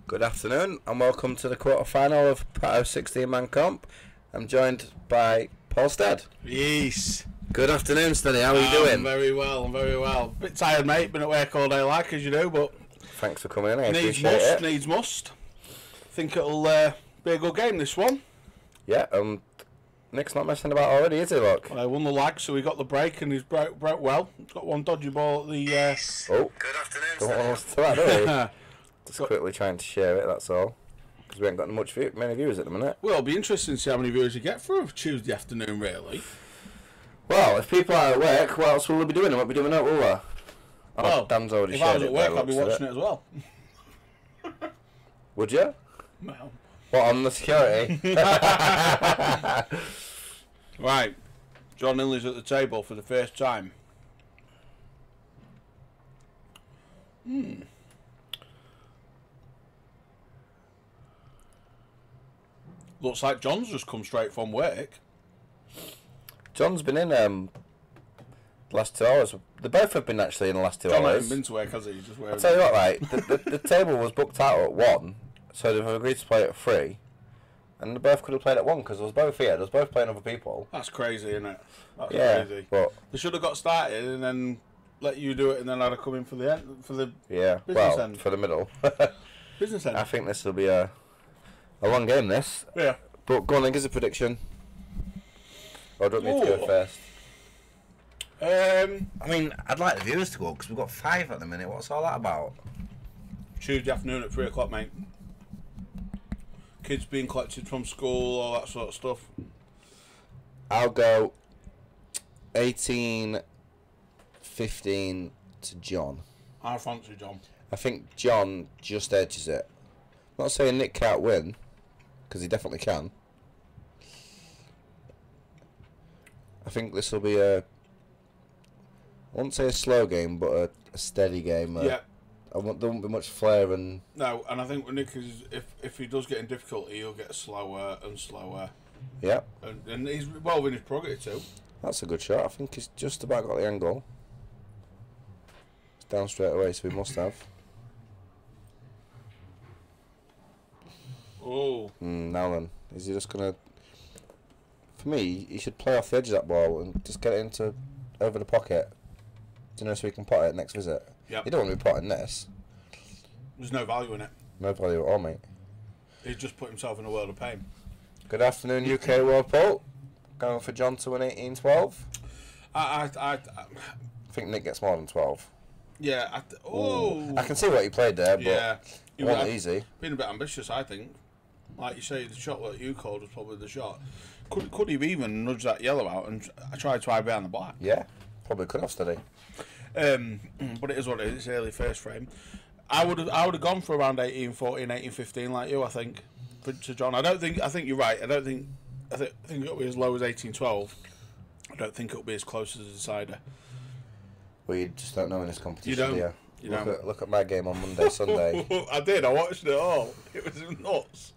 Good afternoon and welcome to the quarter-final of Pato 16-man comp. I'm joined by Paul Stead. Yes. Good afternoon, Steady. How are you doing? Very well, I'm very well. Bit tired, mate. Been at work all day, like as you do, but Thanks for coming in. I appreciate it. Needs must. Think it'll be a good game, this one. Yeah, Nick's not messing about already, is he, look? I won the lag, so he got the break, and he's broke well. He's got one dodgy ball at the... Oh, good afternoon, don't want us to that, do we? Just quickly trying to share it, that's all. Because we ain't got many viewers at the minute. Well, it'll be interesting to see how many viewers you get for a Tuesday afternoon, really. Well, if people are at work, what else will they be doing? They won't be doing it, will they? Oh, well, Dan's already if shared I was at work, I'd be watching it as well. Would you? Well. What, on the security? Right. John Hindley's at the table for the first time. Looks like John's just come straight from work. John's been in the last 2 hours. They both have been actually in the last 2 John hours. hasn't been to work, has he? He's just I'll tell you what, right, the table was booked out at 1, so they've agreed to play at 3, and they both could have played at 1 because they was both here. They was both playing other people. That's crazy, isn't it? That's crazy. But they should have got started and then let you do it, and then I'd have come in for the end, for the business end. For the middle. Business end. I think this will be a long game, this. Yeah. But go on then, give us a prediction. Or do you want me to go first? I mean, I'd like the viewers to go because we've got 5 at the minute. What's all that about? Tuesday afternoon at 3 o'clock, mate. Kids being collected from school, all that sort of stuff. I'll go 18-15 to John. I fancy John. I think John just edges it. I'm not saying Nick can't win, because he definitely can. I think this will be I won't say a slow game, but a steady game. Yeah. There won't be much flair and... No, and I think with Nick, if he does get in difficulty, he'll get slower and slower. Yeah. And he's well within his prerogative too. That's a good shot. I think he's just about got the angle. It's down straight away, so we must have. Oh. Now then, is he just going to... For me, he should play off the edge of that ball and just get it into over the pocket. Do you know, so he can pot it next visit? Yep. You don't want to be potting this. There's no value in it. No value at all, mate. He's just put himself in a world of pain. Good afternoon, UK World Poll. Going for John to win 18-12. I think Nick gets more than 12. Yeah. I can see what he played there, but it wasn't easy. Been a bit ambitious, I think. Like you say, the shot that you called was probably the shot. Could he even nudge that yellow out and try to hide behind the black? Yeah, probably could have, Steady. But it is what it is. It's early first frame. I would have gone for around 18-14, 18-15 like you. I think to John. I think you're right. I think it'll be as low as 18-12. I don't think it'll be as close as a decider. Well, you just don't know in this competition, do you? Look at my game on Monday, Sunday. I did. I watched it all. It was nuts.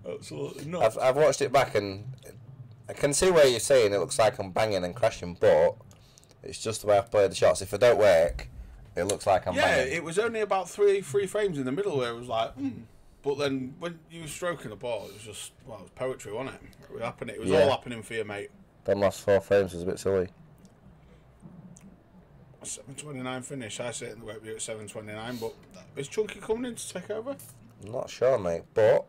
Absolutely nuts. I've watched it back and I can see where you're saying it looks like I'm banging and crashing, but it's just the way I've played the shots. If they don't work, it looks like I'm banging. Yeah, it was only about three frames in the middle where it was like, But then when you were stroking the ball, it was just, it was poetry, wasn't it? It was happening. It was all happening for you, mate. Them last 4 frames was a bit silly. 7:29 finish. I say it in the web at 7:29, but is Chunky coming in to take over? I'm not sure, mate, but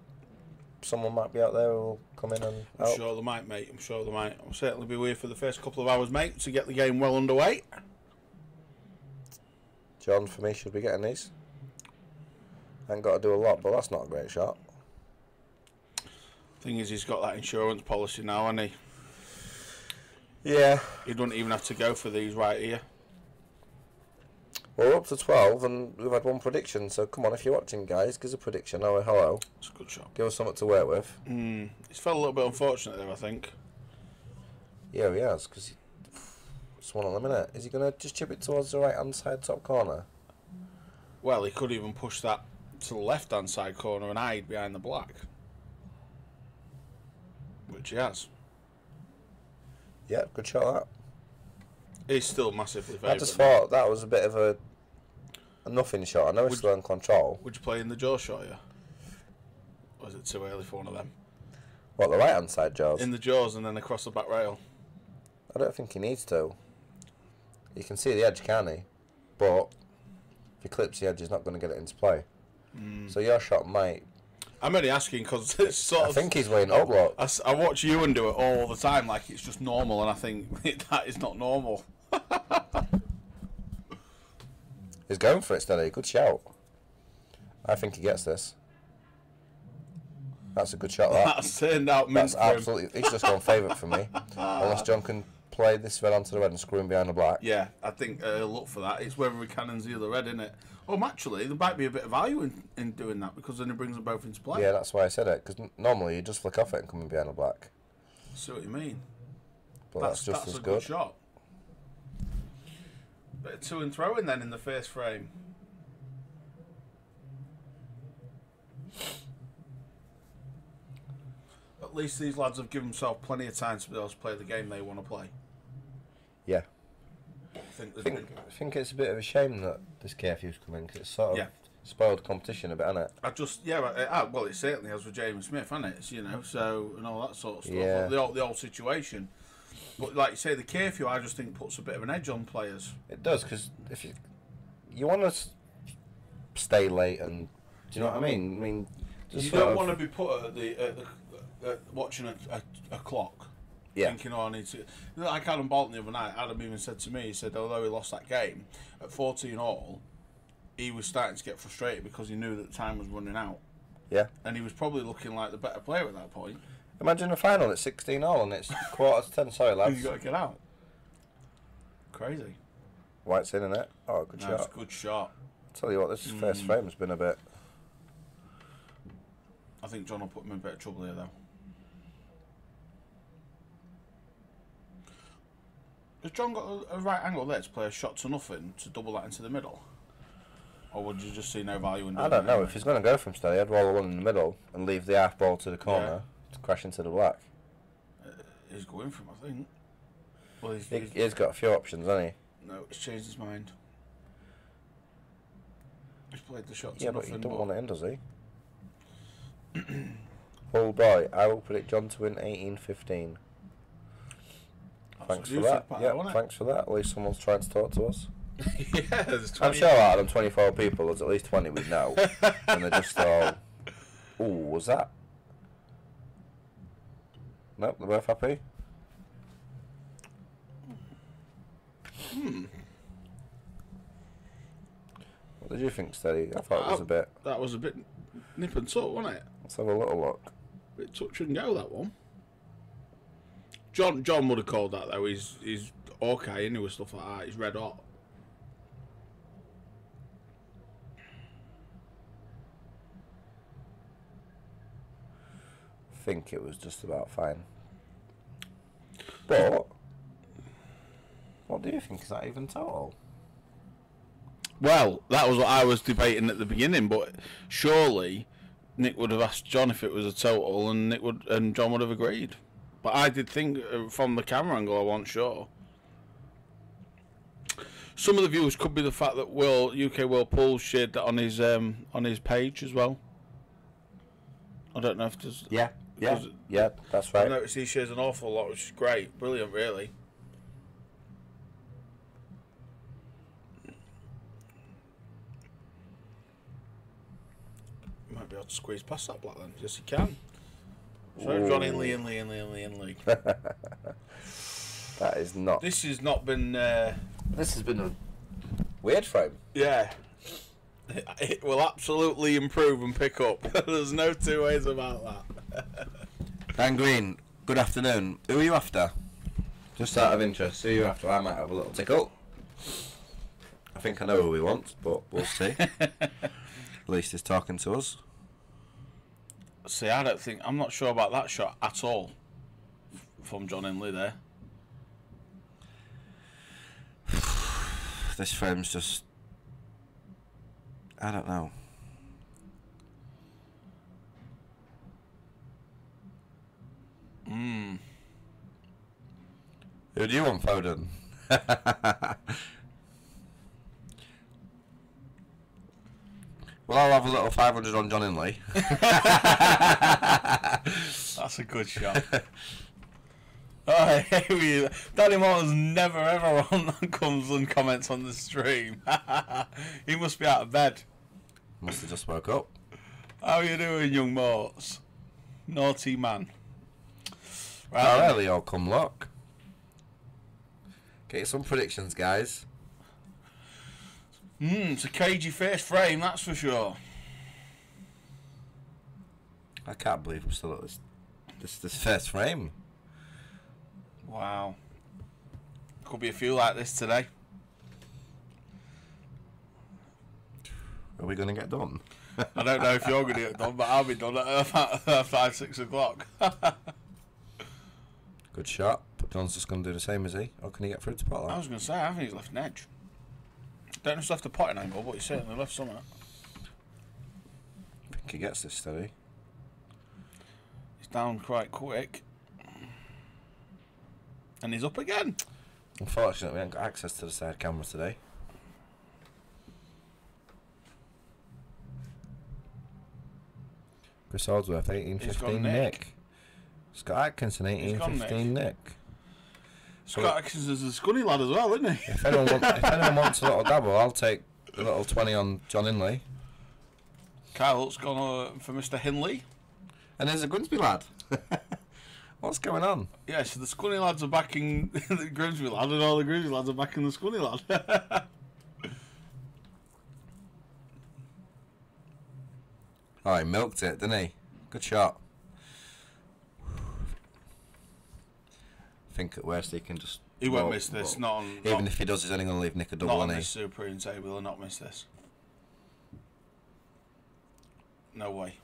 someone might be out there who will come in and help. I'm sure they might, mate. I'm sure they might. I'll certainly be here for the first couple of hours, mate, to get the game well underway. John, for me, should be getting these. Ain't got to do a lot, but that's not a great shot. Thing is, he's got that insurance policy now, hasn't he? Yeah. He doesn't even have to go for these right here. Well, we're up to 12 and we've had one prediction, so come on, if you're watching, guys, give us a prediction. Oh, hello. It's a good shot. Give us something to work with. He's felt a little bit unfortunate there, I think. Yeah, he has, because it's one of them, isn't it? Is he going to just chip it towards the right-hand side top corner? Well, he could even push that to the left-hand side corner and hide behind the black. Which he has. Yeah, good shot, that. He's still massively favourite. I just thought that was a bit of a a nothing shot. I know he's still in control. Would you play in the jaw shot, yeah? Or is it too early for one of them? What, the right hand side jaws? In the jaws and then across the back rail. I don't think he needs to. You can see the edge, can't he? But if he clips the edge, he's not going to get it into play. So your shot might. I'm only asking because it's sort of. I think he's weighing up. Look. I watch Ewan do it all the time, like it's just normal, and I think that is not normal. He's going for it, Steady. Good shout. I think he gets this. That's a good shot. That's turned out mint. That's absolutely. He's just gone favourite for me. Unless John can play this red onto the red and screw him behind the black. Yeah, I think he'll look for that. It's whether he cannons the other red, isn't it? Actually, there might be a bit of value in doing that because then he brings them both into play. Yeah, that's why I said it. Because normally you just flick off it and come in behind the black. I see what you mean. But that's just as a good. Shot. Bit of to and throwing then in the first frame. At least these lads have given themselves plenty of time to be able to play the game they want to play. Yeah. I think it's a bit of a shame that this KFU's coming because it's sort of spoiled competition a bit, hasn't it? Well, it certainly has with James Smith, hasn't it? It's, so and all that sort of stuff. Yeah. The old situation. But like you say, the KFU, I just think puts a bit of an edge on players. It does because if you want to stay late and do you know what I mean? I mean, you don't want to be put at the watching a clock. Yeah. Thinking, I need to. Like Adam Bolton the other night, Adam even said to me, he said, although he lost that game, at 14 all, he was starting to get frustrated because he knew that time was running out. Yeah. And he was probably looking like the better player at that point. Imagine a final at 16 all and it's quarter to 10. Sorry, lads. You've got to get out. Crazy. White's in it. Oh, good shot. That's a good shot. I'll tell you what, this first frame's been a bit. I think John will put him in a bit of trouble here, though. Has John got a right angle there to play a shot to nothing to double that into the middle? Or would you just see no value in doing I don't know. Anyway? If he's going to go from steady, I'd roll the one in the middle and leave the half ball to the corner to crash into the black. He's going for him, I think. Well, He's got a few options, hasn't he? No, he's changed his mind. He's played the shot to Yeah, nothing. but he don't want it in, does he? Oh boy, I will predict John to win 18-15. Thanks for that. Yeah, thanks for that. At least someone's trying to talk to us. Yeah, there's 20. I'm sure out of them 24 people, there's at least 20 we know. And they're just all, ooh, was that? Nope, they're both happy. What did you think, Steady? I thought it was a bit. That was a bit nip and tuck, wasn't it? Let's have a little look. Bit touch and go, that one. John would have called that though. He's okay, and with stuff like that. He's red hot. I think it was just about fine. But what do you think? Is that even total? Well, that was what I was debating at the beginning, but surely Nick would have asked John if it was a total, and John would have agreed. But I did think from the camera angle, I wasn't sure. Some of the views could be the fact that UK Will Pool shared that on his page as well. I don't know if there's Yeah, that's right. I noticed he shares an awful lot, which is great, brilliant, really. Might be able to squeeze past that black then. Yes, he can. So John Hindley. That is not. This has not been. This has been a weird frame. Yeah. It will absolutely improve and pick up. There's no two ways about that. Dan Green, good afternoon. Who are you after? Just out of interest, who are you after? I might have a little tickle. I think I know who he wants, but we'll see. At least he's talking to us. See, I'm not sure about that shot at all from John Hindley there. This frame's just, I don't know. Who do you want, Foden? Well, I'll have a little 500 on John Hindley. That's a good shot. Oh, Danny Morton's never ever comes and comments on the stream. He must be out of bed. Must have just woke up. How are you doing, young Morts? Naughty man. Right, How early all come luck. Get some predictions, guys. It's a cagey first frame, that's for sure. I can't believe we're still at this first frame. Wow. Could be a few like this today. Are we going to get done? I don't know if you're going to get done, but I'll be done at about 5, 6 o'clock. Good shot. But John's just going to do the same, is he? Or can he get through to pot I that? was going to say, I think he's left an edge. Don't know if he's left a potting angle, but he's certainly left something. I think he gets this steady. He's down quite quick. And he's up again. Unfortunately, we haven't got access to the side camera today. Chris Holdsworth, 18-15 Nick. Scott Atkinson, 18-15 Nick. Scott Atkinson's a scunny lad as well, isn't he? If anyone wants a little dabble, I'll take a little 20 on John Hindley. Kyle's gone for Mr. Hindley. And there's a Grimsby lad. What's going on? Yeah, so the scunny lads are backing the Grimsby lad, and all the Grimsby lads are backing the scunny lad. Oh, he milked it, didn't he? Good shot. I think at worst he can just... He won't miss this. Not on, even if he does, he's only going to leave Nick a double, not on isn't he? this Supreme table, he'll not miss this. No way.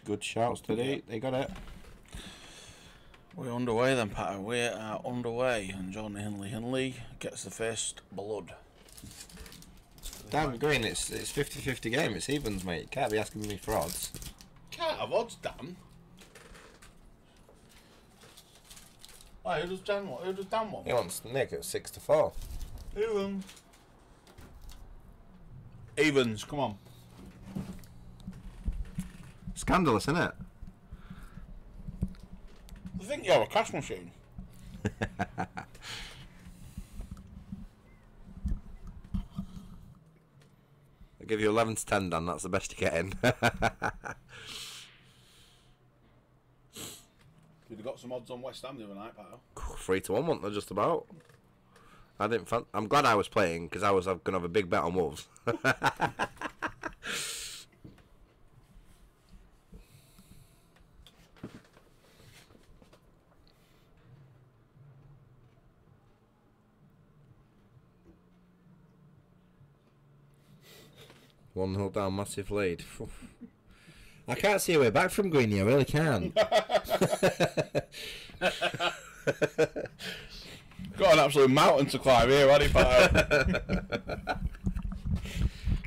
Good shouts today. They got it. We're underway then, Pato. We are underway, and John Hindley gets the first blood. Damn green, it's 50-50 game. It's evens, mate. You can't be asking me for odds. Can't have odds, Dan. Why, who does Dan want? Who does Dan want? He wants Nick at 6-4. Evens. Evens, come on. Scandalous, isn't it? I think you're a cash machine. I'll give you 11 to 10, Dan. That's the best you get in. You'd have got some odds on West Ham the other night, Pato. 3-1, wasn't there, just about? I didn't. I'm glad I was playing because I was going to have a big bet on Wolves. 1-0 down, massive lead. I can't see a way back from Greeny, I really can't. Got an absolute mountain to climb here, hasn't he, Pato?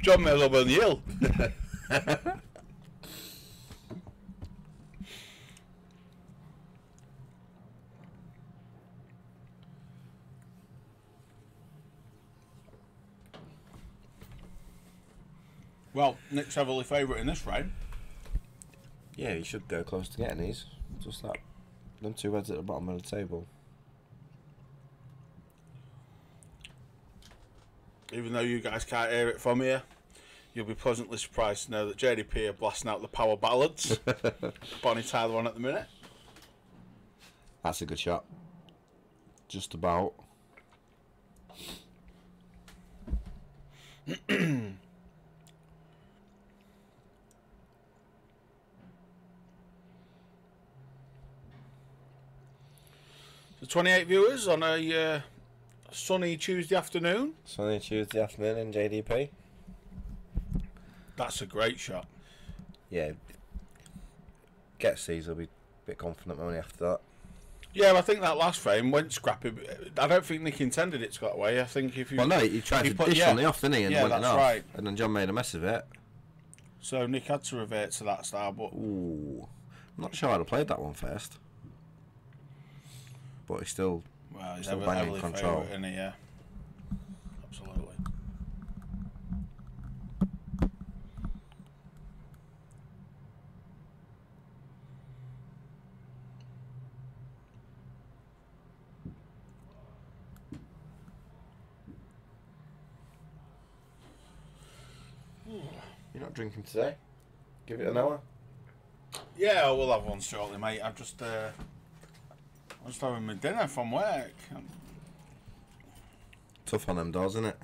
John may as well be on the hill. Well, Nick's heavily favourite in this frame. Yeah, you should go close to getting these. Just that, them two heads at the bottom of the table. Even though you guys can't hear it from here, you'll be pleasantly surprised to know that JDP are blasting out the power ballads. Bonnie Tyler on at the minute. That's a good shot. Just about. So 28 viewers on a sunny Tuesday afternoon. Sunny Tuesday afternoon in JDP. That's a great shot. Yeah. Gets these, will be a bit confident only after that. Yeah, I think that last frame went scrappy. I don't think Nick intended it to go that way. I think if you... Well, no, he tried to dish on the off, didn't he? And yeah, went that's off. right. And then John made a mess of it. So Nick had to revert to that style, but... Ooh. I'm not sure I'd have played that one first. but he's still Well, still banging control. Favourite, isn't he? Yeah, absolutely. You're not drinking today? Give it an hour. Yeah, we'll have one shortly, mate. I'm just having my dinner from work. Tough on them doors, isn't it?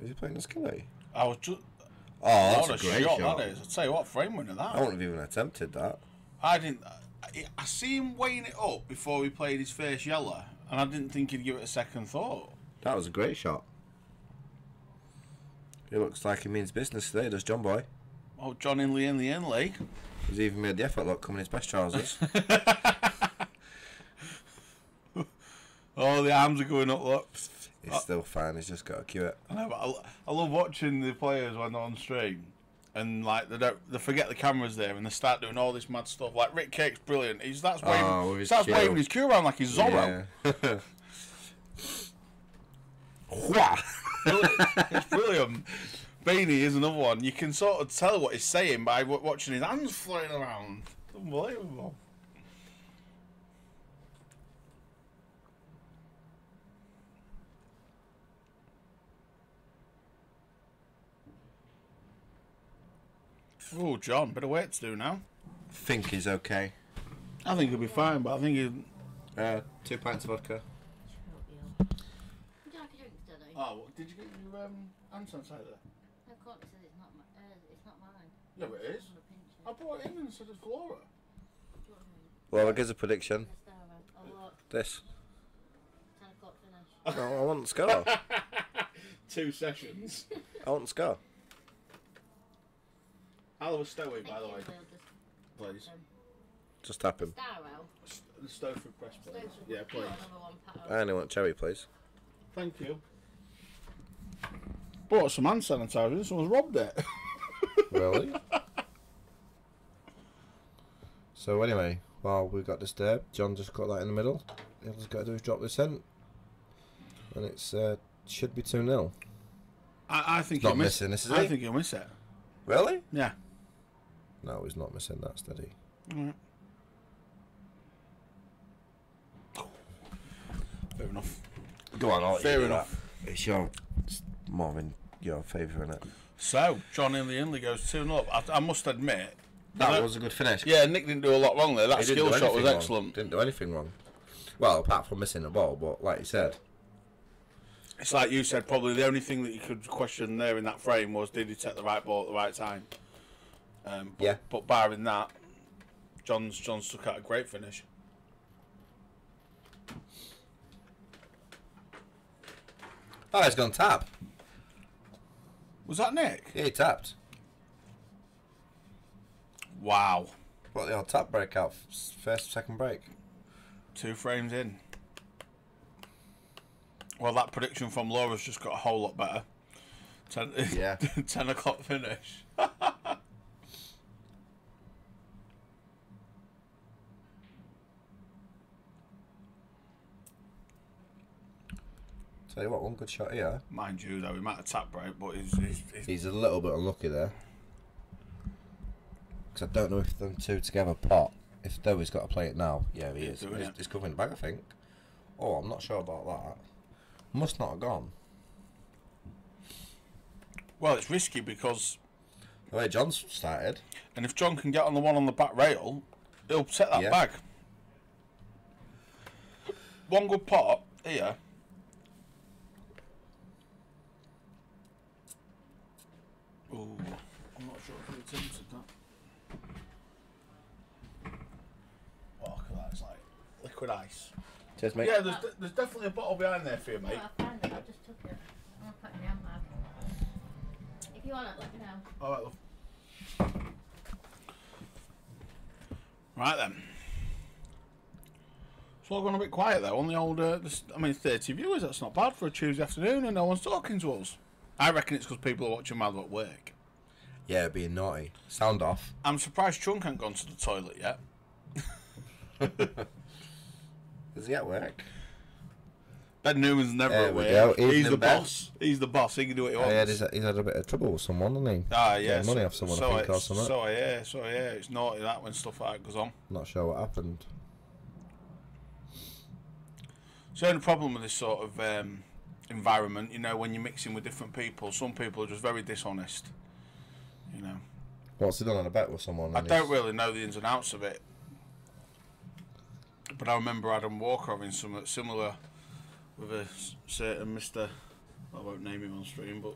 Is he playing a skilly? I was just. Oh, that's what a great shot. that is. I'll tell you what, frame winner that. I wouldn't have even attempted that. I didn't. I see him weighing it up before he played his first yellow, and I didn't think he'd give it a second thought. That was a great shot. He looks like he means business today, does John Boy? Oh, John Hindley. He's even made the effort look coming in his best trousers. Oh, the arms are going up, look. He's still fine, he's just got to cue it. I know, but I love watching the players when they're on stream, and like they forget the camera's there, and they start doing all this mad stuff. Like Rick Cake's brilliant. He starts waving his cue around like he's Zorro. Yeah. It's brilliant. Beanie is another one. You can sort of tell what he's saying by watching his hands flying around. It's unbelievable. Oh, John, bit of work to do now. I think he's okay. I think he'll be fine, but I think he'll... 2 pints of vodka. Would you like a drink, Daddy? Oh, did you get your hand sanitizer? No, Courtney said it's not mine. Yeah, but it is. I brought it in and said it's Laura. Well, it gives a prediction. Oh, what? This. 10 o'clock finish. No, I want the score. 2 sessions. I want the score. I'll have a Stowy, by the way. Please. Just tap him. Star Ale. The Stowford Press, please. Stowford. Yeah, please. Another one, Pato. I only want cherry, please. Thank you. Bought some hand sanitizer. Someone's robbed it. Really? So anyway, while we've got this there, John just got that in the middle. All he's got to do is drop this in. And it's should be 2-0. I think Not missing this, is I he? think he'll miss it. Really? Yeah. No, he's not missing that steady. Alright. Fair enough. Go on, I'll Fair enough. It's more in your favour, isn't it? So, John Hindley goes 2-0. I must admit... That was a good finish. Yeah, Nick didn't do a lot wrong there. That He didn't skill do shot was anything wrong. excellent. Didn't do anything wrong. Well, apart from missing the ball, but like you said. It's like you said, probably the only thing that you could question there in that frame was, did he take the right ball at the right time? Yeah. But barring that, John's took out a great finish. Oh, he's gone tap. Was that Nick? Yeah, he tapped. Wow. What, the old tap breakout? First, second break? 2 frames in. Well, that prediction from Laura's just got a whole lot better. 10 o'clock finish. Tell you what, one good shot here. Mind you, though, he might have tap break, but He's a little bit unlucky there. Because I don't know if them two together pot. If Dewey's got to play it now. Yeah, he is. He's covering the bag, I think. Oh, I'm not sure about that. Must not have gone. Well, it's risky because... The way John's started. And if John can get on the one on the back rail, he'll set that bag. One good pot here. Oh, I'm not sure if he attempted that. Oh, look at that. It's like liquid ice. Cheers, mate. Yeah, there's definitely a bottle behind there for you, mate. Oh, I found it. I just took it. I'm going to put it in the handbag. If you want it, let me know. All right, love. Right then. It's all gone a bit quiet though. On the old, 30 viewers. That's not bad for a Tuesday afternoon, and no one's talking to us. I reckon it's because people are watching Mad at work. Yeah, being naughty. Sound off. I'm surprised Chunk hasn't gone to the toilet yet. Is he at work? Ben Newman's never There at we work. go. He's Evening, the Ben. boss. He's the boss. He can do what he Oh, wants. yeah, he's had a bit of trouble with someone, hasn't he? Ah, yeah. Getting money off someone, I think, or something. So I hear. It's naughty that when stuff like that goes on. Not sure what happened. So the only problem with this sort of environment, you know, when you're mixing with different people, some people are just very dishonest. You know. What's he done on a bet with someone? I don't really know the ins and outs of it, but I remember Adam Walker having something similar with a certain Mr. I won't name him on stream, but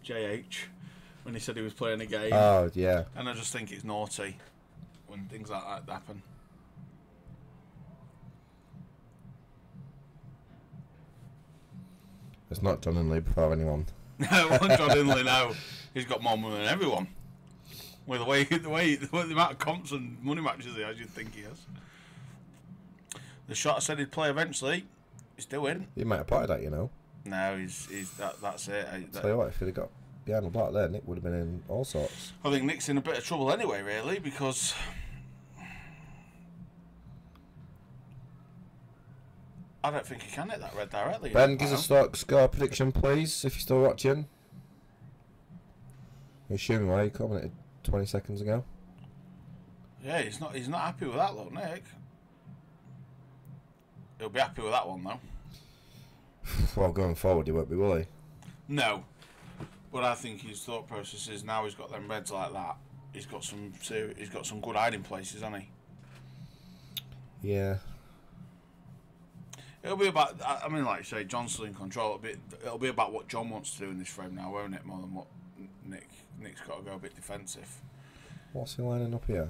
JH, when he said he was playing a game. Oh, yeah. And I just think it's naughty when things like that happen. It's not John Hindley before anyone. No, John Hindley, no. He's got more money than everyone. With the amount of comps and money matches he has, you'd think he has. The shot I said he'd play eventually, he's doing. He might have potted that, you know. No, that's it. Tell you what, if he'd have got behind the block there, Nick would have been in all sorts. I think Nick's in a bit of trouble anyway, really, because I don't think he can hit that red directly. Ben, give us a score prediction, please, if you're still watching. I'm assuming why you commented 20 seconds ago. Yeah, he's not happy with that, look, Nick. He'll be happy with that one though. Well, going forward, he won't be, will he? No, but I think his thought process is now he's got them reds like that. He's got some good hiding places, hasn't he? Yeah. It'll be about. I mean, like you say, John's still in control. It'll be about what John wants to do in this frame now, won't it? More than what Nick's got to go a bit defensive. What's he lining up here?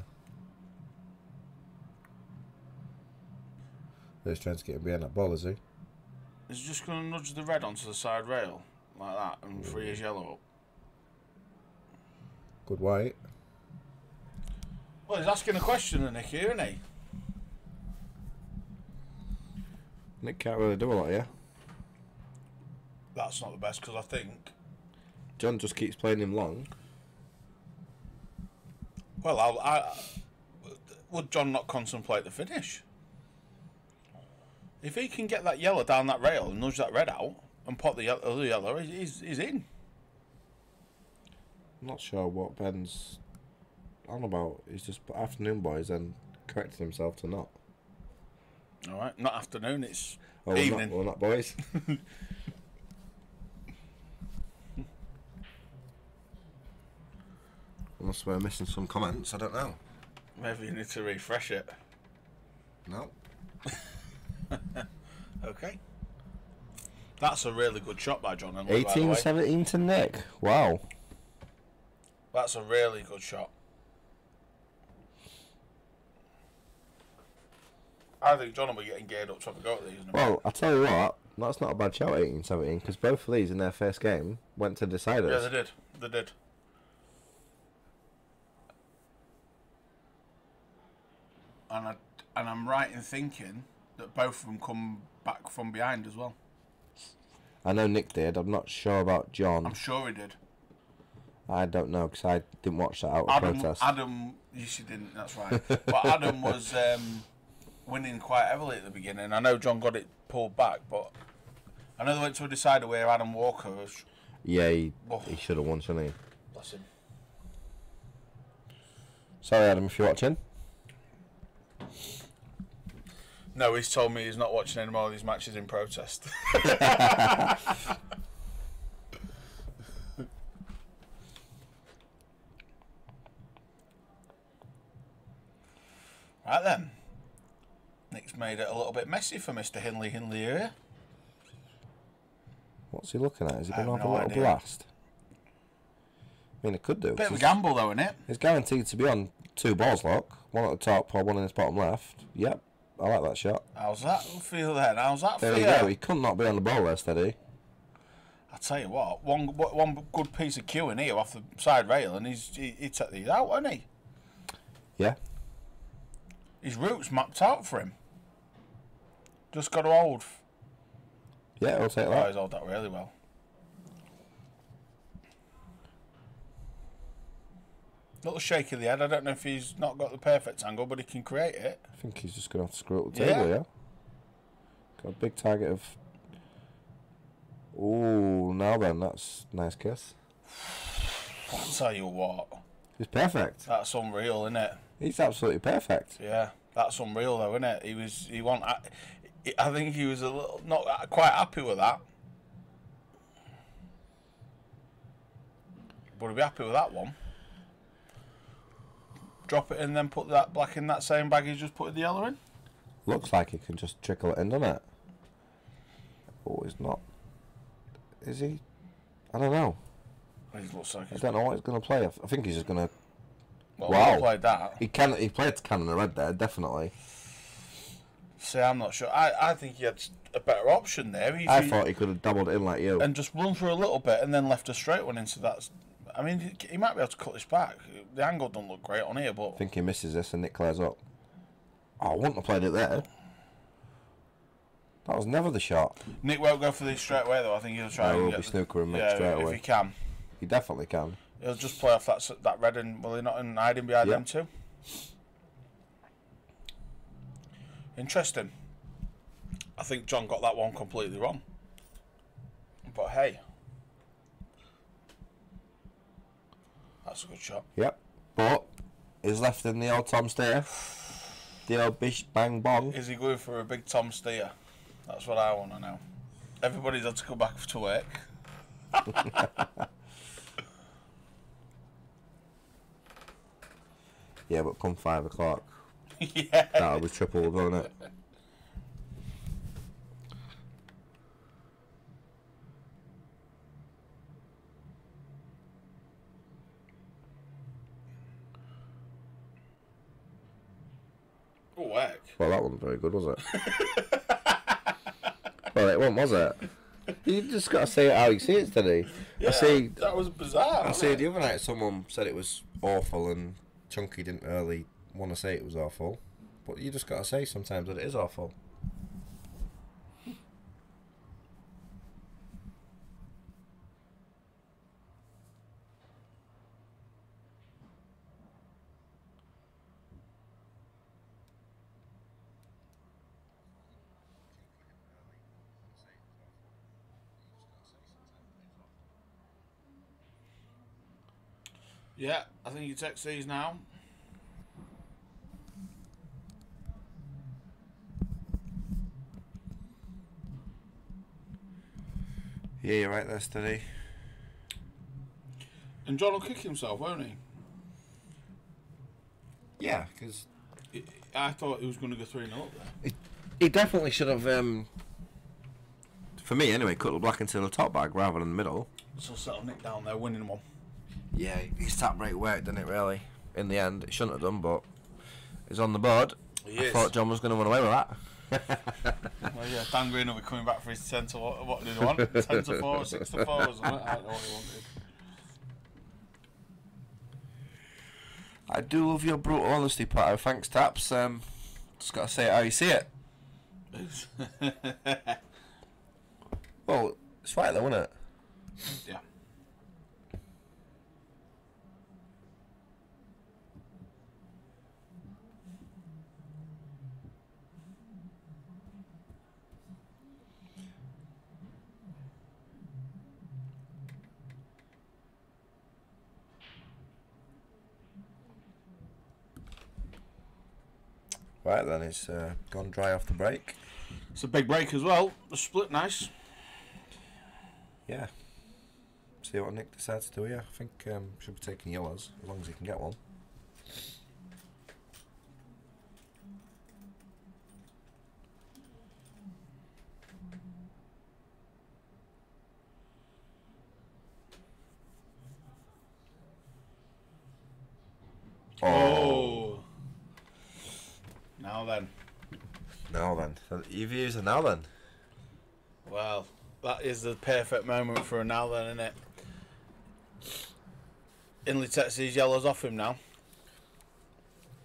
He's trying to get him behind that ball, is he? Is he just going to nudge the red onto the side rail like that and free his yellow up? Good white. Well, he's asking a question, Nick, here, isn't he? Nick can't really do a lot, yeah. That's not the best because I think. John just keeps playing him long. Well, would John not contemplate the finish? If he can get that yellow down that rail and nudge that red out and pop the other yellow, he's in. I'm not sure what Ben's on about. He's just put afternoon boys and corrected himself to not. All right, not afternoon, it's Oh, evening. We're not boys. Unless we're missing some comments, I don't know. Maybe you need to refresh it. No. Okay. That's a really good shot by John Hindley, by the way. 18-17 to Nick. Wow. That's a really good shot. I think John will be getting geared up to have a go at these. Well, I'll tell you what, that's not a bad shout, 18-17, because both of these in their first game went to deciders. Yeah, they did. They did. And I'm right in thinking that both of them come back from behind as well. I know Nick did. I'm not sure about John. I'm sure he did. I don't know, because I didn't watch that out of protest. Adam, yes, you didn't. That's right. But Adam was winning quite heavily at the beginning. I know John got it pulled back, but I know they went to a decider where Adam Walker was. Yeah, he should have won, shouldn't he? Bless him. Sorry, Adam, if you're watching. No, he's told me he's not watching any more of these matches in protest. Right then. Nick's made it a little bit messy for Mr. Hindley here. What's he looking at? Is he I going to have have a no little idea. blast? I mean, it could do. Bit of a gamble though, isn't it? He's guaranteed to be on two balls, look. One at the top or one in his bottom left. Yep, I like that shot. How's that feel then? How's that There feel? we go. He couldn't not be on the ball there, steady. I'll tell you what, one good piece of cueing here off the side rail and he'd take these out, wouldn't he? Yeah. His route's mapped out for him. Just got to hold. Yeah, I'll take Oh, that. he's held that really well. Little shake of the head. I don't know if he's not got the perfect angle, but he can create it. I think he's just going to have to screw up the table, yeah? Got a big target of... Ooh, now then, that's a nice kiss. I'll tell you what. He's perfect. That's unreal, isn't it? He's absolutely perfect. Yeah, that's unreal though, isn't it? I think he was a little not quite happy with that. But he'll be happy with that one. Drop it and then put that black in that same bag he's just put the yellow in. Looks like he can just trickle it in, doesn't it? Oh, he's not. Is he? I don't know. He looks like I don't know what he's going to play. I think he's just going to... Well, Wow. he played that. He played cannon of red there, definitely. See, I'm not sure. I think he had a better option there. I thought he could have doubled it in like you. And just run through a little bit and then left a straight one into that. I mean, he might be able to cut this back. The angle don't look great on here, but... I think he misses this and Nick clears up. Oh, I wouldn't have played it there. That was never the shot. Nick won't go for these straight away, though. I think he'll try and He'll get... be snooker and Mick yeah, straight if away. he can. He definitely can. He'll just play off that red and... Will he not hiding behind them too? Interesting. I think John got that one completely wrong. But hey. That's a good shot. Yep. But he's left in the old Tom Steer. The old bish bang bong. Is he going for a big Tom Steer? That's what I want to know. Everybody's had to go back to work. Yeah, but come 5 o'clock, Yeah. that'll be triple, won't it? Oh, heck. Well, that wasn't very good, was it? Well, it wasn't, was it? You just got to say it how you see it today. Yeah, that was bizarre. I see the other night someone said it was awful and Chunky didn't really want to say it was awful. But you just got to say sometimes that it is awful. Yeah, I think you text these now. Yeah, you're right there, Steady. And John will kick himself, won't he? Yeah, because I thought he was going to go 3-0 up there. he definitely should have, for me anyway, cut the black into the top bag rather than the middle. So settle Nick down there, winning one. Yeah, his tap break worked, didn't it, really? In the end, it shouldn't have done, but he's on the board. I thought John was going to run away with that. Well, yeah, Dan Green will be coming back for his 10 to... What did he want? 10 to 4 or 6 to 4 or something? I don't know what he wanted. I do love your brutal honesty, Pato. Thanks, Taps. Just got to say it how you see it. Well, it's right though, isn't it? Yeah. Right then, it's gone dry off the break. It's a big break as well. The split nice. Yeah. See what Nick decides to do here. I think should be taking yellows, as long as he can get one. Oh. Now then. Now then. So your views are now then. Well, that is the perfect moment for a now then, isn't it? Hindley takes these yellows off him now.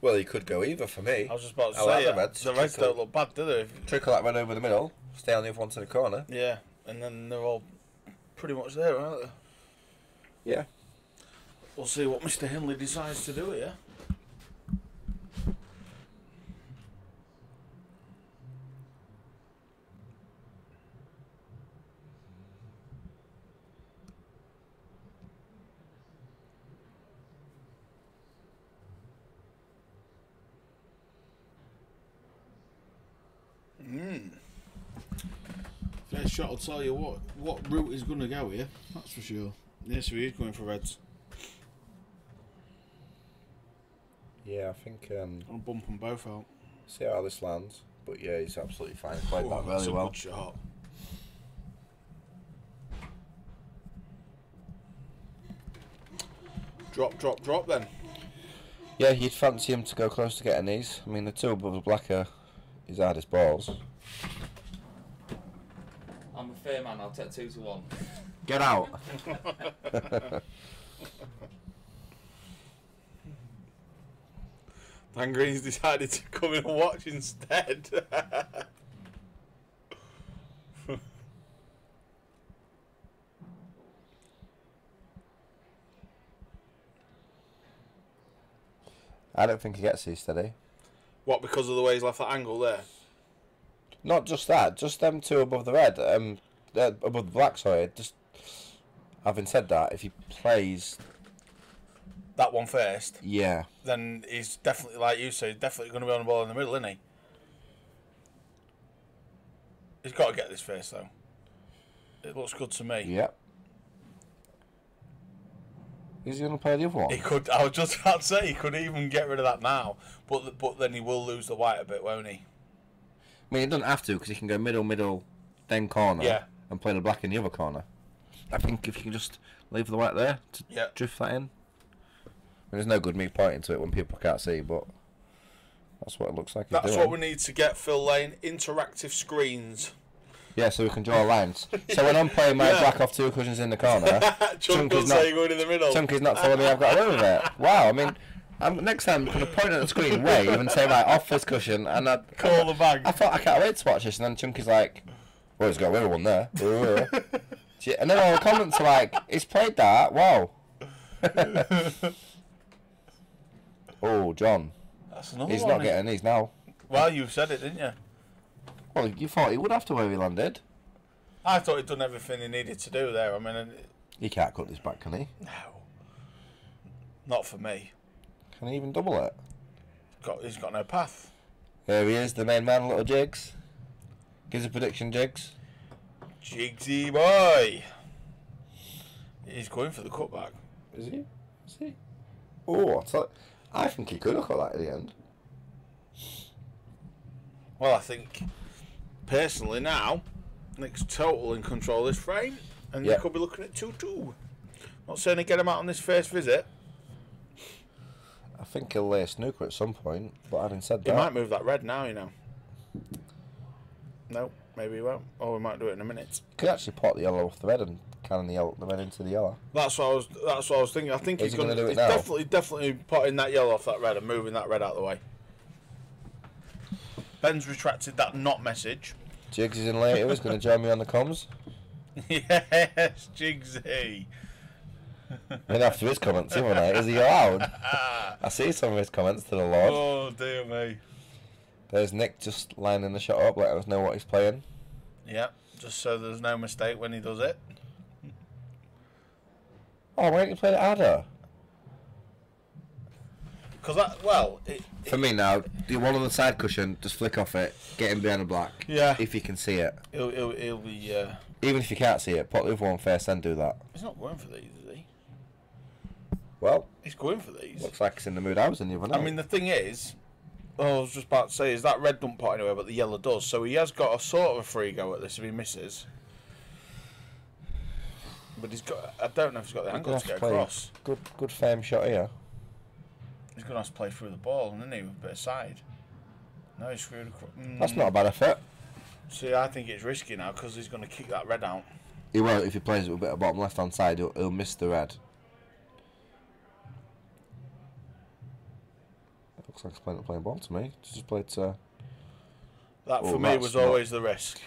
Well, you could go either for me. I was just about to I like say, the Reds. the Reds don't look bad, do they? Trickle that red over the middle, stay on the other one to the corner. Yeah, and then they're all pretty much there, aren't they? Yeah. We'll see what Mr. Hindley decides to do here. First shot will tell you what route he's going to go here, that's for sure. Yes, he is going for Reds. Yeah, I think. I'll bump them both out. See how this lands. But yeah, he's absolutely fine. Played that That's really a well. good shot. Drop then. Yeah, you'd fancy him to go close to getting these. I mean, the two above the black are his hardest balls. I'm a fair man, I'll take 2 to 1. Get out. Dan Green's decided to come in and watch instead. I don't think he gets these steady. What, because of the way he's left that angle there? Not just that, just them two above the red, above the black, sorry. Just having said that, if he plays, That one first, yeah, then he's definitely, like you say, he's definitely going to be on the ball in the middle, isn't he? He's got to get this first, though. It looks good to me. yeah. Is he going to play the other one? He could. I was just about to say he could even get rid of that now, but then he will lose the white a bit, won't he? I mean, he doesn't have to because he can go middle, then corner, Yeah. and play the black in the other corner. I think if you can just leave the white there to Yeah. drift that in. I mean, there's no good me pointing to it when people can't see, but that's what it looks like. That's he's what doing. we need to get, Phil Lane. Interactive screens. Yeah, so we can draw lines. So when I'm playing my Yeah. black off 2 cushions in the corner, Chunk will Chunky's say going in the middle. Chunky's not telling me I've got away with it. Wow, I mean, next time I'm going to point at the screen, wave, and say, right, off this cushion, and Call the bag. I thought I can't wait to watch this, and then Chunky's like, well, he's got away with one there. And then all the comments are like, he's played that, wow. Oh, John. That's another He's one. not getting these now. Well, you said it, didn't you? Well, you thought he would have to where he landed. I thought he'd done everything he needed to do there. I mean, He can't cut this back, can he? no, not for me. Can he even double it? He's got no path. There he is, the main man, little Jigs. Gives a prediction, Jigs. Jigsy boy. He's going for the cutback. Is he? Is he? Oh, I think he could have cut that at the end. Well, I think personally now, Nick's total in control of this frame, and Yeah. Nick could be looking at 2-2. Not saying to get him out on this first visit. I think he'll lay a snooker at some point, but having said He that... might move that red now, you know. No, maybe he won't. Or we might do it in a minute. He could actually pot the yellow off the red and cannon the red into the yellow. That's what I was thinking. I think Is he's he going gonna do it he's now? definitely potting that yellow off that red and moving that red out of the way. Ben's retracted that not message. Jigs is in later, he's going to join me on the comms. Yes, Jigsy. And after his comments the other night, is he allowed? I see some of his comments to the Lord. Oh dear me. There's Nick just lining the shot up, letting us know what he's playing. Yeah, just so there's no mistake when he does it. Oh, why don't you play the adder? Because that, well, For me now, the one on the side cushion, just flick off it, get him behind the black. Yeah. If you can see it. he'll be. Even if you can't see it, put the other one first, then do that. He's not going for these, is he? Well, He's going for these. looks like it's in the mood I was in the other night. I mean, the thing is, I was just about to say, is that red don't pot anywhere, but the yellow does. So he has got a sort of a free go at this if he misses. But he's got. I don't know if he's got the He's angle gonna to have get to play across. Good fame shot here. He's going to have to play through the ball, isn't he, with a bit of side. No, he's screwed across. That's not a bad effort. See, I think it's risky now because he's going to kick that red out. He will if he plays it with a bit of bottom left hand side. He'll miss the red. Looks like he's playing ball to me. Just played to... That for Oh, me that's was not- always the risk.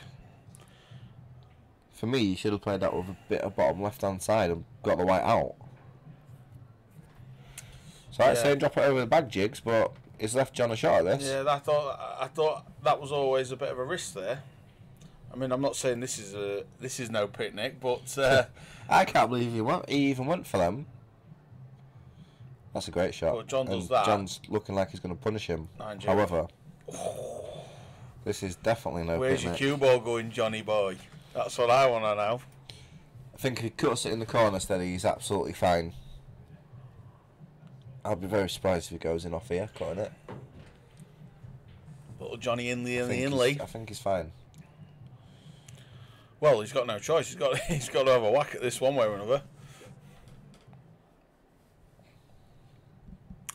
For me, you should have played that with a bit of bottom left-hand side and got the white out. So I'd Yeah. say drop it over the bag, Jigs, but he's left John a shot at this. Yeah, I thought that was always a bit of a risk there. I mean, I'm not saying this is no picnic, but I can't believe he even went for them. That's a great shot. Well, John does And that. John's looking like he's going to punish him. 9-0. However, this is definitely no where's your picnic. cue ball going, Johnny boy? That's what I want to know. I think if he cuts it in the corner steady, he's absolutely fine. I'll be very surprised if he goes in off here, cutting it. Little Johnny Hindley in the I Hindley. think he's fine. Well, he's got no choice. He's got to have a whack at this one way or another.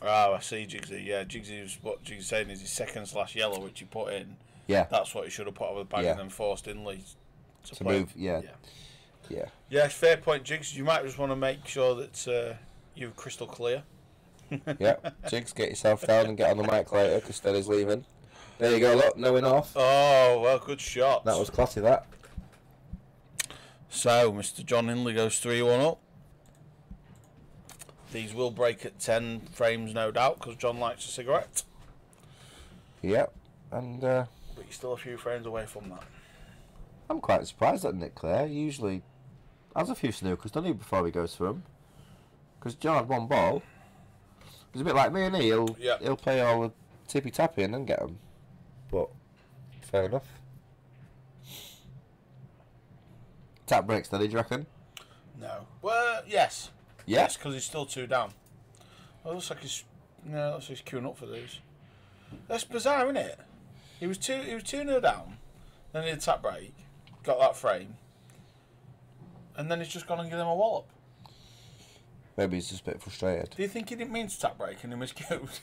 Oh, I see Jigsy. Yeah, Jigsy's what Jigsy's saying is his second/yellow, which he put in. Yeah. That's what he should have put over the bag Yeah. and then forced Hindley to To play. move, yeah. Yeah. Yeah. Fair point, Jigs. You might just want to make sure that you're crystal clear. Yeah. Jigs, get yourself down and get on the mic later because Steady's leaving. There you go, look, no in off. Oh, well, good shot. That was classy, that. So, Mr. John Hindley goes 3-1 up. These will break at 10 frames, no doubt, because John likes a cigarette. Yep. And But you're still a few frames away from that. I'm quite surprised that Nick Clare usually has a few snookers, doesn't he, before he goes for them? Because John had one ball. He's a bit like me, and he'll play all the tippy-tappy and then get them. But, fair enough. Tap breaks, then, do you reckon? No. Well, yes. Yeah. Yes, because he's still 2 down. Well, it looks like he's queuing up for these. That's bizarre, isn't it? He was 2-0 down. Then he had a tap break, got that frame, and then he's just gone and given him a wallop. Maybe he's just a bit frustrated. Do you think he didn't mean to tap break and he miscued?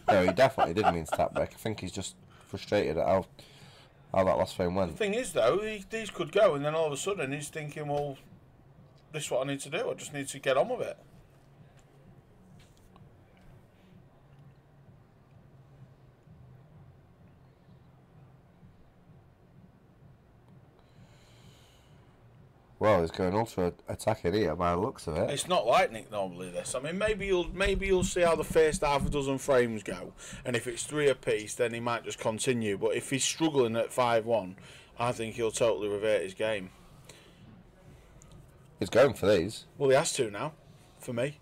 No, he definitely didn't mean to tap break. I think he's just frustrated at how that last frame The went. thing is, though, these could go, and then all of a sudden he's thinking, well, this is what I need to do. I just need to get on with it. Well, he's going ultra attacking here by the looks of it. It's not like Nick normally. This, I mean, maybe you'll see how the first half a dozen frames go, and if it's 3 apiece, then he might just continue. But if he's struggling at 5-1, I think he'll totally revert his game. He's going for these. Well, he has to now, for me.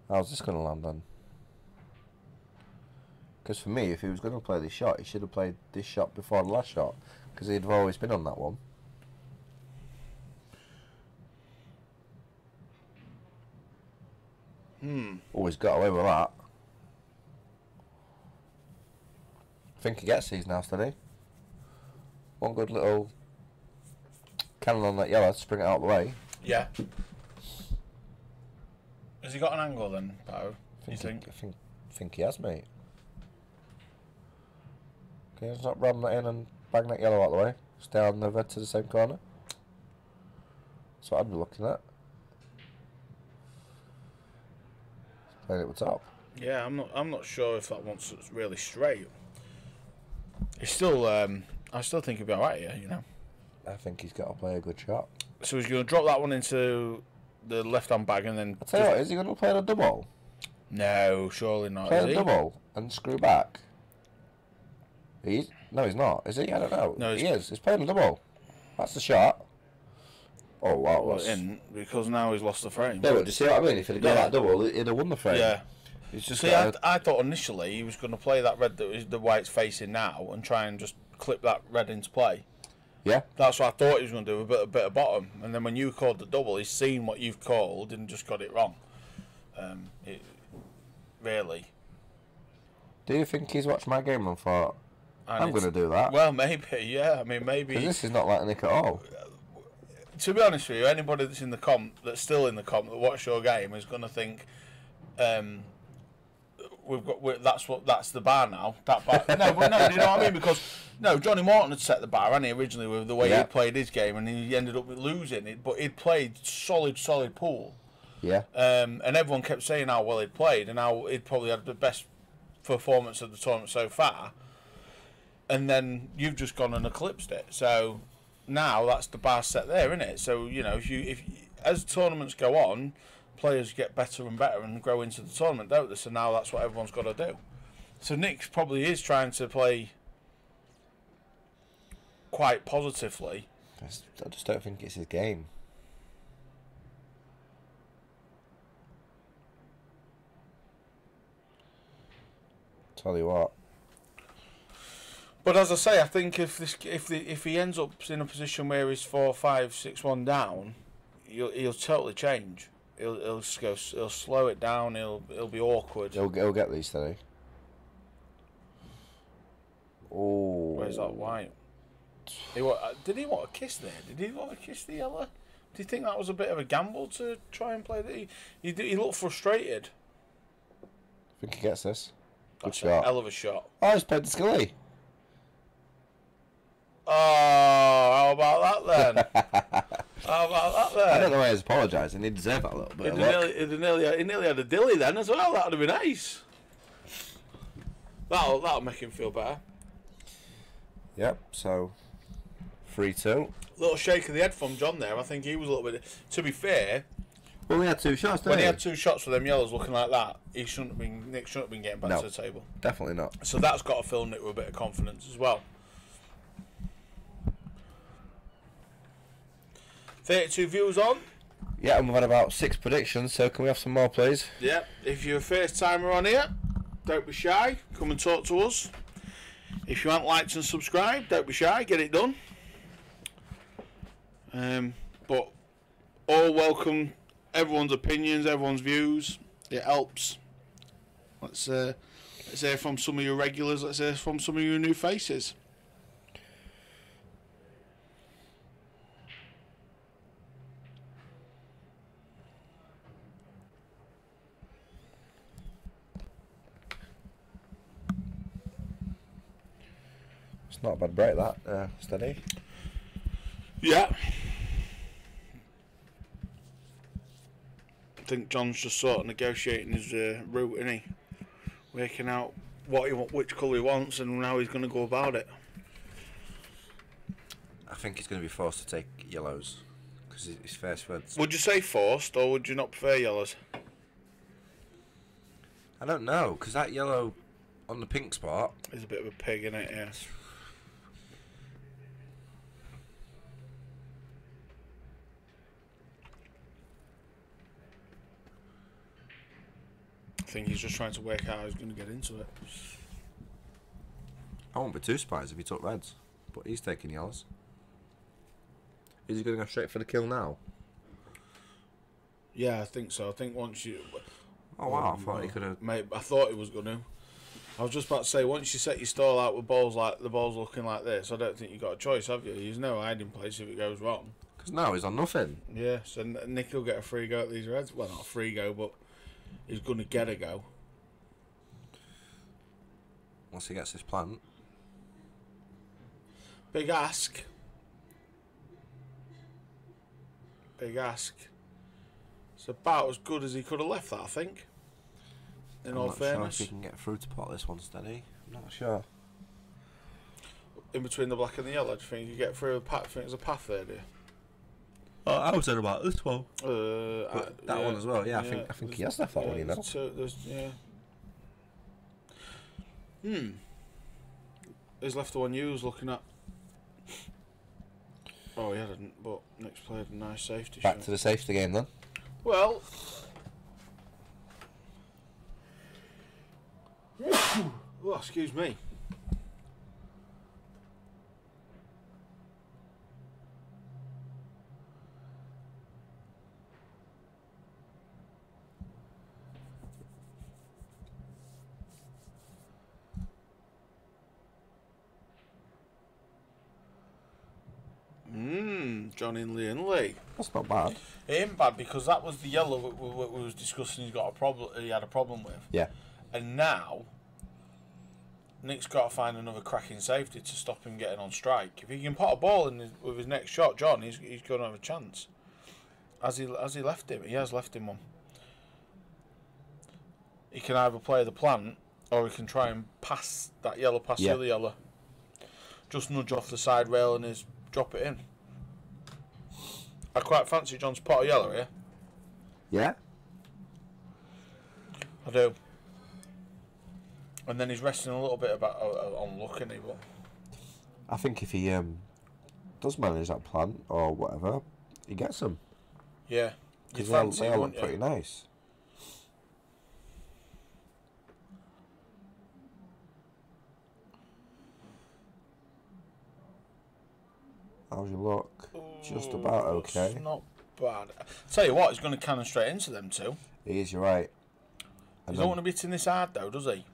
How's this going to land then? Because for me, if he was going to play this shot, he should have played this shot before the last shot. Because he'd have always been on that one. Always got away with that. I think he gets these now, Steady. One good little cannon on that yellow to spring it out of the way. Yeah. Has he got an angle then, Pato? You think? I think he has, mate. Can you just not ram that in and bang that yellow out of the way? Stay on the red to the same corner. That's what I'd be looking at. Playing it with top. Yeah, I'm not sure if that one's really straight. He's still. I still think he'll be alright here. You know. I think he's got to play a good shot. So he's going to drop that one into the left-hand bag and then... I'll tell you what, is he going to play a double? No, surely not. Play Is a he? double and screw back? No, he's not. Is he? I don't know. No, he is. He's playing a double. That's the shot. Oh, wow. Well, in because now he's lost the frame. Yeah, but do you see what I mean? If he'd have got Yeah. that double, he'd have won the frame. Yeah. He's just See, got I thought initially he was going to play that red that is the white's facing now and try and just clip that red into play. Yeah. That's what I thought he was going to do, a bit of bottom. And then when you called the double, he's seen what you've called and just got it wrong. Really. Do you think he's watched my game and thought, And I'm going to do that? Well, maybe, yeah. I mean, maybe. Because this is not like Nick at all. To be honest with you, anybody that's in the comp, that's still in the comp, that watched your game, is going to think, that's the bar now. That bar. No, but no, do you know what I mean? Because no, Johnny Morton had set the bar, hadn't he, originally with the way Yeah. he played his game, and he ended up losing it. But he'd played solid pool. Yeah. And everyone kept saying how well he'd played and how he'd probably had the best performance of the tournament so far. And then you've just gone and eclipsed it. So now that's the bar set there, isn't it? So if as tournaments go on, players get better and better and grow into the tournament, don't they? So now that's what everyone's got to do. So Nick probably is trying to play quite positively. I just don't think it's his game. Tell you what. But as I say, I think if he ends up in a position where he's 4-5-6-1 down, he'll totally change. He'll slow it down. He'll be awkward. He'll get these today. Oh. Where's that white? Did he want a kiss there? Did he want to kiss the yellow? Do you think that was a bit of a gamble to try and play that? He looked frustrated. I think he gets this. Good That's shot. a hell of a shot. Oh, he's played the Scully. Oh, how about that then? How about that then? I don't know why he's apologising. He deserved that a little bit. He nearly had a dilly then as well. That would have been nice. That'll make him feel better. Yep, so 3-2. Little shake of the head from John there. I think he was a little bit. To be fair, Well, he had 2 shots, didn't when he had 2 shots for them yellows looking like that, Nick shouldn't have been getting back No. to the table. Definitely not. So that's got to fill Nick with a bit of confidence as well. 32 views on. Yeah, and we've had about 6 predictions, so can we have some more, please? Yeah. If you're a first timer on here, don't be shy. Come and talk to us. If you haven't liked and subscribed, don't be shy. Get it done. But all welcome. Everyone's opinions, everyone's views. It helps. Let's hear from some of your regulars. Let's hear from some of your new faces. It's not a bad break, that. Steady. Yeah. I think John's just sort of negotiating his route, isn't he? Working out which colour he wants and how he's going to go about it. I think he's going to be forced to take yellows, because his first words. Would you say forced, or would you not prefer yellows? I don't know, because that yellow on the pink spot. He's a bit of a pig, isn't it? Yeah. I think he's just trying to work out how he's going to get into it. I won't be too surprised if he took reds, but he's taking yellows. Is he going to go straight for the kill now? Yeah, I think so. I think once you... Oh wow, I thought he could have... Mate, I thought he was going to. I was just about to say, once you set your stall out with balls like the balls looking like this, I don't think you've got a choice, have you? There's no hiding place if it goes wrong. Because now he's on nothing. Yeah, so Nick will get a free go at these reds. Well, not a free go, but he's going to get a go. Once he gets his plant. Big ask. Big ask. It's about as good as he could have left that, I think. In all fairness. I'm not sure if he can get through to pot this one steady. I'm not sure. In between the black and the yellow, do you think you get through a path? Do you think there's a path there, do you? Oh, I was saying about this one. That yeah, one as well. Yeah, I think he has left that one, you know. He's left the one you was looking at. Oh, he hadn't, but Nick's played a nice safety shot. Back to the safety game then. Well... oh, excuse me. John Hindley. That's not bad. It ain't bad because that was the yellow we was discussing. He had a problem with. Yeah. And now Nick's got to find another cracking safety to stop him getting on strike. If he can pot a ball with his next shot, John, he's going to have a chance. Has he left him? He has left him one. He can either play the plant or he can try and pass that yellow past the other yellow. Just nudge off the side rail and drop it in. I quite fancy John's pot of yellow here. Yeah? I do. And then he's resting a little bit on luck, isn't he? But I think if he does manage that plant or whatever, he gets them. yeah. Because You'd they all look pretty nice. How's your luck? Just about okay. It's not bad. Tell you what, he's going to cannon straight into them two. He is, you're right. He don't want to be hitting this hard though, does he?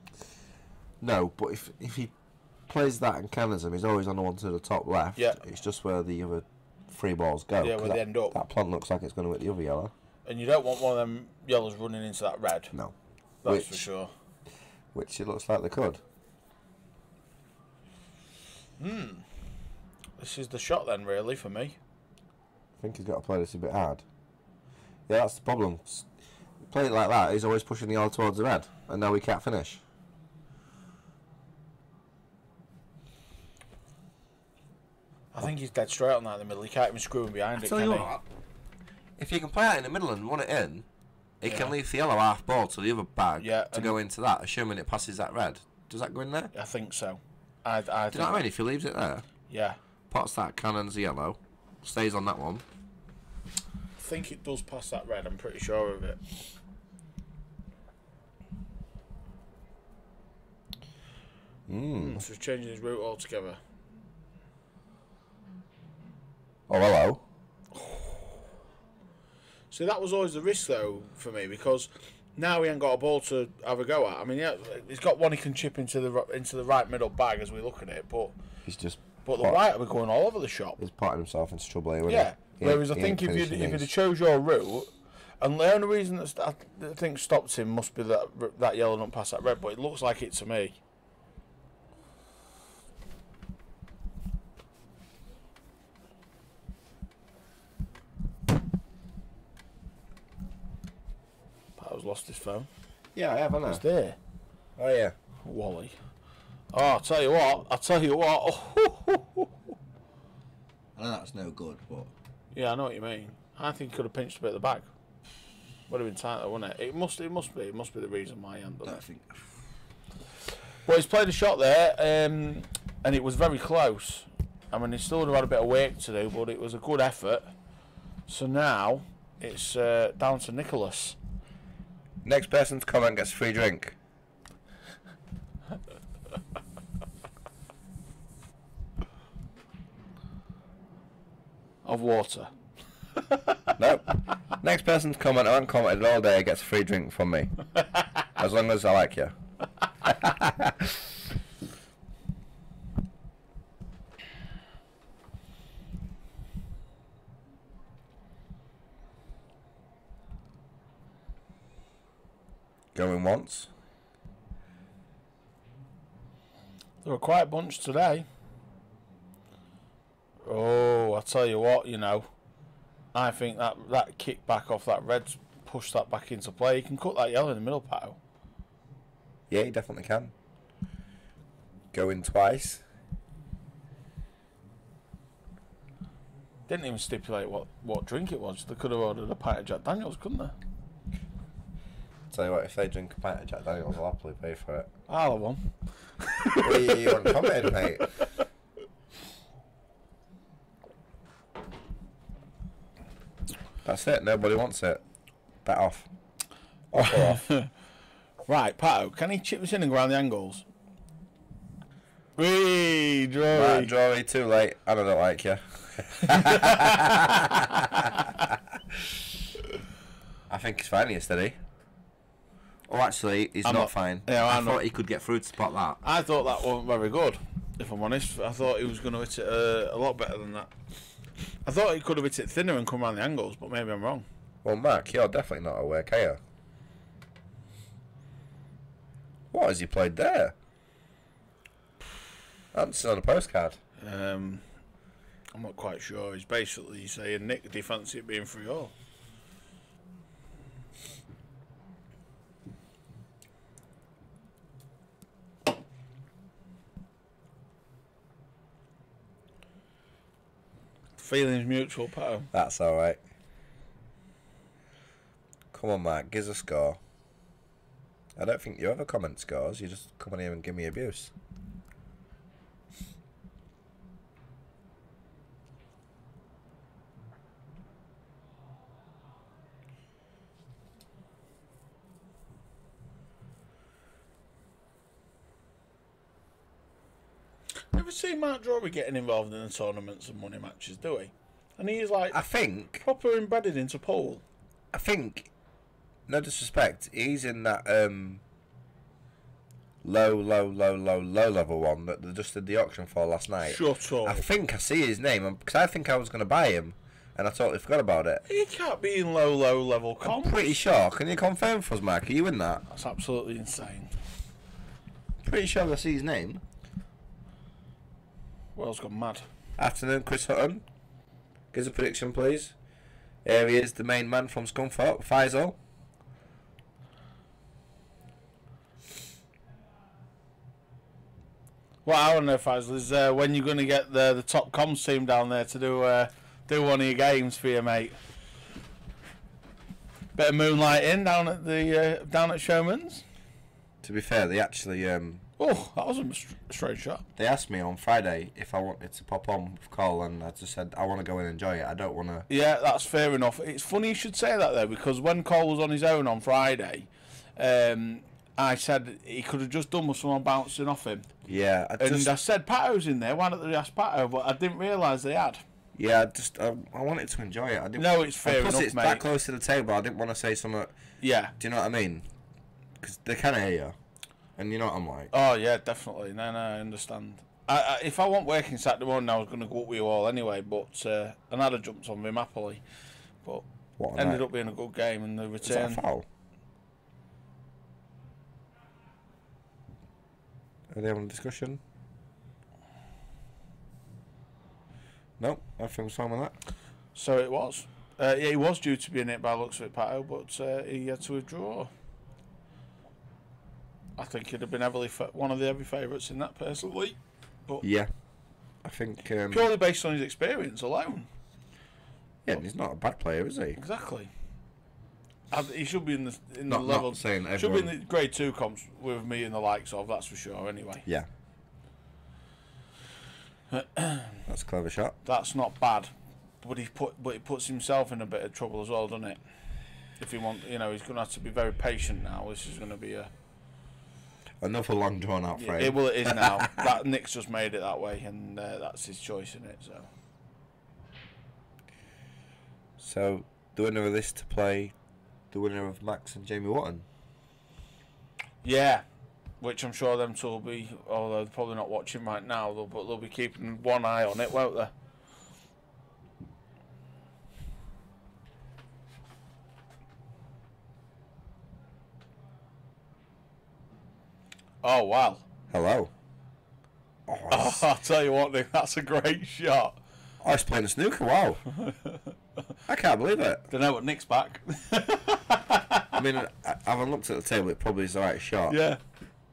No, but if he plays that and cannons them, he's always on the one to the top left. Yeah. It's just where the other three balls go. Yeah, where they end up. That plant looks like it's going to hit the other yellow. And you don't want one of them yellows running into that red. No. That's for sure. Which it looks like they could. This is the shot then, really, for me. I think he's got to play this a bit hard. Yeah, that's the problem. Play it like that, he's always pushing the yellow towards the red, and now we can't finish. I think he's dead straight on that in the middle. He can't even screw him behind it, Tell can you he? what, if you can play that in the middle and run it in, he can leave the yellow half ball to the other bag to go into that, assuming it passes that red. Does that go in there? I think so. Do you know what I mean? If he leaves it there, Yeah. pots that, cannons the yellow, stays on that one. I think it does pass that red. I'm pretty sure of it. So he's changing his route altogether. Oh, hello. See, that was always the risk, though, for me, because now he ain't got a ball to have a go at. I mean, yeah, he's got one he can chip into the right middle bag as we look at it, but He's just. the white will be going all over the shop. He's potting himself into trouble here, wouldn't Yeah. he? Whereas I think if you'd have chose your route, and the only reason that I think stopped him must be that yellow don't pass that red, but it looks like it to me. Pato's lost his phone. Yeah, I have, haven't I? It's there. Oh, yeah. Wally. Oh, I'll tell you what. Oh, I know that's no good, but. yeah, I know what you mean. I think he could have pinched a bit at the back. Would have been tighter, wouldn't it? It must be the reason why he hadn't done it. think. Well, he's played a shot there, and it was very close. I mean, he still would have had a bit of work to do, but it was a good effort. So now it's down to Nicholas. Next person to comment gets a free drink. Of water. No. Next person to comment, I haven't commented all day, gets a free drink from me. As long as I like you. Going once. They were quite a bunch today. Oh, I tell you what, I think that kick back off that red's pushed that back into play. He can cut that yellow in the middle, Pato. Yeah, he definitely can. Going twice. Didn't even stipulate what drink it was. They could have ordered a pint of Jack Daniels, couldn't they? Tell you what, if they drink a pint of Jack Daniels, I'll happily pay for it. I'll have one. Well, you want commented, mate? That's it. Nobody wants it. Bet off. Off. Right, Pato, can he chip this in and go around the angles? Wee, Drury. Right, Drury, too late. I don't like you. I think he's fine yesterday. Oh, actually, he's not fine. Yeah, I thought he could get through to spot that. I thought that wasn't very good, if I'm honest. I thought he was going to hit it a lot better than that. I thought he could have hit it thinner and come around the angles, but maybe I'm wrong. Well, Mark, you're definitely not awake, are you? What has he played there? I haven't seen on a postcard. I'm not quite sure. He's basically saying, Nick, do you fancy it being 3-all? Feelings mutual, Pato. That's alright. Come on, Mark, give us a score. I don't think you ever comment scores, you just come on here and give me abuse. Never seen Mark Drury getting involved in the tournaments and money matches, do we? And he's like I think, proper embedded into pool. no disrespect, he's in that low level one that they just did the auction for last night. Shut up. I think I see his name, because I think I was going to buy him, and I totally forgot about it. He can't be in low level I'm comp. pretty sure. Can you confirm for us, Mark? Are you in that? That's absolutely insane. Pretty sure I see his name. World's gone mad. Afternoon, Chris Hutton. Give us a prediction, please. Here he is, the main man from Scunthorpe, Faisal. What I want to know, Faisal, is when you're going to get the top comms team down there to do one of your games for you, mate. Bit of moonlighting down at the down at Showman's. To be fair, they actually Oh, that was a straight shot. they asked me on Friday if I wanted to pop on with Cole, and I just said I want to go and enjoy it. I don't want to. Yeah, that's fair enough. It's funny you should say that though, because when Cole was on his own on Friday, I said he could have just done with someone bouncing off him. Yeah, And I said Pato's in there. Why don't they ask Pato? But I didn't realise they had. yeah, I wanted to enjoy it. I didn't. No, it's fair and plus enough, it's mate. that close to the table. I didn't want to say something. Yeah. Do you know what I mean? Because they kind of hear you, and you know what I'm like. Oh yeah, definitely. No, I understand. If I want working Saturday morning, I was going to go up with you all anyway. But and I'd have jumped on him happily. But What a ended night. up being a good game, and the Is that a return. foul? Are they having a discussion? No, everything's fine with that. So it was. Yeah, he was due to be in it by the looks of it, Pato, but he had to withdraw. I think he'd have been one of the heavy favourites in that personally, but Yeah, I think. purely based on his experience alone. Yeah, and he's not a bad player, is he? Exactly. He should be in the Not level. saying Should be in everyone. the grade 2 comps with me and the likes of. That's for sure. Anyway, Yeah. That's a clever shot. that's not bad, but he puts himself in a bit of trouble as well, doesn't it? If he he's going to have to be very patient now. This is going to be a. Another long drawn out frame. It is now. That Nick's just made it that way, and that's his choice in it. So the winner of this to play the winner of Max and Jamie Watton. Yeah, which I'm sure them two will be. Although they're probably not watching right now, but they'll be keeping one eye on it, won't they? Oh wow! Hello. Oh, Oh, I'll tell you what, Nick, that's a great shot. I was playing a snooker. Wow. I can't believe it. Don't know what Nick's back. I mean, I haven't looked at the table. It probably is the right shot. Yeah,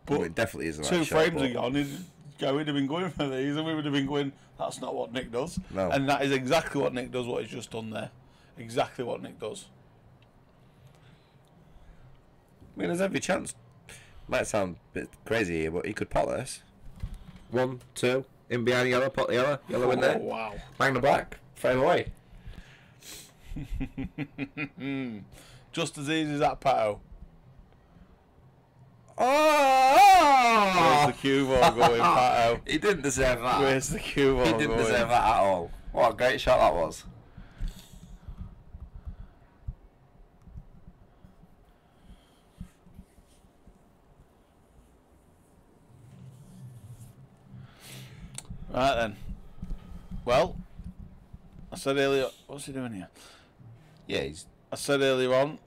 Well, it definitely is the right two shot. frames but- ago, and we'd have been going for these, and we would have been going. That's not what Nick does. No. And that is exactly what Nick does. What he's just done there. Exactly what Nick does. I mean, there's every chance. Might sound a bit crazy here, but he could pot this. 1, 2, in behind yellow, pot the yellow in there. Oh wow! Bang the black, frame away. Just as easy as that, Pato. Oh! Where's the cue ball going, Pato? He didn't deserve that. Where's the cue ball He going? didn't deserve that at all. What a great shot that was. Right then. Well, I said earlier. What's he doing here? Yeah, I said earlier on.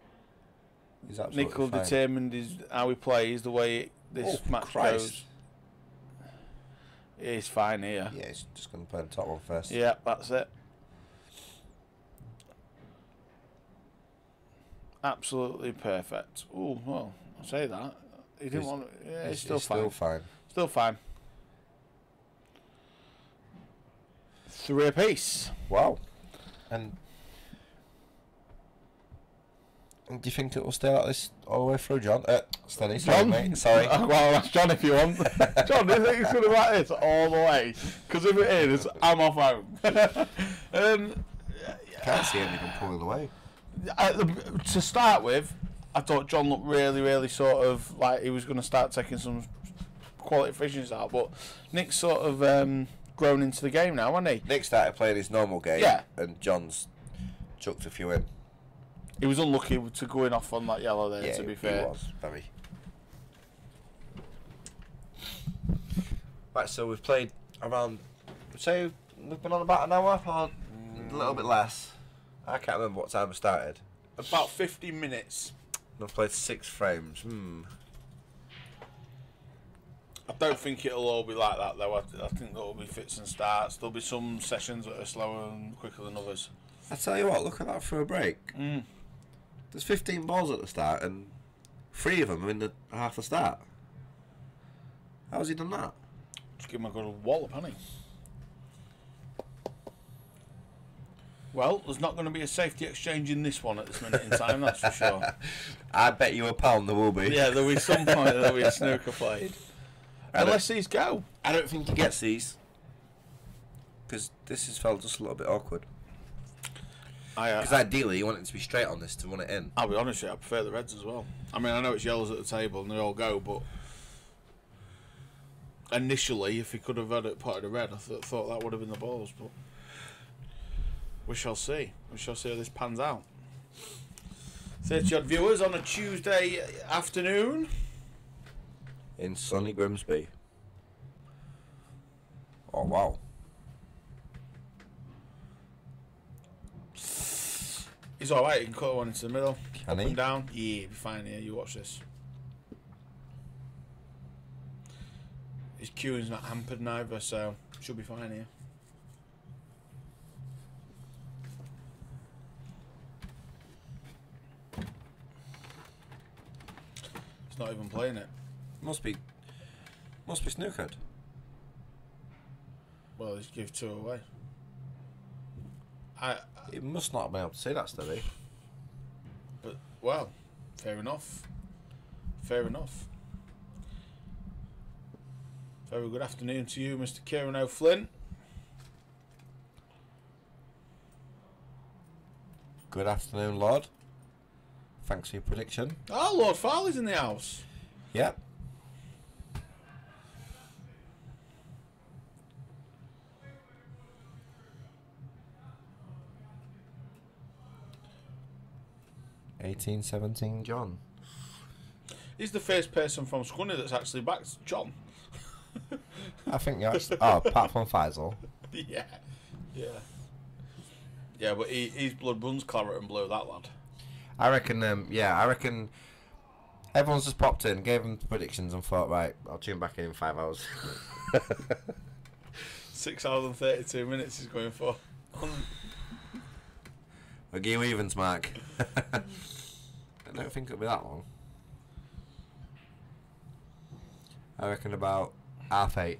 he's absolutely Nick will fine. determine how he plays, the way this Oh, match Christ. goes. He's fine here. Yeah, he's just going to play the top one first. Yeah, that's it. Absolutely perfect. Oh well, I say that. He didn't He's- want. Yeah, he's He's still fine. Still fine. Still fine. 3 apiece. Wow. And do you think it will stay like this all the way through, John? Steady, sorry, John? mate. Sorry. Well, that's John if you want. John, do you think it's going to be like this all the way? Because if it is, I'm off home. Can't see anything pulling away. To start with, I thought John looked really, really sort of like he was going to start taking some quality fishes out, but Nick's sort of grown into the game now, hasn't he? Nick started playing his normal game, Yeah. and John's chucked a few in. He was unlucky to going off on that yellow there, Yeah, to be fair. he was, very. Right, so we've played around, say we've been on about an hour, or a little bit less. I can't remember what time we started. About 50 minutes. I've played 6 frames. I don't think it'll all be like that though. I think there'll be fits and starts. There'll be some sessions that are slower and quicker than others. I tell you what, look at that for a break. Mm. There's 15 balls at the start, and 3 of them are in the half the start. How's he done that? Just give him a good wallop, hasn't he? Well, there's not going to be a safety exchange in this one at this minute in time, that's for sure. I bet you £1 there will be. Yeah, there'll be some point there'll be a snooker played. Unless these go. I don't think he gets these, because this has felt just a little bit awkward. Because ideally you want it to be straight on this to run it in. I'll be honest with you, I prefer the reds as well. I mean, I know it's yellows at the table and they all go, but initially, if he could have had it potted a red, I thought that would have been the balls, but we shall see. We shall see how this pans out. 30 odd viewers on a Tuesday afternoon. In sunny Grimsby. Oh, wow. He's alright, he can cut one into the middle. Can Up he? and down. Yeah, he'll be fine here. You watch this. His cueing's not hampered neither, so should be fine here. He's not even playing it. Must be snookered. Well, he's give 2 away. He must not have been able to see that steady. But, well, fair enough. Fair enough. Very good afternoon to you, Mr. Kieran O'Flynn. Good afternoon, Lord. Thanks for your prediction. Oh, Lord Farley's in the house. Yep. $18.17, John. He's the first person from Scunny that's actually backed John. I think you're actually... Oh, apart from Faisal. Yeah. Yeah. Yeah, but his blood runs claret and blue, that lad. I reckon, I reckon everyone's just popped in, gave them predictions and thought, right, I'll tune back in 5 hours. 6 hours and 32 minutes he's going for. We'll give you evens, Mark. I don't think it'll be that long. I reckon about 8:30.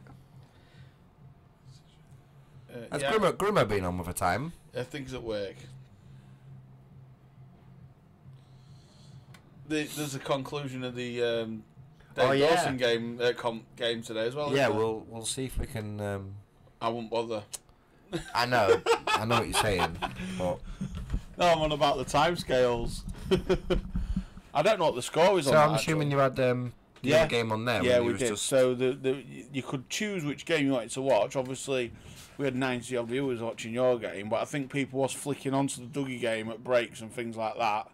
Has yeah, Grimmer been on with a time? things at work. There's a conclusion of the Dave Dawson game game today as well. Yeah, isn't there? we'll see if we can. I won't bother. I know what you're saying, but No, I'm on about the timescales. I don't know what the score is so on. I'm that, assuming actually. you had the other game on there. Yeah, when you we was did. Just... So you could choose which game you wanted to watch. Obviously, we had 90 odd viewers watching your game, but I think people was flicking onto the Dougie game at breaks and things like that.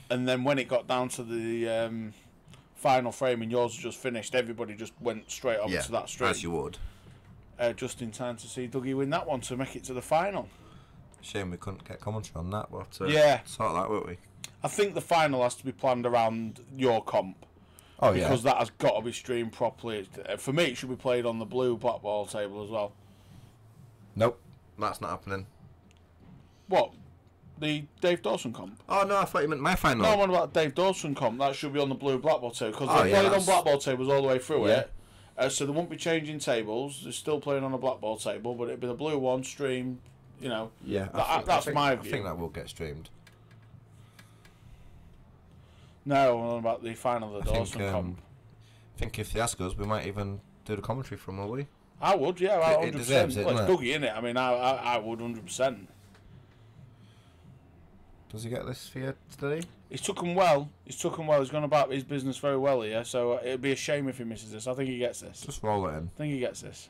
And then when it got down to the final frame and yours was just finished, everybody just went straight over to that stream. As you would. Just in time to see Dougie win that one to make it to the final. Shame we couldn't get commentary on that. But Yeah. sort that, won't we? I think the final has to be planned around your comp. Oh because that has got to be streamed properly. For me, it should be played on the blue black ball table as well. Nope, that's not happening. What? The Dave Dawson comp? Oh no, I thought you meant my final. No, I'm on about Dave Dawson comp. That should be on the blue black ball table because they yeah, played on that's- black ball tables all the way through Yeah. it. So they won't be changing tables. They're still playing on a black ball table, but it'd be the blue one stream You know. Yeah, That's my view. I think that will get streamed. No, I'm on about the final of the Dawson comp. I think if they ask us, we might even do the commentary from, will we? I would, yeah, 100%. It deserves it, well, doesn't it's Dougie, innit? I mean, I would 100%. Does he get this for you today? He's took him well. He's gone about his business very well here, so it'd be a shame if he misses this. I think he gets this. Just roll it in. I think he gets this.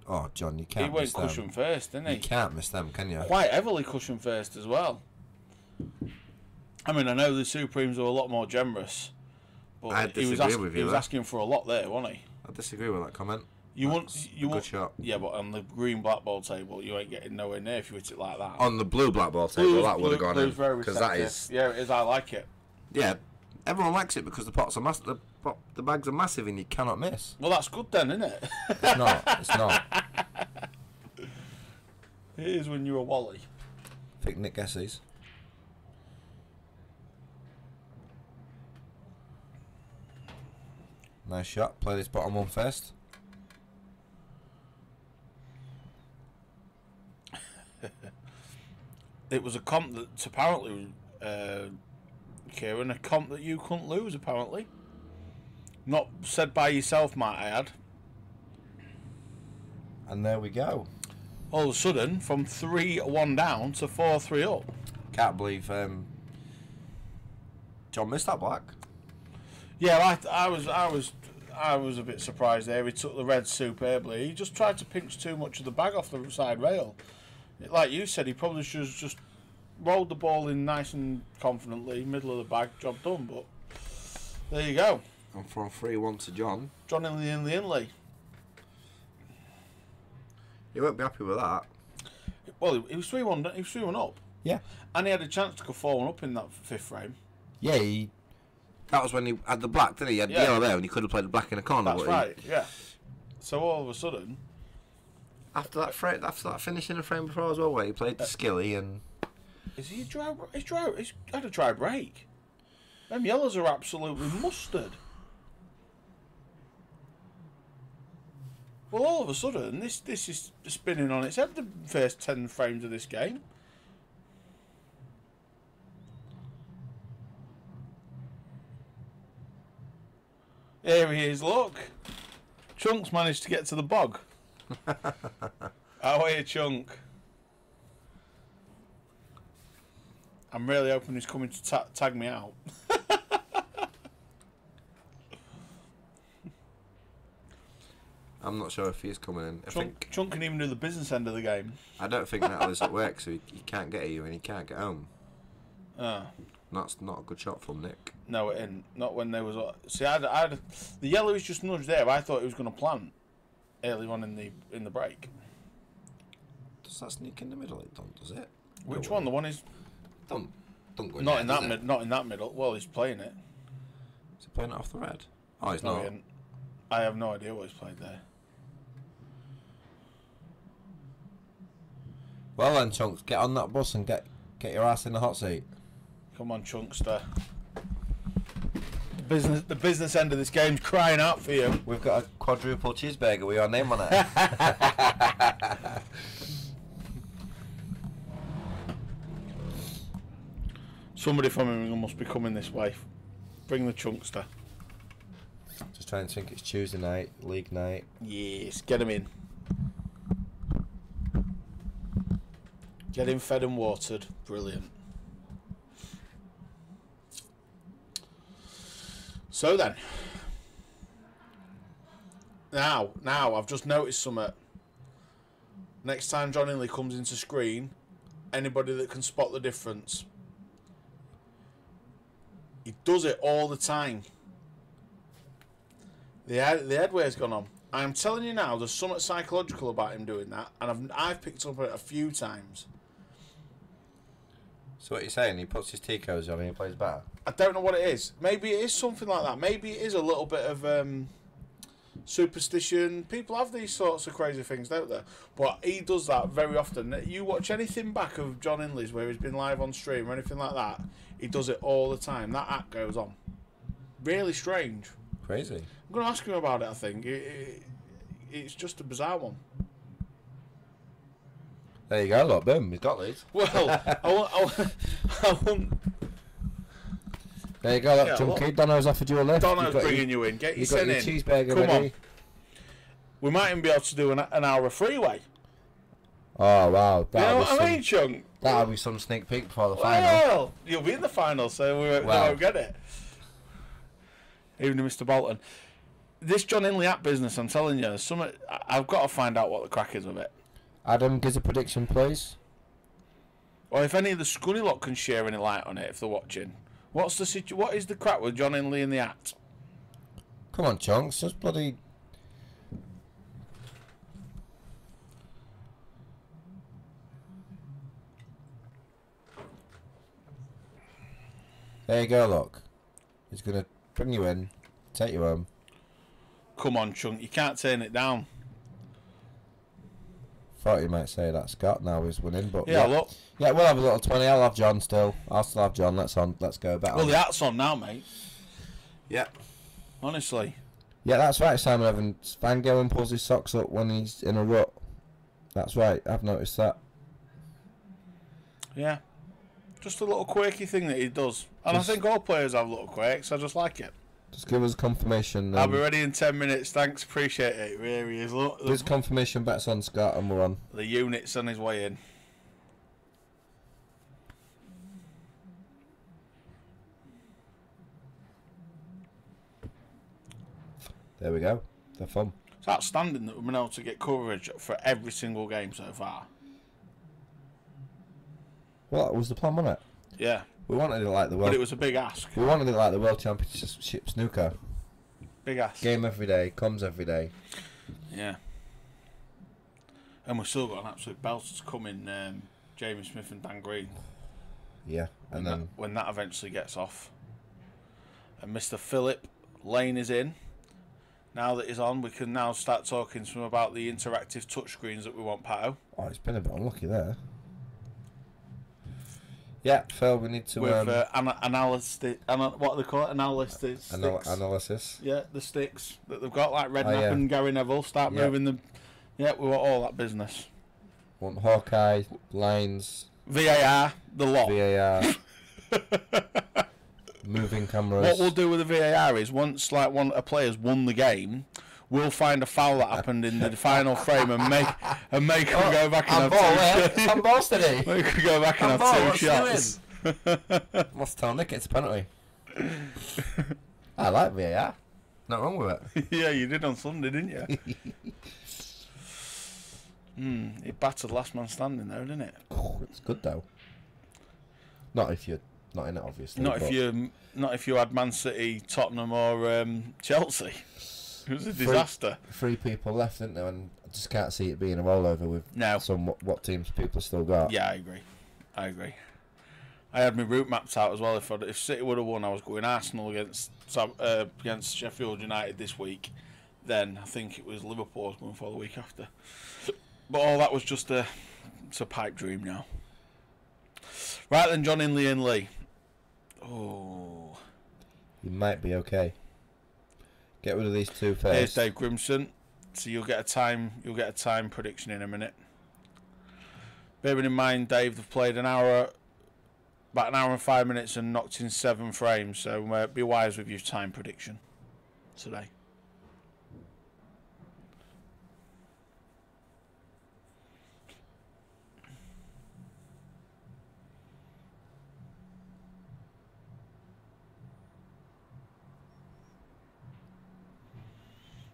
Oh, John, you can't He went miss them. cushion first, didn't he? You can't miss them, can you? Quite heavily cushion first as well. I mean, I know the Supremes were a lot more generous, but he was asking for a lot there, wasn't he? I disagree with that comment. You Good want shot. Yeah, but on the green black ball table, you ain't getting nowhere near if you hit it like that. On the blue black ball table, that would have gone in. Because that is... Yeah, it is. I like it. Yeah, everyone likes it because the pots are massive. The bags are massive and you cannot miss. Well, that's good then, isn't it? It's not. It's not. It is when you're a Wally. I think Nick guesses. Nice shot. Play this bottom one first. It was a comp that apparently, Kieran, a comp that you couldn't lose, apparently. Not said by yourself, might I add. And there we go. All of a sudden, from 3-1 down to 4-3 up. Can't believe John missed that black. Yeah, I was a bit surprised there. He took the red superbly. He just tried to pinch too much of the bag off the side rail. Like you said, he probably should have just rolled the ball in nice and confidently, middle of the bag, job done. But there you go. And from 3-1 to John. John in the Hindley. He won't be happy with that. Well, he was 3-1. He was 3-1 up. Yeah. And he had a chance to go 4-1 up in that fifth frame. Yeah, that was when he had the black, didn't he? He had the yellow there, and he could have played the black in a corner. That's right. Yeah. So all of a sudden, after that finish in the frame before as well, where he played the skilly and. Is he dry? He's had a dry break. Them yellows are absolutely mustard. Well, all of a sudden, this is spinning on its head. The first 10 frames of this game. Here he is. Look, Chunk's managed to get to the bog. How are you, Chunk? I'm really hoping he's coming to tag me out. I'm not sure if he's coming in. Chunk can even do the business end of the game. I don't think Natalie's at work, so he can't get you and he can't get home. Oh. That's not a good shot from Nick. No, it ain't. Not when there was. See, the yellow is just nudged there. I thought he was going to plant early on in the break. Does that sneak in the middle? It don't, does it? Which one? The one is. Don't go in not there, in that not in that middle. Well, he's playing it. Is he playing it off the red? Oh, he's No, not. he ain't. I have no idea what he's played there. Well then, Chunks, get on that bus and get your ass in the hot seat. Come on, Chunkster. The business end of this game's crying out for you. We've got a quadruple cheeseburger with your name on it. Somebody from Birmingham must be coming this way. Bring the Chunkster. Just trying to think it's Tuesday night, league night. Yes, get him in. Get him fed and watered. Brilliant. So then, now I've just noticed something. Next time John Hindley comes into screen, anybody that can spot the difference. He does it all the time. The headway's gone on. I'm telling you now, there's something psychological about him doing that, and I've picked up on it a few times. So what you're saying, he puts his Ticos on and he plays better? I don't know what it is. Maybe it is something like that. Maybe it is a little bit of superstition. People have these sorts of crazy things, don't they? But he does that very often. You watch anything back of John Hindley's where he's been live on stream or anything like that, he does it all the time. That act goes on. Really strange. Crazy. I'm going to ask him about it, I think. it's just a bizarre one. There you go, look, boom, he's got these. Well, I want. There you go, look, Yeah, Chunky. look. Dono's offered you a lift. Donno's bringing you in. Get your You got sin your in. cheeseburger Come ready. on. We might even be able to do an hour freeway. Oh wow, You know what I some, mean, Chunk? that'll be some sneak peek before the final. Well, you'll be in the final, so we won't get it. Even to Mr. Bolton. This John Hindley app business, I'm telling you, I've got to find out what the crack is with it. Adam, gives a prediction, please. Or if any of the Scully lot can share any light on it, if they're watching. What is the crack with John Hindley in the act? Come on, Chunks, just bloody. There you go, look. He's gonna bring you in, take you home. Come on, Chunk, you can't turn it down. Thought you might say that Scott now is winning, but Yeah, look. yeah, we'll have a little 20. I'll have John still. I'll still have John. Let's go back. Well, the at's on now, mate. Yeah. Honestly. Yeah, that's right, Simon Evans. Van Galen pulls his socks up when he's in a rut. That's right, I've noticed that. Yeah. Just a little quirky thing that he does. And I think all players have little quirks. I just like it. Just give us confirmation. I'll be ready in 10 minutes. Thanks, appreciate it. Here he is. Look, There's confirmation bets on Scott and we're on. the unit's on his way in. There we go. They're fun. It's outstanding that we've been able to get coverage for every single game so far. Well, that was the plan, wasn't it? Yeah. We wanted it like the But world. it was a big ask. We wanted it like the World Championship snooker. Big ask. Game every day, comes every day. Yeah. And we've still got an absolute belter to come in, Jamie Smith and Dan Green. Yeah, and then When that eventually gets off. And Mr. Philip Lane is in. Now that he's on, we can now start talking to him about the interactive touchscreens that we want, Pato. oh, it's been a bit unlucky there. Yeah, Phil, we need to With analysis, what do they call it? Analysis. analysis. Yeah, the sticks that they've got, like Redknapp yeah. and Gary Neville, start Yeah. moving them. Yeah, we want all that business. Want Hawkeye, lines, VAR, the lot. VAR, moving cameras. What we'll do with the VAR is once a player's won the game, we'll find a foul that happened in the final frame and make them go back and have two shots. I'm balls today. Make them go back and have two shots. Must tell Nick it's a penalty. I like VAR. Not wrong with it. Yeah, you did on Sunday, didn't you? It battered last man standing though, didn't it? Oh, it's good though. Not if you're not in it, obviously. Not if you had Man City, Tottenham, or Chelsea. It was a disaster. Three people left, isn't there? And I just can't see it being a rollover with some what teams people still got. Yeah, I agree. I had my route mapped out as well. If City would have won, I was going Arsenal against Sheffield United this week. Then I think it was Liverpool I was going for the week after. But all that was just it's a pipe dream now. Right then, John Hindley and Lee. Oh, You might be okay. Get rid of these two first. here's Dave Grimson. So you'll get a time prediction in a minute. Bearing in mind, Dave, they've played about an hour and 5 minutes and knocked in 7 frames. So be wise with your time prediction today.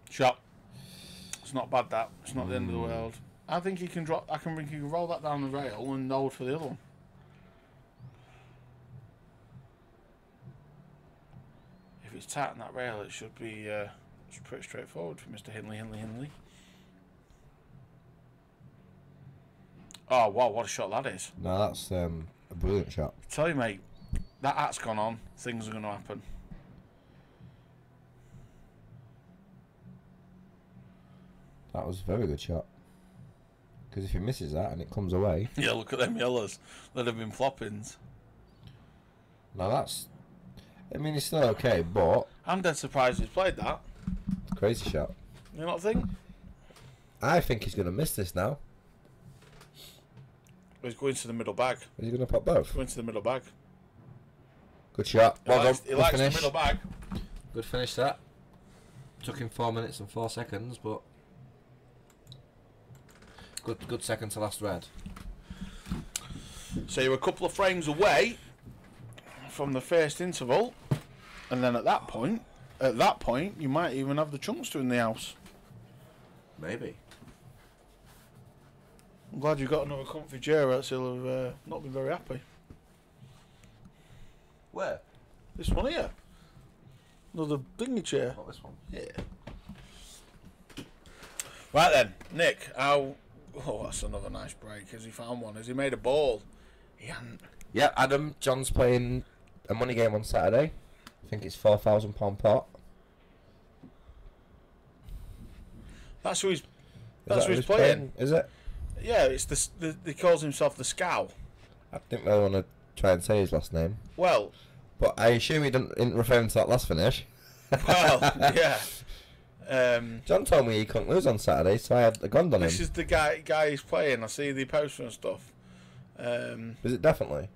Shot. It's not bad, that. It's not the end of the world. I think he can drop. I think he can roll that down the rail and hold for the other one. If it's tight on that rail, it should be it's pretty straightforward for Mr. Hindley. Oh wow, what a shot that is! No, that's a brilliant shot. I tell you, mate, that hat's gone on. Things are going to happen. That was a very good shot. Because if he misses that and it comes away... Yeah, look at them yellows. That have been floppings. Now that's... I mean, it's still okay, but... I'm dead surprised he's played that. Crazy shot. You not think? I think he's going to miss this now. He's going to the middle bag. Is he going to pop both? Going to the middle bag. Good shot. Well done. He likes the middle bag. Good finish that. Took him 4 minutes and 4 seconds, but good second to last red. So you're a couple of frames away from the first interval, and then at that point, you might even have the chunkster in the house. Maybe. I'm glad you got another comfy chair, else he'll have not been very happy. Where? This one here. Another dingy chair. Not this one. Yeah. Right then, Nick, how... Oh, that's another nice break. Has he found one? Has he made a ball? He hadn't. Yeah, Adam, John's playing a money game on Saturday. I think it's £4,000 pot. That's who he's playing. Is it? Yeah, it's he calls himself the Scow. I didn't really want to try and say his last name. Well... But I assume he didn't refer to that last finish. Well, yeah. John told me he couldn't lose on Saturday, so I had a gun on him. This is the guy he's playing. I see the poster and stuff. Was it definitely?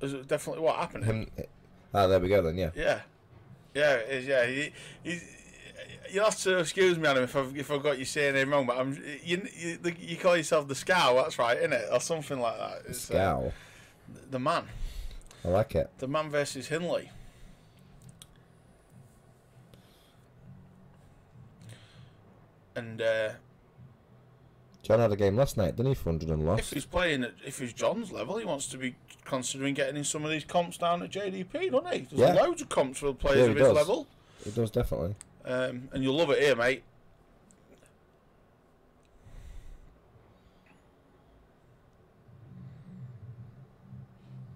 Is it definitely what happened? There we go then, yeah. Yeah. Yeah, it is, yeah. You'll have to excuse me, Adam, if I've got you saying it wrong, but you call yourself the Scow, that's right, isn't it? Or something like that. It's, Scow. The man. I like it. The man versus Hindley. And John had a game last night, didn't he, for 100 and lost? if he's John's level, he wants to be considering getting in some of these comps down at JDP, doesn't he? There's loads of comps for players of his level. He does, definitely. And you'll love it here, mate.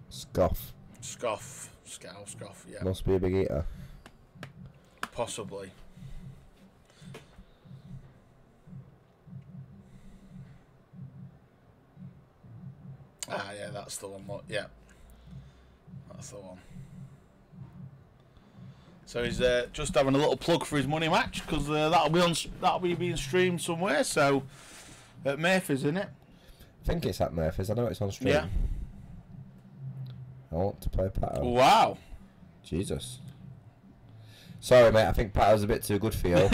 Scoff. Scoff, yeah. Must be a big eater. Possibly. Ah, yeah, that's the one. Yeah, that's the one. So he's just having a little plug for his money match because that'll be being streamed somewhere. So at Murphy's, isn't it? I think it's at Murphy's. I know it's on stream. Yeah. I want to play Pato. Wow. Jesus. Sorry, mate. I think Pato's a bit too good for you.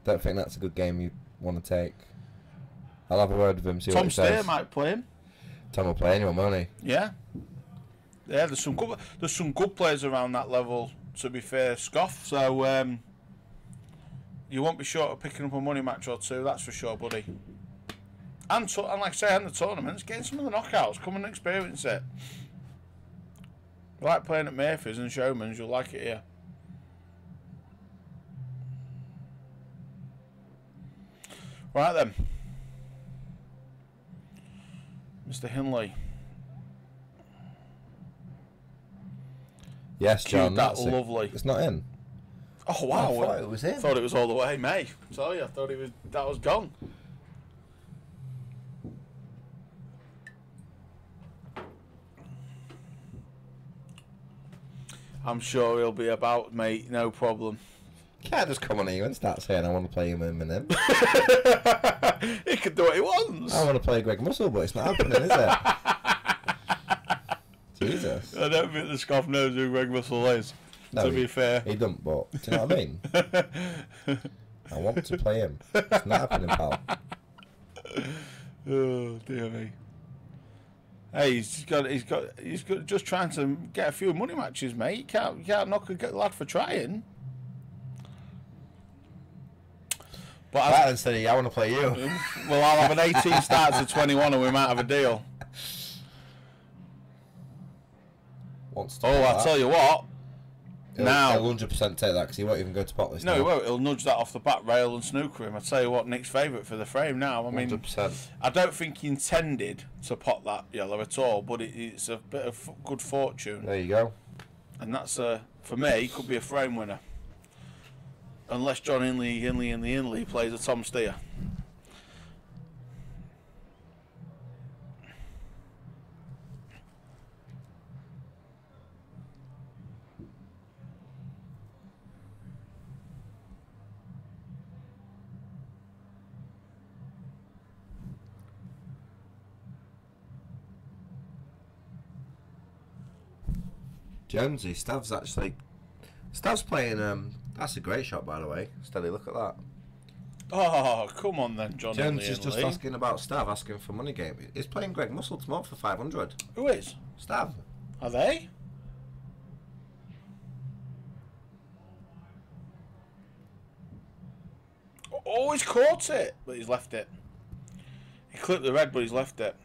Don't think that's a good game you want to take. I'll have a word with him. See Tom what he says. Steer might play him. Tom will play anyone, won't he? Yeah. Yeah, there's some good players around that level. To be fair, Scoff. So you won't be short of picking up a money match or two. That's for sure, buddy. And like I say, and the tournaments, getting some of the knockouts. Come and experience it. You like playing at Murphy's and Showman's, you'll like it here. Right then, Mr. Hindley. Yes, John. That's lovely. It's not in. Oh wow! I thought it was in. I thought it was all the way, mate. I tell you, I thought that was gone. I'm sure he'll be about, mate. No problem. Can't just come on here and start saying I want to play him and him. He can do what he wants. I want to play Greg Muscle, but it's not happening, is it? Jesus. I don't think the Scoff knows who Greg Russell is. No, to be fair, he don't. But do you know what I mean? I want to play him. It's not happening, pal. Oh dear me. Hey, he's got just trying to get a few money matches, mate. You can't knock a lad for trying. But That said, I want to play you. Well, I'll have an 18 start to 21, and we might have a deal. Wants to I tell you what. He'll 100% take that because he won't even go to pot list. No, he won't. He'll nudge that off the back rail and snooker him. I tell you what, Nick's favourite for the frame now. I mean, 100%. I don't think he intended to pot that yellow at all, but it's a bit of good fortune. There you go. And that's for me, could be a frame winner. Unless John Hindley plays a Tom Steer. Jonesy, Stav's playing. That's a great shot, by the way. Steady, look at that. Oh, come on then, John. Jones is just asking about Stav, asking for money game. He's playing Greg Muscle tomorrow for 500. Who is? Stav. Are they? Oh, he's caught it, but he's left it. He clipped the red, but he's left it.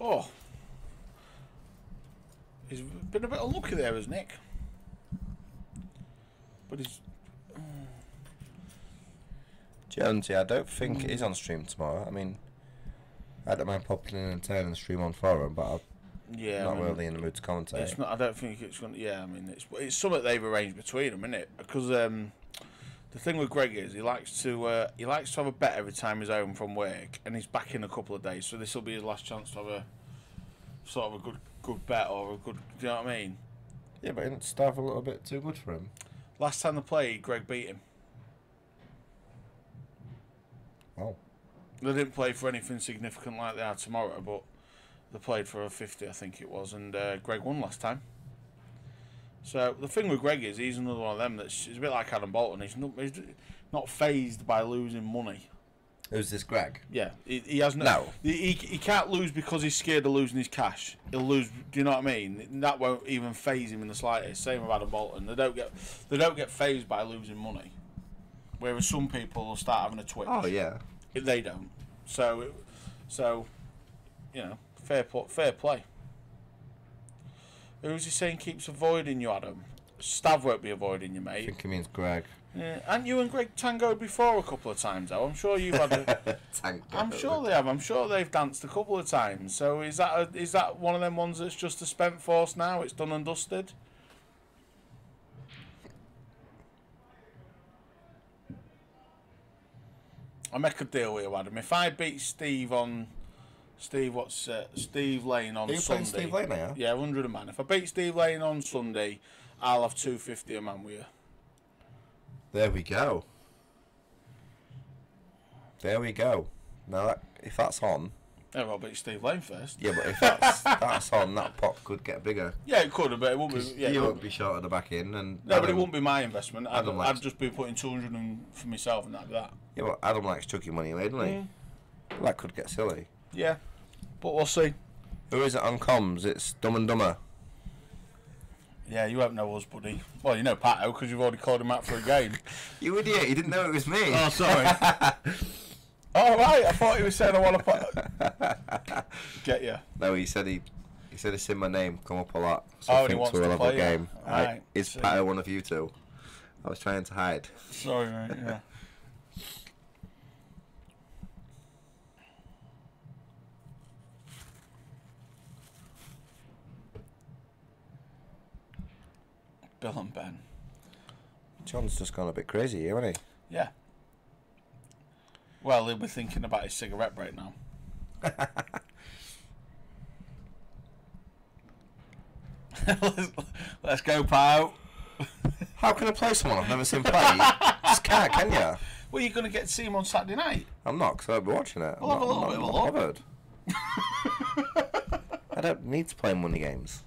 Oh. He's been a bit unlucky there, hasn't Nick? But he's... Jonesy, I don't think he's on stream tomorrow. I mean, I don't mind popping in and turning the stream on for him, but I'm not really in the mood to commentate. It's not. I don't think it's going to... Yeah, I mean, it's something they've arranged between them, isn't it? Because the thing with Greg is he likes to have a bet every time he's home from work, and he's back in a couple of days, so this will be his last chance to have a sort of a good bet or a good... Do you know what I mean? Yeah, but isn't Stav a little bit too good for him? Last time they played, Greg beat him. Oh. They didn't play for anything significant like they are tomorrow, but they played for a 50, I think it was, and Greg won last time. So the thing with Greg is he's another one of them that's a bit like Adam Bolton. He's not phased by losing money. Who's this Greg? Yeah, he has no. He can't lose because he's scared of losing his cash. He'll lose. Do you know what I mean? That won't even phase him in the slightest. Same with Adam Bolton. They don't get phased by losing money. Whereas some people will start having a twitch. Oh yeah. They don't. So you know, fair play. Who's he saying keeps avoiding you, Adam? Stav won't be avoiding you, mate. I think he means Greg. Yeah, and you and Greg tangoed before a couple of times, though. I'm sure you've had a... I'm sure they have. I'm sure they've danced a couple of times. So is that one of them ones that's just a spent force now? It's done and dusted? I make a deal with you, Adam. If I beat Steve Lane on Are you Sunday. playing Steve Lane now? Yeah, 100 a man. If I beat Steve Lane on Sunday, I'll have 250 a man with you. There we go. There we go. Now, if that's on... Yeah, well, I'll beat Steve Lane first. Yeah, but if that's on, that pot could get bigger. Yeah, it could have, but it won't be... Yeah, you won't be short at the back end. And no, but it won't be my investment. Adam I'd just be putting 200 for myself and that'd be that. Yeah, but Adam likes chucking money away, doesn't he? That could get silly. Yeah, but we'll see. Who is it on comms? It's Dumb and Dumber. Yeah, you won't know us, buddy. Well, you know Pato, because you've already called him out for a game. You idiot, you didn't know it was me. Oh, sorry. Oh, right, I thought he was saying I want to put... Get you. No, he said he's seen my name come up a lot. So Oh, I and he think wants we'll to have play a game. you. Right, Is so- Pato one of you two? I was trying to hide. Sorry, mate, yeah. Bill and Ben. John's just gone a bit crazy here, hasn't he? Yeah. Well, he'll be thinking about his cigarette break now. Let's go, Pato. How can I play someone I've never seen play? Just can't, can you? Well, you're going to get to see him on Saturday night. I'm not, because I'll be watching it. We'll have a little bit of a look. Bothered. I don't need to play money games.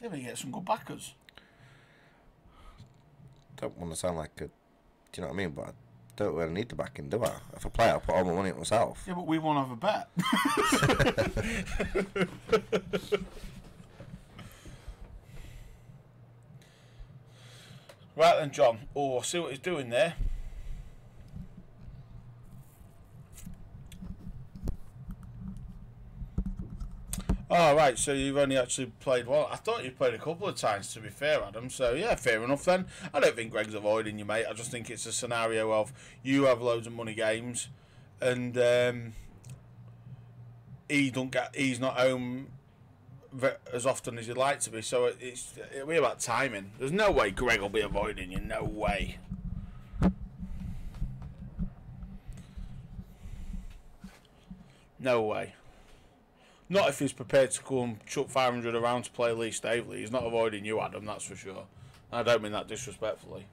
Yeah, but you get some good backers. Don't want to sound like a... Do you know what I mean? But I don't really need the backing, do I? If I play, I'll put all my money in myself. Yeah, but we won't have a bet. Right then, John. Oh, see what he's doing there. Oh, right, so you've only actually played one. I thought you played a couple of times, to be fair, Adam. So, yeah, fair enough then. I don't think Greg's avoiding you, mate. I just think it's a scenario of you have loads of money games and he's not home as often as he'd like to be. So it'll be about timing. There's no way Greg will be avoiding you. No way. No way. Not if he's prepared to come chuck 500 around to play Lee Staveley. He's not avoiding you, Adam, that's for sure. I don't mean that disrespectfully.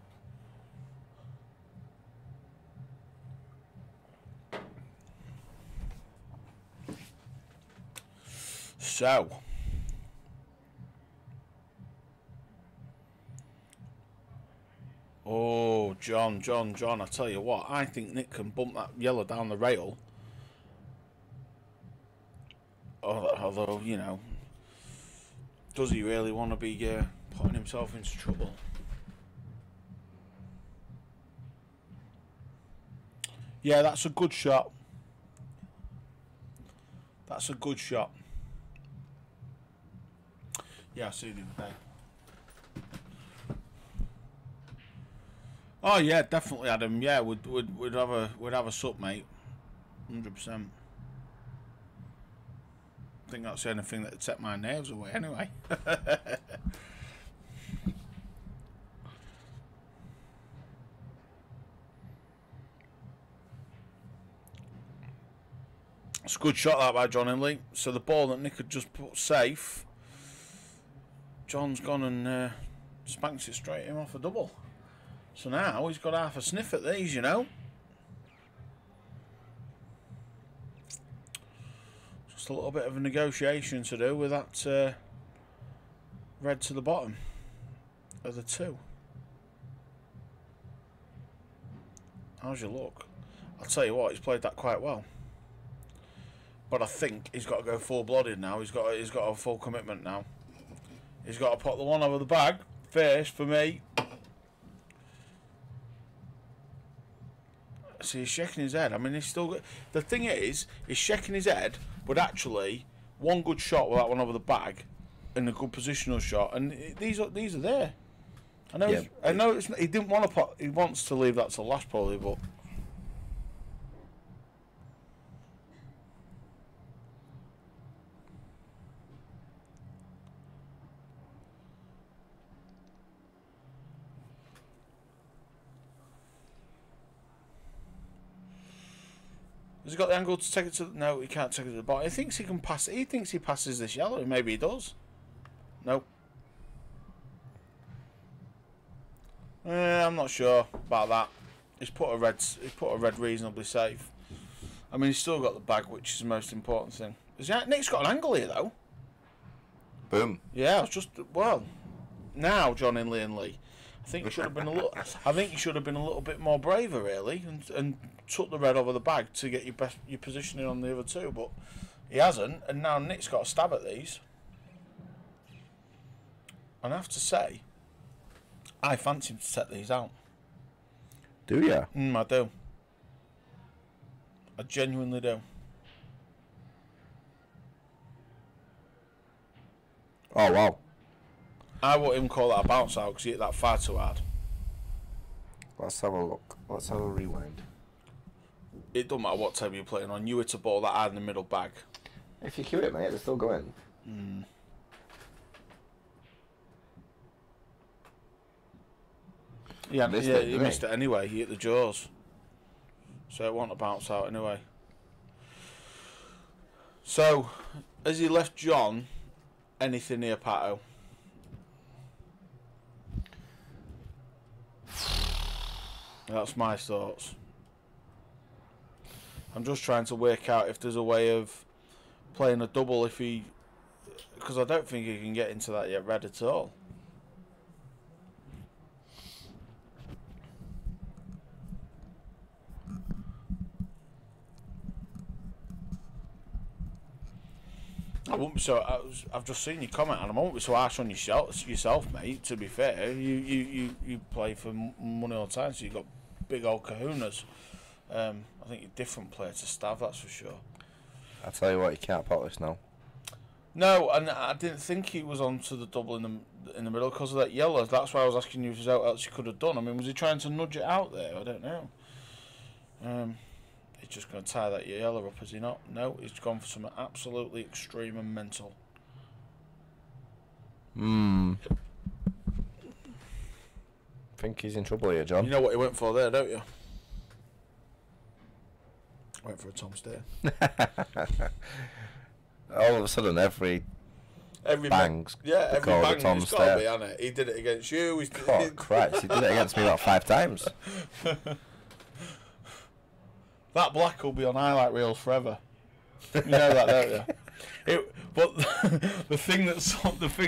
So. Oh, John, I tell you what, I think Nick can bump that yellow down the rail. Although, you know, does he really want to be putting himself into trouble? Yeah, that's a good shot. That's a good shot. Yeah, I see the other day. Oh yeah, definitely, Adam. Yeah, we'd have a sup, mate. 100%. I think that's the only thing that'd set my nerves away anyway. It's a good shot that by John Hindley. So the ball that Nick had just put safe, John's gone and spanked it straight in off a double. So now he's got half a sniff at these, you know. Just a little bit of a negotiation to do with that red to the bottom of the two. How's your look? I'll tell you what, he's played that quite well. But I think he's got to go full-blooded now. He's got a full commitment now. He's got to put the one over the bag first for me. See, he's shaking his head. I mean, he's still got... The thing is, he's shaking his head, but actually, one good shot with that one over the bag, and a good positional shot, and these are there. I know. Yeah. I know. He didn't want to put. He wants to leave that to last, probably, but. Has he got the angle to take it to... No, he can't take it to the bottom. He thinks he can pass it. He thinks he passes this yellow. Maybe he does. Nope. I'm not sure about that. He's put a red reasonably safe. I mean, he's still got the bag, which is the most important thing. Nick's got an angle here, though. Boom. Yeah, it's just... Well, now, John Hindley and Lee. I think he should have been a little. I think he should have been a little bit more braver, really, and took the red over the bag to get your positioning on the other two. But he hasn't, and now Nick's got a stab at these. And I have to say, I fancy him to set these out. Do you? I do. I genuinely do. Oh wow. I wouldn't even call that a bounce out because he hit that far too hard. Let's have a look. Let's have a rewind. It doesn't matter what time you're playing on. You hit a ball that hard in the middle bag. If you cue it, mate, they're still going. Yeah, he missed it anyway. He hit the jaws. So it wasn't a bounce out anyway. So, has he left John anything near Pato? That's my thoughts. I'm just trying to work out if there's a way of playing a double if he... Because I don't think he can get into that yet red at all. I won't be so. I've just seen your comment, and I won't be so harsh on yourself, mate. To be fair, you play for money all the time, so you've got big old kahunas. I think you're a different player to Stav, that's for sure. I tell you what, you can't pot this now. No, and I didn't think he was onto the double in the middle because of that yellow. That's why I was asking you if there's what else you could have done. I mean, was he trying to nudge it out there? I don't know. He's just going to tie that yellow up, is he not? No, he's gone for something absolutely extreme and mental. I think he's in trouble here, John. You know what he went for there, don't you? Went for a Tom Steer. All of a sudden, every bangs. Every called a bang Tom he's got to be, Steer. hasn't it? He did it against you. Oh, Christ, he did it against me about 5 times. That black will be on highlight reels forever. You know that, don't you? But the thing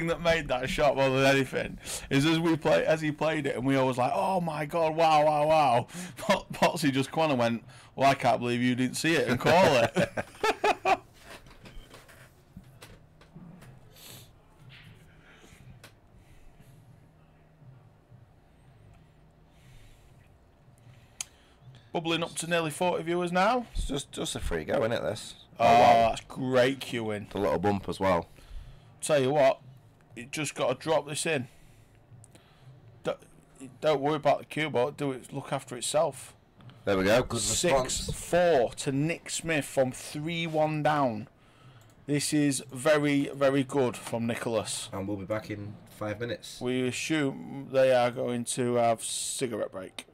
that made that shot more than anything is as he played it, and we always like, oh my god, wow. Potsy just come on and went, well, I can't believe you didn't see it and call it. Bubbling up to nearly 40 viewers now. It's just a free go, isn't it, this? Oh, wow. That's great queuing. The little bump as well. Tell you what, you just got to drop this in. Don't worry about the queue, but look after itself. There we go. Good response. 6-4 to Nick Smith from 3-1 down. This is very, very good from Nicholas. And we'll be back in 5 minutes. We assume they are going to have cigarette break.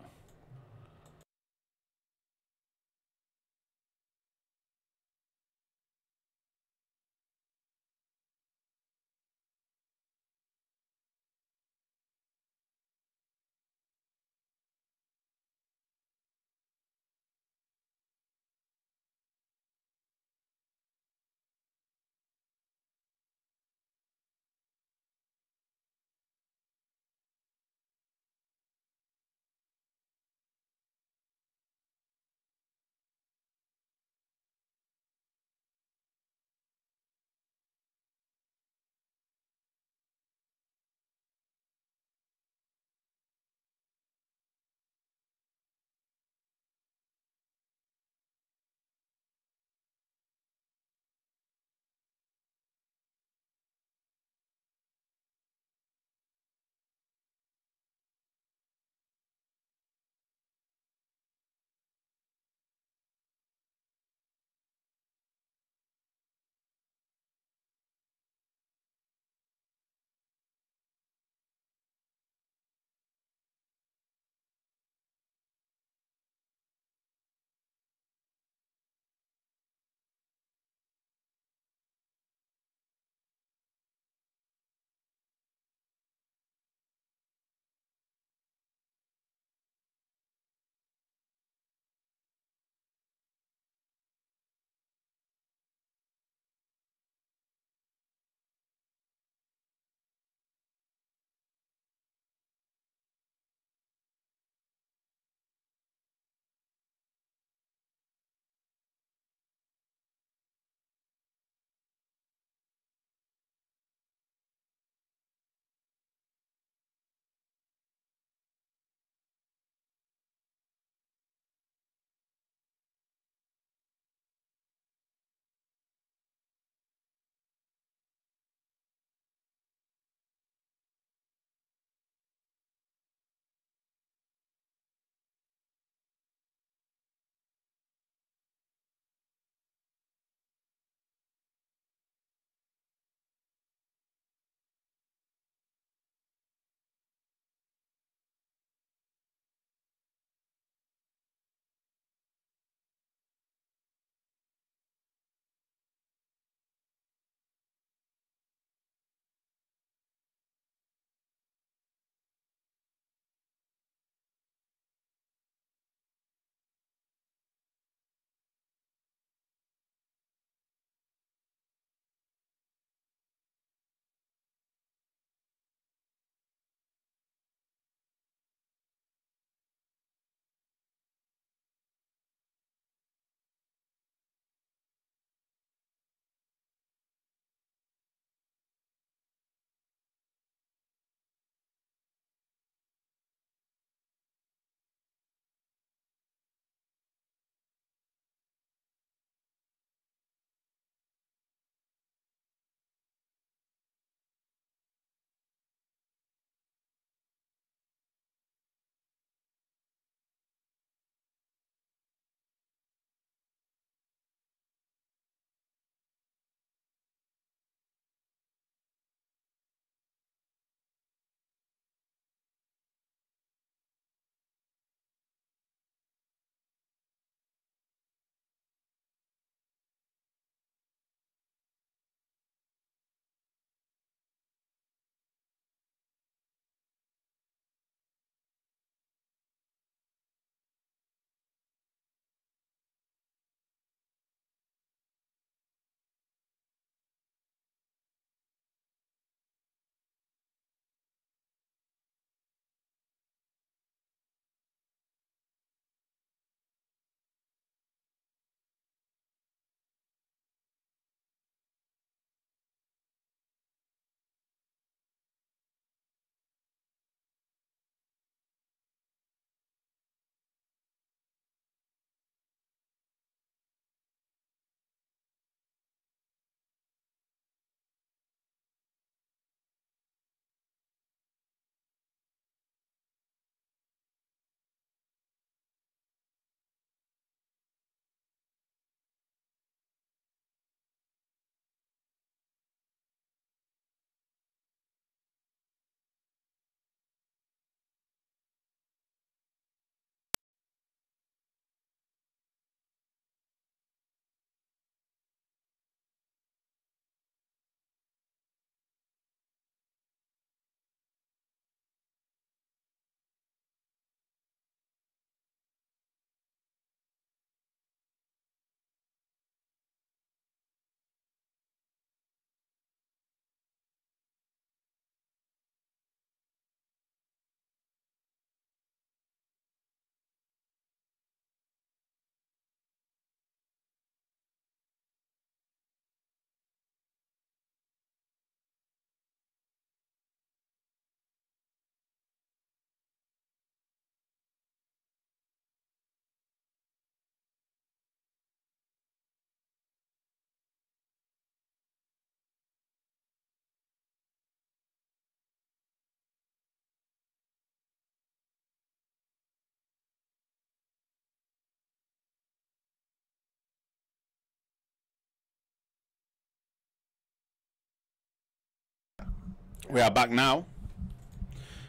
We are back now.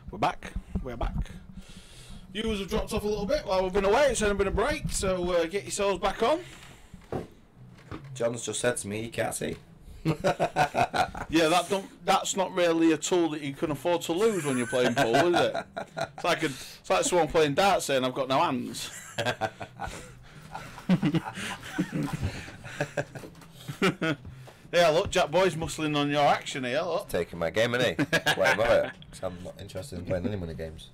We're back. We're back. Viewers have dropped off a little bit while we've been away. It's only been a break, so get yourselves back on. John's just said to me he can't see. Yeah, that's not really a tool that you can afford to lose when you're playing pool, is it? It's like someone playing darts saying I've got no hands. Yeah, look, Jack Boy's muscling on your action here, look. Taking my game, innit? Wait about it. 'Cause I'm not interested in playing any money games.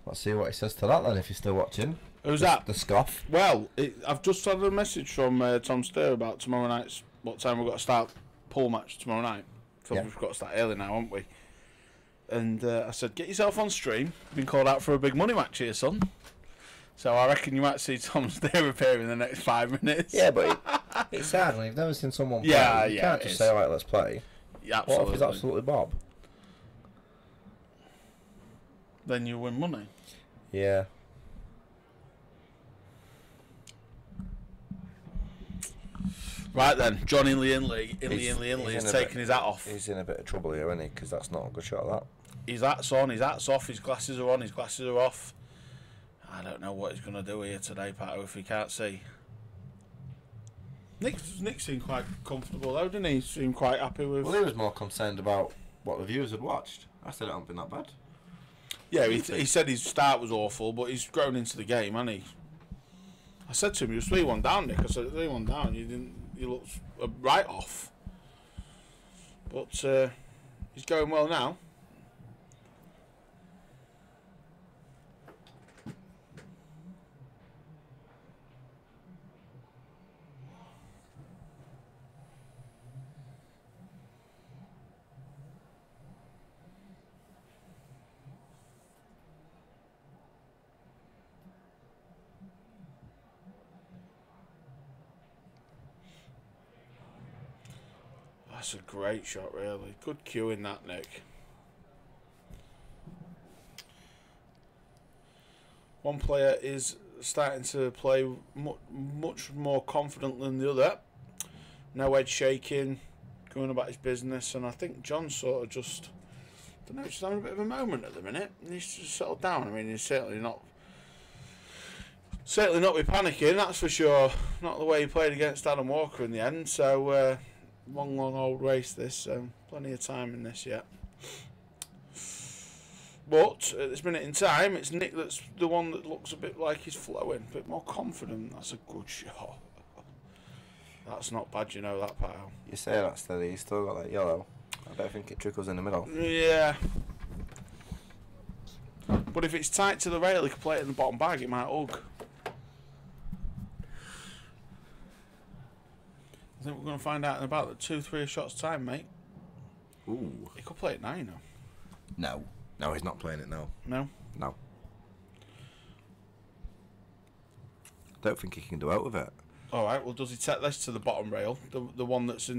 Let's see what he says to that then, if you're still watching. Who's that? The scoff. Well, I've just had a message from Tom Stair about tomorrow night's, what time we've got to start pool match tomorrow night. So Yeah. we've got to start early now, haven't we? And I said, get yourself on stream. You've been called out for a big money match here, son. So I reckon you might see Tom Stair appear in the next 5 minutes. Yeah, but it's hard when you've never seen someone play. Yeah, You yeah, can't it just is. say, alright, let's play. Yeah, What if he's absolutely. absolutely Bob? Then you win money. Yeah. Right then, John Hindley He's is in a taking bit- his hat off. He's in a bit of trouble here, isn't he? Because that's not a good shot, that. His hat's on, his hat's off, his glasses are on, his glasses are off. I don't know what he's going to do here today, Pato, if he can't see. Nick seemed quite comfortable though, didn't he? He seemed quite happy with... Well, he was more concerned about what the viewers had watched. I said it hadn't been that bad. Yeah, he said his start was awful, but he's grown into the game, hasn't he? I said to him, you were 3-1 down, Nick. I said, 3-1 down, you looked right off. But he's going well now. That's a great shot, really. Good cue in that, Nick. One player is starting to play much more confident than the other. No head shaking, going about his business, and I think John's sort of just, I don't know, just having a bit of a moment at the minute. He's just settled down. I mean, he's certainly not be panicking, that's for sure. Not the way he played against Adam Walker in the end. So. Long old race this, so plenty of time in this yet. But at this minute in time, it's Nick that's the one that looks a bit like he's flowing, a bit more confident. That's a good shot. That's not bad, you know, that pal. You say that steady, he's still got that yellow. I don't think it trickles in the middle. Yeah. But if it's tight to the rail, he can play it in the bottom bag, it might hug. I think we're going to find out in about 2-3 shots time, mate. Ooh. He could play it now, you know. No. No, he's not playing it now. No? No. Don't think he can do out with it. Alright, well, does he take this to the bottom rail, the one that's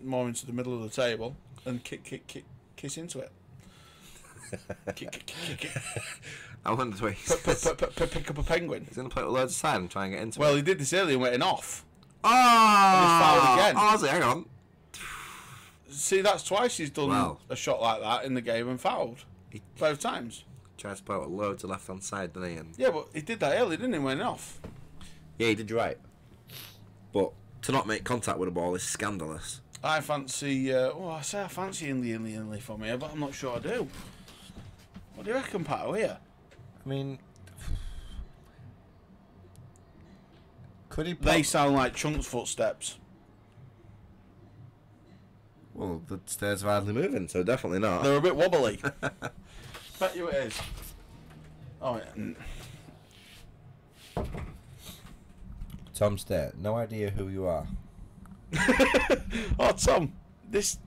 more into the middle of the table, and kiss into it? kick. I wonder where he's... Pick up a penguin. He's going to play it with loads of side and try and get into Well, it. he did this earlier and went off. Oh! And he's fouled again. Oh, is it? Hang on. See, that's twice he's done Wow. a shot like that in the game and fouled. He Both times. tried to play it with loads of left-hand side, didn't he? And Yeah, but he did that early, didn't he, when off? yeah, he did right. But to not make contact with the ball is scandalous. I fancy, I fancy Hindley for me, but I'm not sure I do. What do you reckon, Pato, here? I mean... Could he... They sound like Chunk's footsteps. Well, the stairs are hardly moving, so definitely not. They're a bit wobbly. Bet you it is. Oh, yeah. Tom Stair, no idea who you are. Oh, Tom, this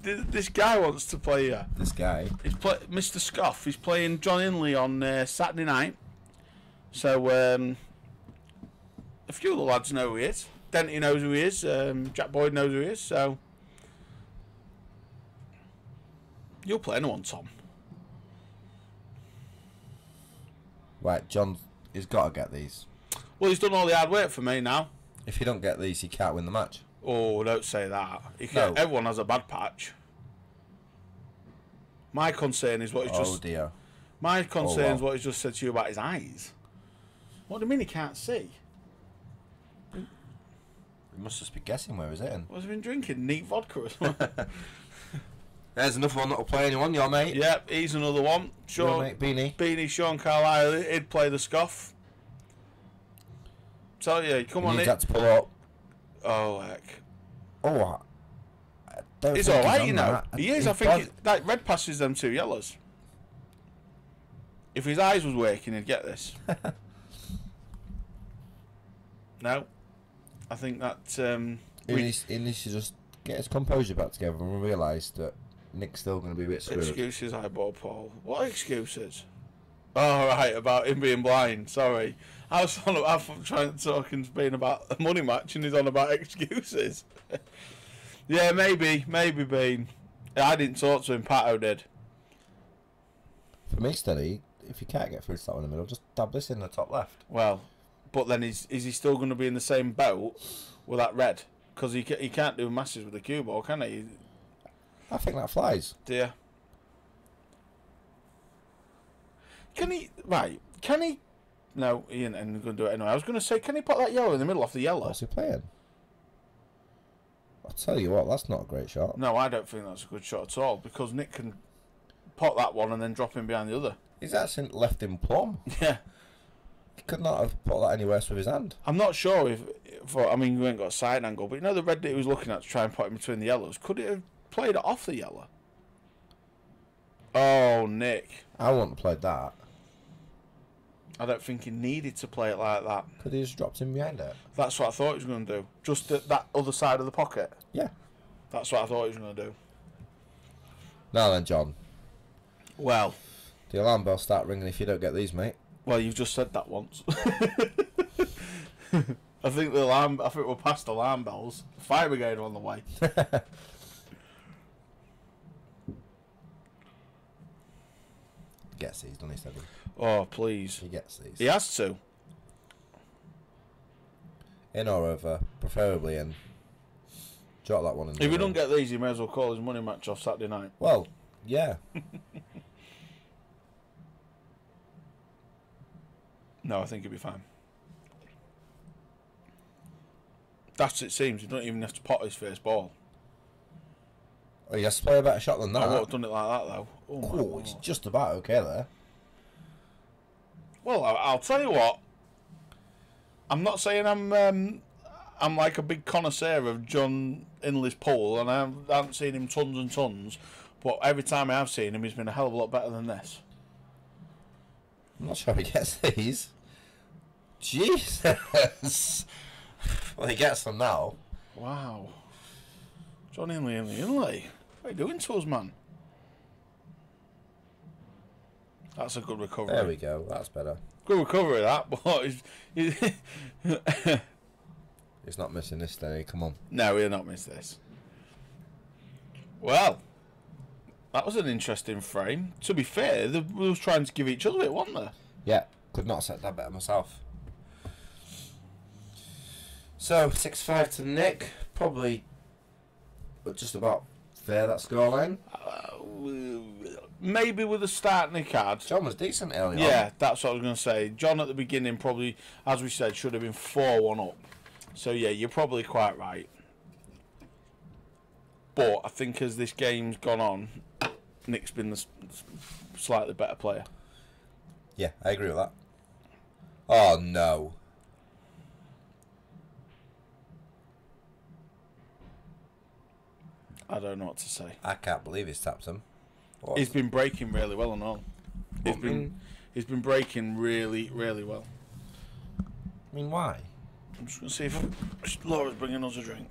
guy wants to play here. This guy. He's Mr. Scoff. He's playing John Hindley on Saturday night. So, a few of the lads know who he is. Denty knows who he is. Jack Boyd knows who he is. So you'll play anyone, Tom. Right, John, he's got to get these. Well, he's done all the hard work for me now. If you don't get these, you can't win the match. Oh, don't say that. You can't, No. Everyone has a bad patch. My concern is what he's just. Oh dear. My concern is wow. what he's just said to you about his eyes. What do you mean he can't see? He must just be guessing where he's hitting. What's he been drinking? Neat vodka or something? There's another one that'll play anyone, your mate. Yep, he's another one. Your Sean, mate, Beanie. Beanie, Sean Carlisle, he'd play the scoff. So yeah, come on He in. needs that to pull up. Oh heck. Oh, I don't He's think alright, on you know. that. He is, I think that red passes them 2 yellows. If his eyes was working, he'd get this. No. I think that He needs to just get his composure back together and realise that Nick's still going to be a bit screwed. excuses, eyeball Paul. What excuses? Oh right, about him being blind. Sorry. I was trying to talk and being about a money match and he's on about excuses. Yeah, maybe Bean. I didn't talk to him, Pato did. For me, steady, if you can't get through to that one in the middle, just dab this in the top left. Well, but then is he still going to be in the same boat with that red? Because he can't do masses with the cue ball, can he? I think that flies. Dear. Can he? Right. Can he? No, he ain't going to do it anyway. I was going to say, can he put that yellow in the middle off the yellow? What's he playing? I'll tell you what, that's not a great shot. No, I don't think that's a good shot at all because Nick can pot that one and then drop him behind the other. He's actually left him plumb. Yeah. He could not have put that anywhere else with his hand. I'm not sure if I mean, we ain't got a side angle, but you know the red that he was looking at to try and put him between the yellows, could it have played it off the yellow? Oh, Nick. I wouldn't have played that. I don't think he needed to play it like that. Could he just dropped him behind it? That's what I thought he was going to do. Just at that other side of the pocket. Yeah. That's what I thought he was going to do. Now then, John. Well, The alarm bells start ringing if you don't get these, mate. you've just said that once. I think we're past alarm bells. Fire brigade are on the way. Gets these, doesn't he, Steady? Oh, please. He gets these. He has to. In or over, preferably in. Jot that one in. If he don't get these, he may as well call his money match off Saturday night. Well, yeah. No, I think he'll be fine. That's it seems. He don't even have to pot his first ball. Oh, he has to play a better shot than that. I would have done it like that though. Oh, it's just about okay there. Well, I'll tell you what. I'm not saying I'm like a big connoisseur of John Hindley's pool, and I haven't seen him tons and tons. But every time I have seen him, he's been a hell of a lot better than this. I'm not sure he gets these. Jesus. Well, he gets them now. Wow. John Hindley. What are you doing to us, man? That's a good recovery. There we go. That's better. Good recovery, that. But He's not missing this day. Come on. No, we'll not miss this. Well, that was an interesting frame. To be fair, they was trying to give each other it, wasn't there? Yeah. Could not have said that better myself. So, 6-5 to Nick. Probably just about fair, that scoreline. Maybe with the start Nick had. John was decent early on. Yeah, that's what I was going to say. John at the beginning probably, as we said, should have been 4-1 up. So yeah, you're probably quite right. But I think as this game's gone on, Nick's been the slightly better player. Yeah, I agree with that. Oh, no. I don't know what to say. I can't believe he's tapped him. What? He's been breaking really well and all. He's What, mean- been breaking really, really well. I mean, why? I'm just going to see if Laura's bringing us a drink.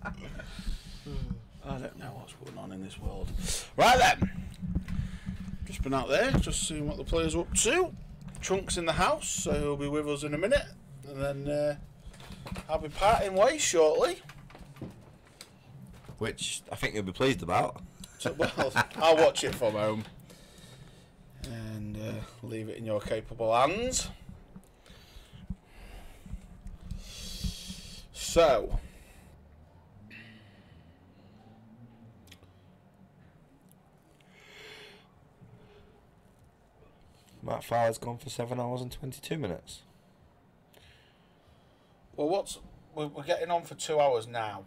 I don't know what's going on in this world. Right then. Just been out there, just seeing what the players are up to. Chunk's in the house, so he'll be with us in a minute. And then I'll be parting ways shortly. Which I think you'll be pleased about. So, well, I'll watch it from home. And leave it in your capable hands. So... Matt Fowler's gone for 7 hours and 22 minutes. Well, we're getting on for 2 hours now.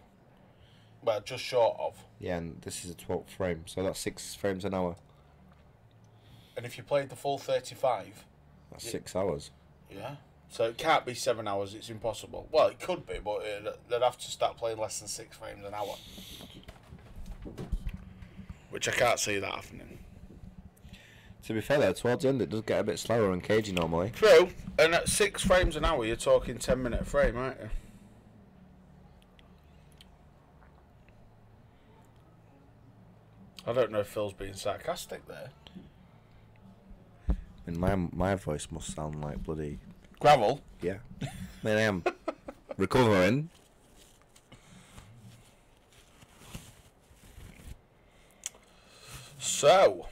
Well, just short of. Yeah, and this is a 12th frame, so that's 6 frames an hour. And if you played the full 35... That's 6 hours. Yeah. So it can't be 7 hours, it's impossible. Well, it could be, but they'd have to start playing less than 6 frames an hour. Which I can't see that happening. To be fair though, towards the end it does get a bit slower and cagey normally. True, and at 6 frames an hour, you're talking 10-minute frame, aren't you? I don't know if Phil's being sarcastic there. I mean, my voice must sound like bloody... Gravel? Yeah. I mean, I am recovering. So...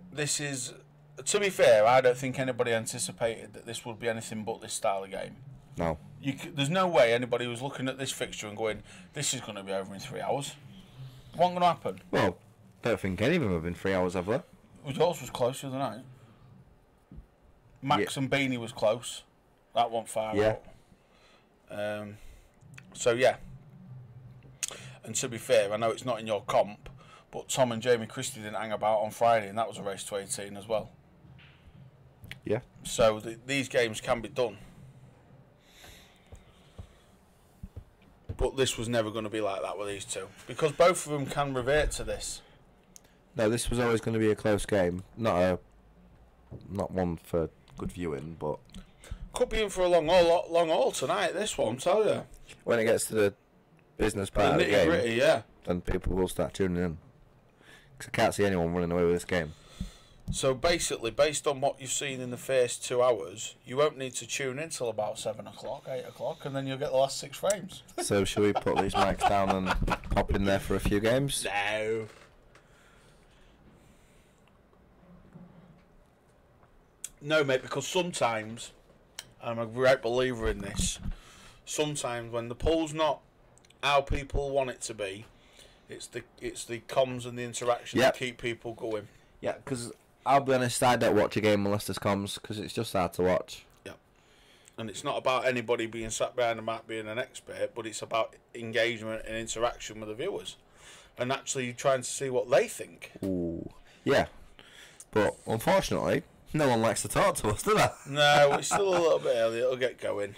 This is, to be fair, I don't think anybody anticipated that this would be anything but this style of game. No. There's no way anybody was looking at this fixture and going, this is going to be over in 3 hours. What's going to happen? Well, I don't think any of them have been 3 hours, have they? Yours was closer than I. Max and Beanie was close. That one far out. So, yeah. And to be fair, I know it's not in your comp, but Tom and Jamie Christie didn't hang about on Friday, and that was a race to 18 as well. Yeah. So these games can be done. But this was never going to be like that with these two. Because both of them can revert to this. No, this was always going to be a close game. Not one for good viewing, but... Could be in for a long haul tonight, this one, tell you. When it gets to the business part of the game, nitty-gritty, yeah. then people will start tuning in. Because I can't see anyone running away with this game. So basically, based on what you've seen in the first 2 hours, you won't need to tune in till about 7 o'clock, 8 o'clock, and then you'll get the last 6 frames. So shall we put these mics down and pop in there for a few games? No. No, mate, because sometimes, I'm a great believer in this, sometimes when the poll's not how people want it to be, it's the comms and the interaction that keep people going. Yeah, because I'll be honest, I don't watch a game unless there's comms, because it's just hard to watch. Yeah. And it's not about anybody being sat behind the mat being an expert, but it's about engagement and interaction with the viewers. And actually trying to see what they think. Ooh. Yeah. But, unfortunately, no one likes to talk to us, do they? No, it's still a little bit early. It'll get going.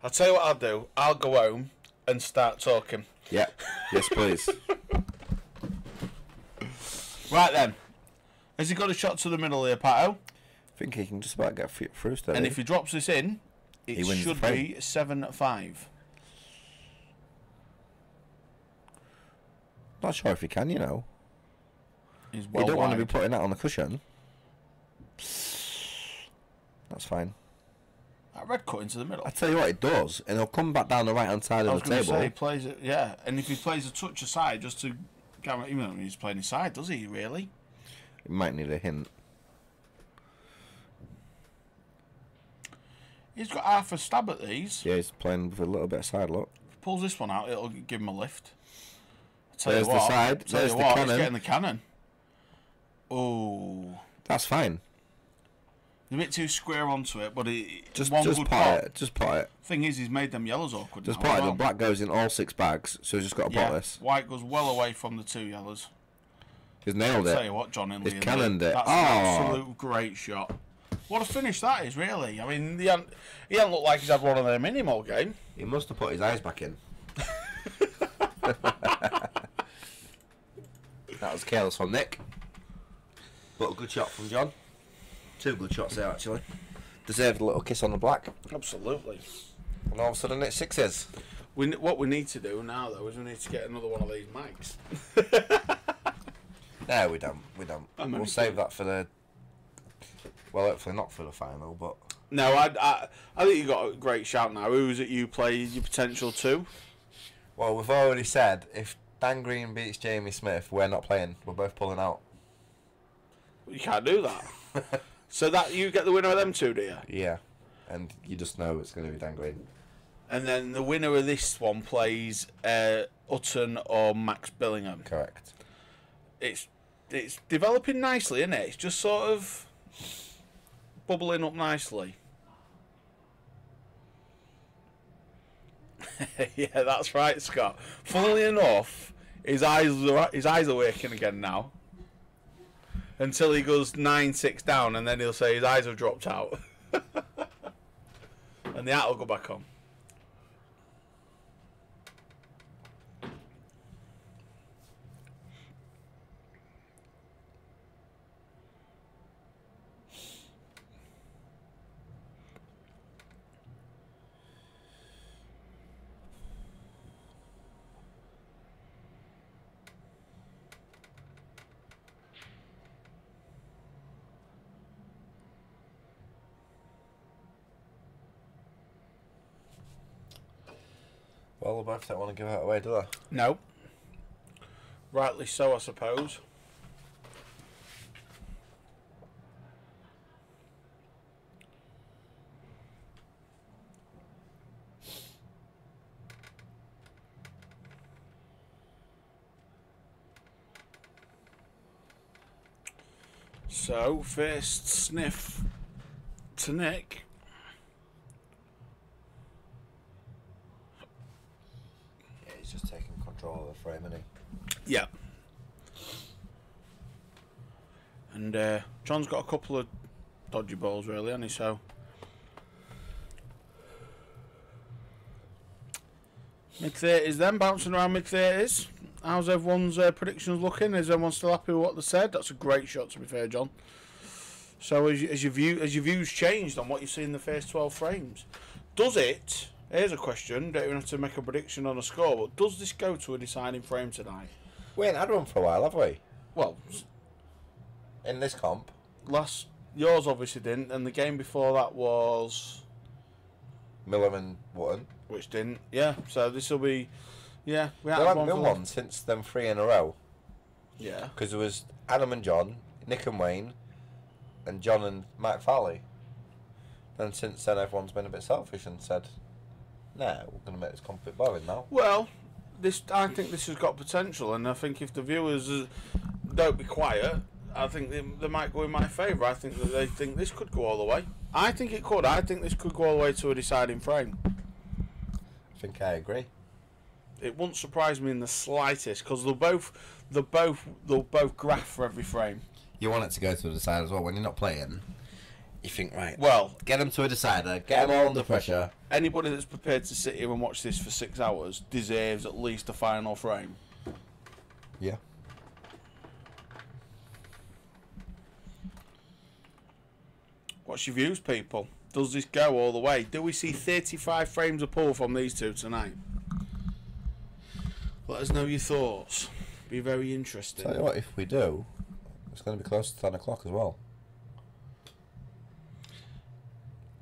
I'll tell you what I'll do. I'll go home and start talking. Yeah. Yes, please. Right then. Has he got a shot to the middle here, Pato? I think he can just about get through still. And if he drops this in, it should be 7-5. Not sure if he can, you know. He's well you don't wide. want to be putting that on the cushion. That's fine. That red cut into the middle. I tell you what, it does, and he'll come back down the right hand side of the table. Say, he plays it, yeah. And if he plays a touch aside, just to guarantee, even though he's playing aside, does he really? He might need a hint. He's got half a stab at these. Yeah, he's playing with a little bit of side look. If he pulls this one out, it'll give him a lift. There's the side. There's the cannon. He's getting the cannon. Oh, that's fine. He's a bit too square onto it, but it just one pot good pot. it. Just pot it. Thing is, he's made them yellows awkward. Just now pot as it. well. The black goes in all 6 bags, so he's just got to pot this. White goes well away from the 2 yellows. He's nailed it. I'll tell you what, John Hindley. He's cannoned it. That's an absolute great shot. What a finish that is, really. I mean, he hasn't looked like he's had one of them in him all game. He must have put his eyes back in. That was careless from Nick. But a good shot from John. 2 good shots there, actually. Deserved a little kiss on the black. Absolutely. And all of a sudden it's 6s. What we need to do now, though, is we need to get another one of these mics. No, we don't. We'll save that for the... Well, hopefully not for the final, but... No, I think you got a great shout now. Who is it you play your potential to? Well, we've already said if Dan Green beats Jamie Smith, we're not playing. We're both pulling out. You can't do that. So that you get the winner of them two, do you? Yeah. And you just know it's going to be Dan Green. And then the winner of this one plays Hutton or Max Billingham. Correct. It's developing nicely, isn't it? It's just sort of bubbling up nicely. Yeah, that's right, Scott. Funnily enough, his eyes are working again now. Until he goes 9-6 down, and then he'll say his eyes have dropped out, and the hat will go back on. Well, the both don't want to give it away, do they? No. Rightly so, I suppose. So, first sniff to Nick. Yeah, he's just taking control of the frame, isn't he? Yeah. And John's got a couple of dodgy balls, really, hasn't he? So mid-30s then, bouncing around mid-30s. How's everyone's predictions looking? Is everyone still happy with what they said? That's a great shot, to be fair, John. So has your views changed on what you see in the first 12 frames? Does it? Here's a question. Don't even have to make a prediction on a score, but does this go to a deciding frame tonight? We ain't had one for a while, have we? Well, In this comp. yours obviously didn't, and the game before that was Miller and Wootton. which didn't. Yeah, so this will be. Yeah, we There had hasn't one. been one since them 3 in a row. Yeah. Because there was Adam and John, Nick and Wayne, and John and Mike Farley. Then since then, everyone's been a bit selfish and said, "Nah, we're going to make this comp a bit boring now." Well, I think this has got potential, and I think if the viewers don't be quiet, I think they might go in my favour. I think that they think this could go all the way. I think it could. I think this could go all the way to a deciding frame. I think I agree. It wouldn't surprise me in the slightest, because they'll both graph for every frame. You want it to go to a decider as well. When you're not playing, you think, right, Well, get them to a decider, get them all under pressure. anybody that's prepared to sit here and watch this for 6 hours deserves at least a final frame. Yeah. What's your views, people? Does this go all the way? Do we see 35 frames of pull from these two tonight? Let us know your thoughts. Be very interesting. Tell you what, if we do, it's going to be close to 10 o'clock as well.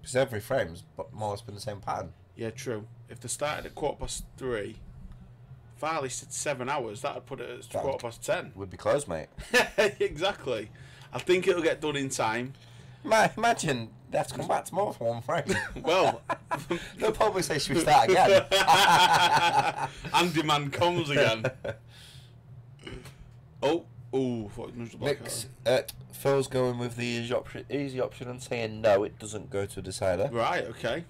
Because every frame's more or less been the same pattern. Yeah, true. If they started at 3:15, Farley said 7 hours, that would put it at 10:15. We'd be close, mate. Exactly. I think it'll get done in time. Imagine they have to come back tomorrow for one frame. Well, They'll probably say, should we start again? and demand comes again. Oh, what nudged the block Nick's, Phil's going with the easy option and saying no, it doesn't go to a decider. Right, okay.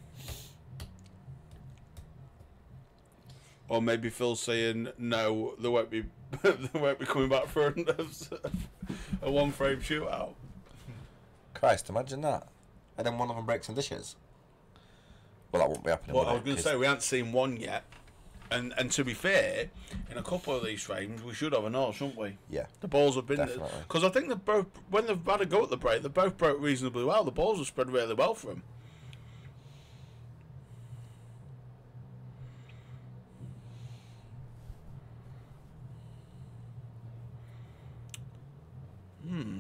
Or maybe Phil's saying no, they won't be coming back for a one frame shootout. Christ, imagine that. And then one of them breaks some dishes. Well, that won't be happening. Well, would I it? was going to say, we haven't seen one yet. And to be fair, in a couple of these frames, we should have an all, shouldn't we? Yeah. The balls have been... Definitely. Because I think they both, when they've had a go at the break, they both broke reasonably well. The balls have spread really well for them.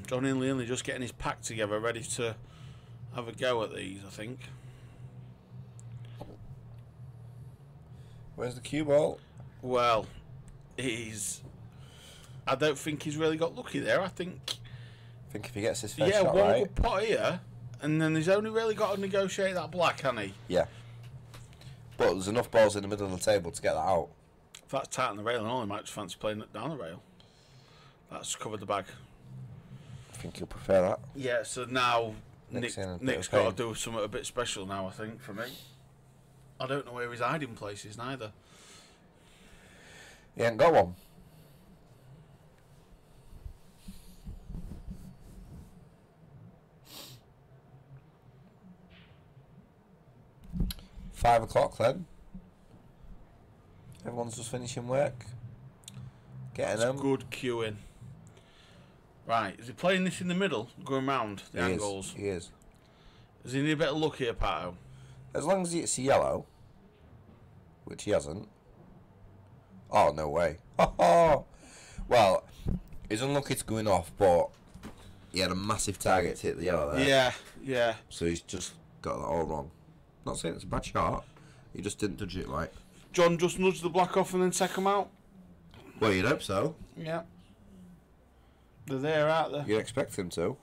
John Hindley just getting his pack together, ready to have a go at these, I think. Where's the cue ball? Well, I don't think he's really got lucky there. I think If he gets his first yeah, shot one right. good pot here, and then he's only really got to negotiate that black, hasn't he? Yeah. But there's enough balls in the middle of the table to get that out. If that's tight on the rail and all, he might just fancy playing it down the rail. That's covered the bag. I think he'll prefer that. Yeah, so now Nick's in a bit Nick's of got pain. to do something a bit special now, I think, for me. I don't know where his hiding place is, neither. He ain't got one. $5 then. Everyone's just finishing work. Getting That's them. good queuing. Right, is he playing this in the middle, going round the He angles? He is. Does he need a bit of luck here, Pato? As long as it's yellow, which he hasn't. Oh, no way. Oh, well, he's unlucky to going off, but he had a massive target to hit the yellow there. Yeah, yeah. So he's just got that all wrong. Not saying it's a bad shot. He just didn't touch it right. John just nudged the black off and then take him out. Well, you'd hope so. Yeah. They're there, aren't they? You'd expect him to.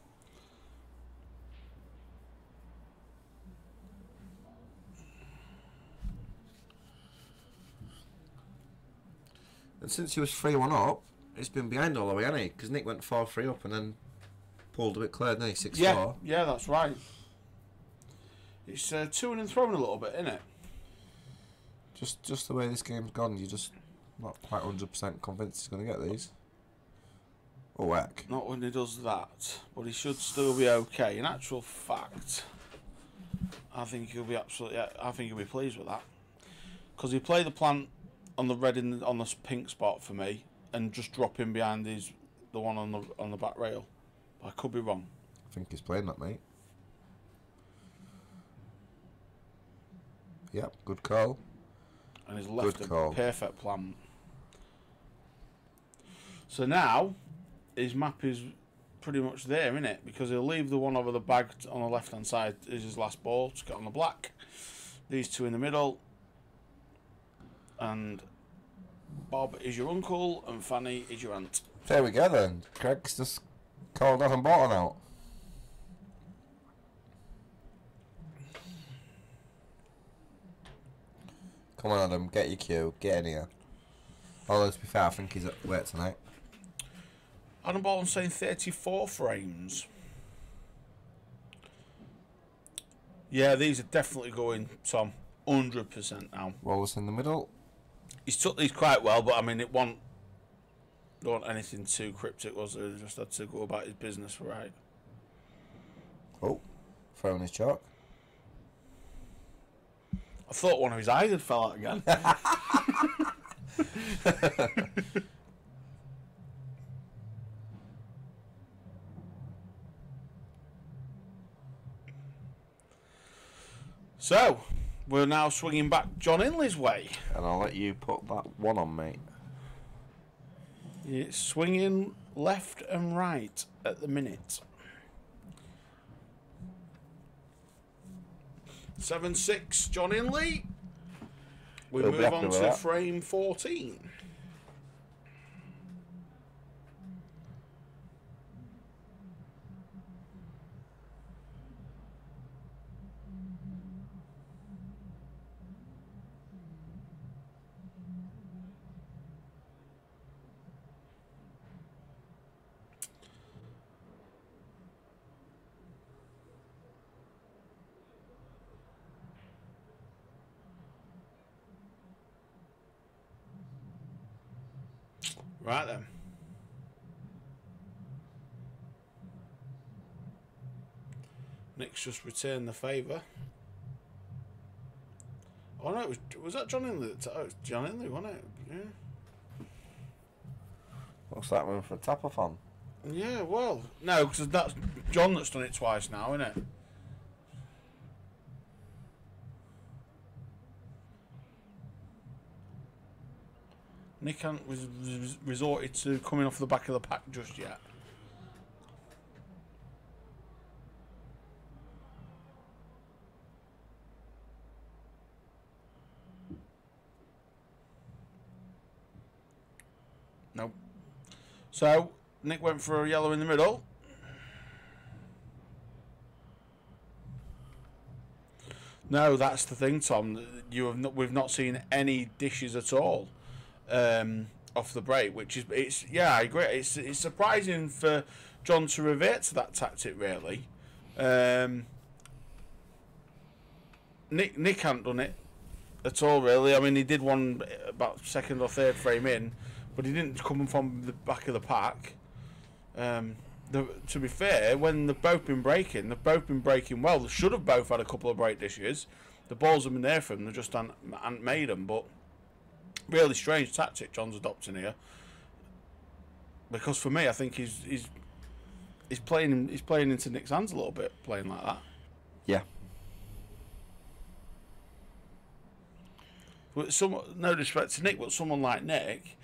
And since he was 3-1 up, he's been behind all the way, hasn't he? Because Nick went 4-3 up and then pulled a bit clear, didn't he? 6-4. Yeah, that's right. It's to and throwing a little bit, isn't it? Just the way this game's gone, you're just not quite 100% convinced he's going to get these. Oh, heck. Not when he does that, but he should still be okay. In actual fact, I think he'll be I think he'll be pleased with that, because he played the plant on the red on the pink spot for me, and just drop him behind the one on the back rail. But I could be wrong. I think he's playing that, mate. Yep, good call. And he's left Good a call. perfect plant. So now his map is pretty much there, isn't it? Because he'll leave the one over the bag on the left hand side is his last ball to get on the black. These two in the middle. And Bob is your uncle and Fanny is your aunt. There we go then. Craig's just called Adam Bolton out. Come on, Adam, get your cue. Get in here. Although, to be fair, I think he's at work tonight. Adam Bolton saying 34 frames. Yeah, these are definitely going, Tom. 100% now. Wallace in the middle. He's took these quite well, but I mean, it wasn't anything too cryptic, was it? He just had to go about his business, right? Oh, throwing his chalk. I thought one of his eyes had fell out again. So, we're now swinging back John Hindley's way. And I'll let you put that one on, mate. It's swinging left and right at the minute. 7-6, John Hindley. We We'll be move happy on with to that. frame 14. Right then. Nick's just returned the favour. Oh no, was that John Hindley? Oh, it was John Hindley, wasn't it? Yeah. What's that one for a tap-off on? Yeah, well, no, because that's John that's done it twice now, isn't it? Nick hasn't resorted to coming off the back of the pack just yet. No. So Nick went for a yellow in the middle. No, that's the thing, Tom. We've not seen any dishes at all off the break, which is I agree. It's surprising for John to revert to that tactic, really. Nick hadn't done it at all, really. I mean, he did one about second or third frame in, but he didn't come from the back of the pack. To be fair, when they've both been breaking well. They should have both had a couple of break dishes. The balls have been there for them. They just hadn't made them. But really strange tactic John's adopting here. Because for me, I think he's playing into Nick's hands a little bit, playing like that. Yeah. But no disrespect to Nick, but someone like Nick,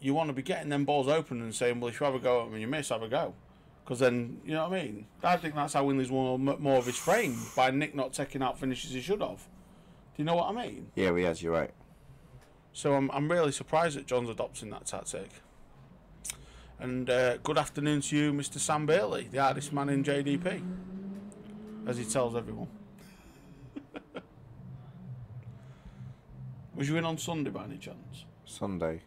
you want to be getting them balls open and saying, well, if you have a go at them and you miss, have a go. Because then, you know what I mean? I think that's how Hindley's won more of his frame, by Nick not taking out finishes he should have. Do you know what I mean? Yeah, he has, you're right. So I'm really surprised that John's adopting that tactic. And good afternoon to you, Mr. Sam Bailey, the hardest man in JDP, as he tells everyone. Was you in on Sunday by any chance? Sunday.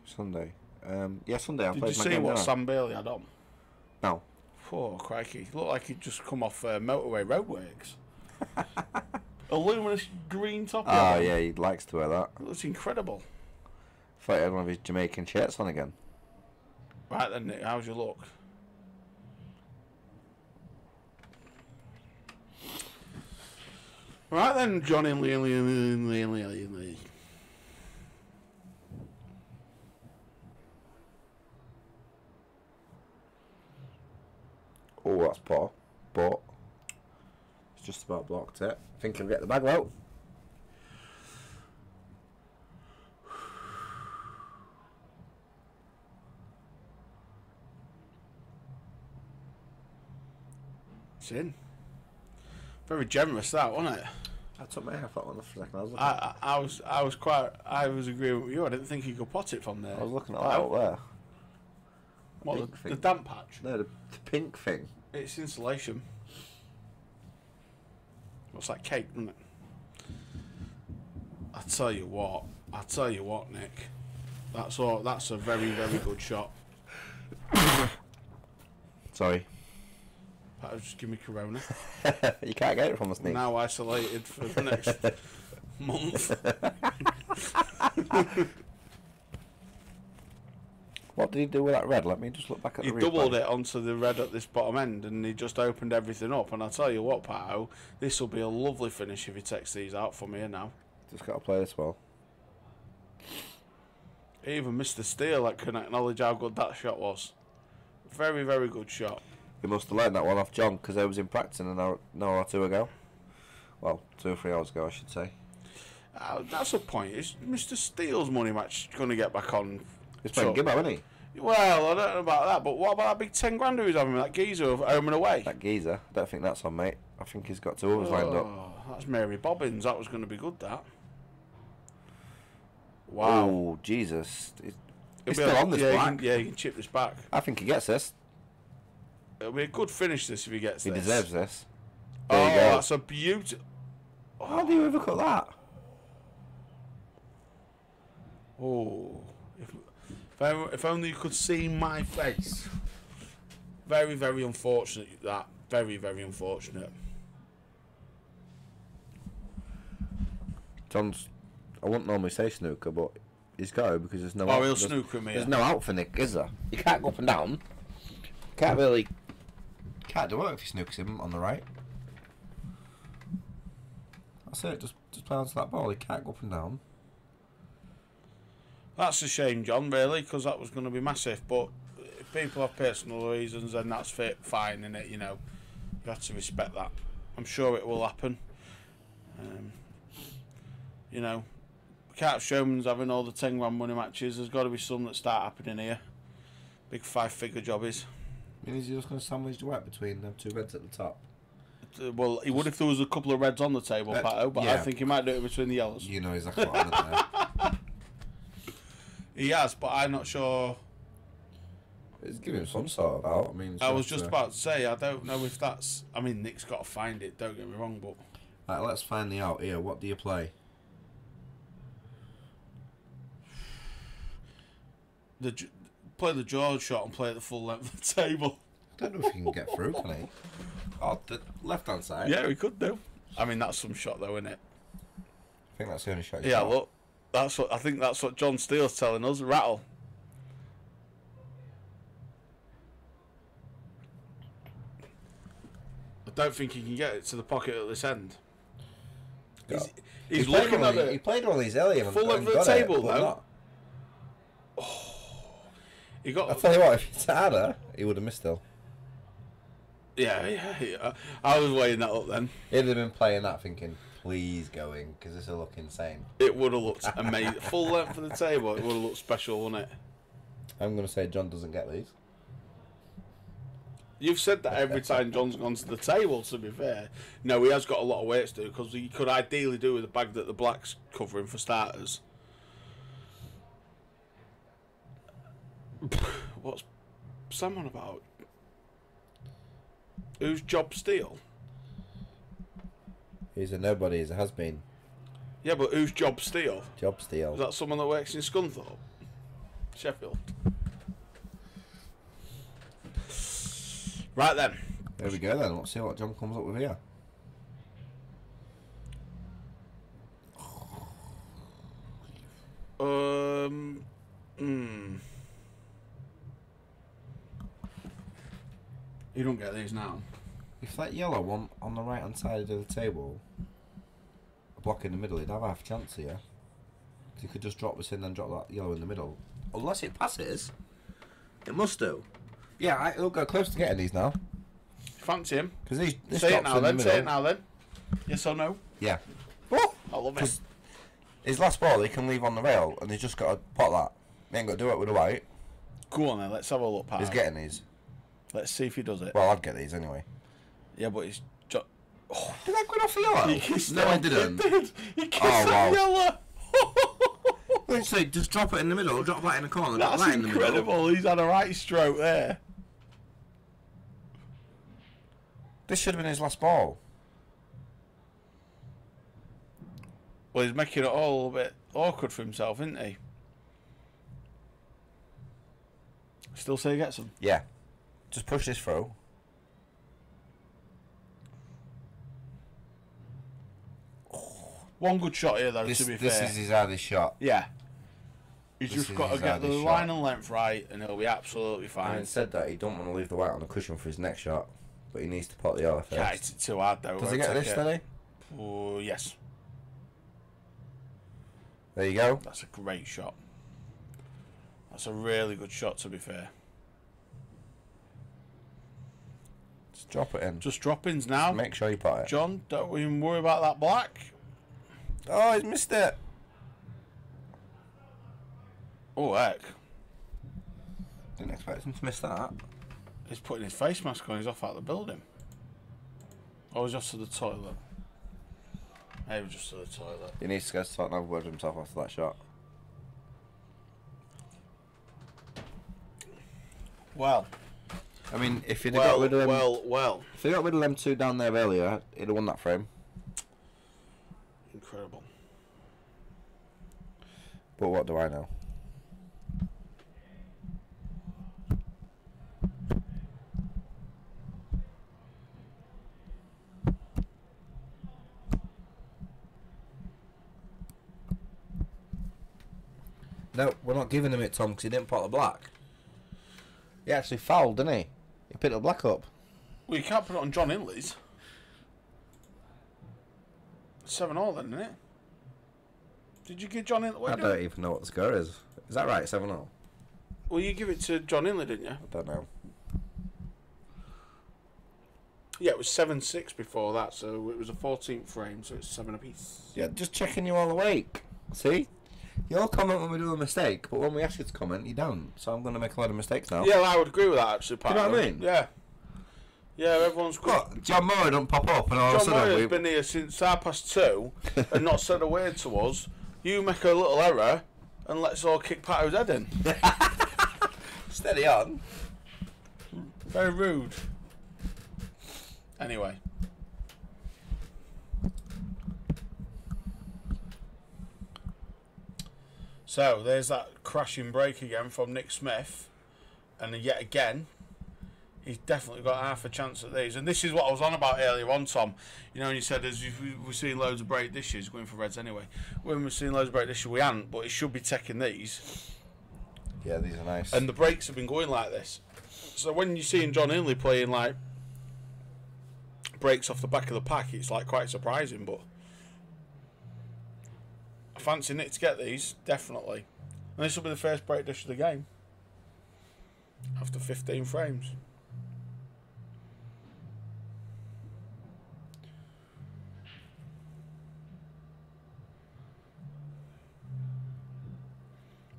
Yeah, Sunday. Did you see what Sam Bailey had on? No. Oh, crikey. Looked like he'd just come off motorway roadworks. A luminous green top. Oh, yeah, he likes to wear that. It looks incredible. I thought he had one of his Jamaican shirts on again. Right then, Nick, how's your look? Right then, Johnny Hindley. Oh, that's poor. But it's just about blocked it. I think he'll get the bag out. It's in. Very generous, that, wasn't it? I took my half that one for a second. I was agreeing with you. I didn't think he could pot it from there. I was looking at that out there. What, the damp patch? No, the pink thing. It's insulation. Looks like cake, doesn't it? I tell you what, Nick. That's a very, very good shot. Sorry. Just give me Corona. You can't get it from the sneak. Now isolated for the next month. What did he do with that red? Let me just look back at the replay. He doubled it onto the red at this bottom end, and he just opened everything up. And I tell you what, Pato, this will be a lovely finish if he takes these out from here now. Just got to play this well. Even Mr. Steele can acknowledge how good that shot was. Very, very good shot. He must have learned that one off John, because I was in practice an hour or two ago. Well, 2 or 3 hours ago, I should say. That's a point. Is Mr. Steele's money match going to get back on? He's playing Gibbo, isn't he? Well, I don't know about that, but what about that big 10 grand he was having with that geezer of home and away? That geezer? I don't think that's on, mate. I think he's got 2 others lined up. That's Mary Bobbins. That was going to be good, that. Wow. Oh, Jesus. He's still on this black. He can chip this back. I think he gets this. It'll be a good finish, this, if he gets this. He deserves this. There you go. That's a beautiful... How do you ever cut that? Oh, if only you could see my face. Very, very unfortunate, that. Very, very unfortunate. John's... I wouldn't normally say snooker, but he's got to, because there's no... Oh, he'll snooker me. There's no out for Nick, is there? You can't go up and down. Can't really... Can't do it if he snookers him on the right. That's it, just play onto that ball. He can't go up and down. That's a shame, John, really, because that was going to be massive. But if people have personal reasons, then that's fine, innit? You know, you have to respect that. I'm sure it will happen. You know, we can't have showmans having all the 10 grand money matches. There's got to be some that start happening here. Big 5-figure jobbies. I mean, is he just going to sandwich the wet between them 2 reds at the top? Well, he would if there was a couple of reds on the table, Pato, but yeah. I think he might do it between the yellows. You know exactly what I meant there. He has, but I'm not sure It's giving him some sort of out. I mean, I was just about to say, I don't know if that's... I mean, Nick's got to find it, don't get me wrong, but... Right, let's find the out here. What do you play? Play the George shot and play at the full length of the table. I don't know if he can get through, can he? Oh, the left-hand side? Yeah, he could do. I mean, that's some shot, though, isn't it? I think that's the only shot he's Yeah, got. look. I think that's what John Steele's telling us. Rattle. I don't think he can get it to the pocket at this end. He's looking at it. He played all these earlier. Full and length of the got it, table, but though. not. He got. I'll tell you what, if it's harder, he would have missed still. Yeah. I was weighing that up then. He'd have been playing that thinking, please go in, because this will look insane. It would have looked amazing. Full length of the table, it would have looked special, wouldn't it? I'm going to say John doesn't get these. You've said that every time John's gone to the table, to be fair. No, he has got a lot of weight to do, because he could ideally do with the bag that the black's covering for starters. What's Sam on about? Who's Job Steele? He's a nobody, he's a has-been. Yeah, but who's Job Steele? Job steal. Is that someone that works in Scunthorpe? Sheffield. Right then. There we go then, let's see what John comes up with here. You don't get these now. If that yellow one on the right hand side of the table, a block in the middle, he'd have half a chance here. He could just drop this in and drop that yellow in the middle. Unless it passes. It must do. Yeah, he'll go close to getting these now. Fancy him? Because this Say it drops now in the then, middle. say it now then. Yes or no? Yeah. Oh! I love it. His last ball he can leave on the rail and he's just got to pot that. He ain't got to do it with a white. Go on then, let's have a look, Pato. He's getting these. Let's see if he does it. Well, I'd get these anyway. Yeah, but he's... Did that go off the yellow? He kissed No, it. I didn't. He did. He kissed Oh, that wow. yellow. Literally, just drop it in the middle, drop that in the corner, drop That's that in the middle. incredible. He's had a right stroke there. This should have been his last ball. Well, he's making it all a little bit awkward for himself, isn't he? Still say he gets them? Yeah. Just push this through. One good shot here, though, to be fair. This is his hardest shot. Yeah. He's This just is got to his get the hardest line shot. and length right, and he'll be absolutely fine. Having said that, he don't want to leave the white on the cushion for his next shot, but he needs to pot the yellow first. Yeah, it's too hard, though. Does he get this, does he? Oh, yes. There you go. That's a great shot. That's a really good shot, to be fair. Just drop it in. Just drop-ins now. Make sure you pot it. John, don't even worry about that black. Oh, he's missed it. Oh, heck. Didn't expect him to miss that. He's putting his face mask on. He's off out the building. Or he's just to the toilet. Maybe just to the toilet. He needs to go to talk another word with himself after that shot. Well. I mean, if he'd have got rid of them, well. if he got rid of them two down there earlier, he'd have won that frame. Incredible. But what do I know? No, we're not giving him it, Tom, because he didn't pot the black. He actually fouled, didn't he? He picked the black up. Well, you can't put it on John Hindley's. 7-all then, isn't it? Did you give John Hindley? I don't even know what the score is. Is that right, 7-0? Well, you give it to John Hindley, didn't you? I don't know. Yeah, it was 7-6 before that, so it was a 14th frame, so it's 7 apiece. Yeah, just checking you all awake. See? You all comment when we do a mistake, but when we ask you to comment, you don't. So I'm going to make a lot of mistakes now. Yeah, well, I would agree with that, actually, Pat. Do you know what I mean? Yeah. Yeah, everyone's good. What? John Moore don't pop up and all of a John sudden Moyer's been here since 2:30 and not said a word to us. You make a little error and let's all kick Pato's head in. Steady on. Very rude. Anyway. So, there's that crashing brake again from Nick Smith. And yet again, he's definitely got half a chance at these. And this is what I was on about earlier on, Tom. You know, when you said, as we're seeing loads of brake dishes, going for reds anyway. When we're seeing loads of brake dishes, we aren't, but it should be taking these. Yeah, these are nice. And the brakes have been going like this. So when you're seeing John Hindley playing like brakes off the back of the pack, it's like quite surprising, but I fancy Nick to get these, definitely. And this will be the first brake dish of the game. After 15 frames.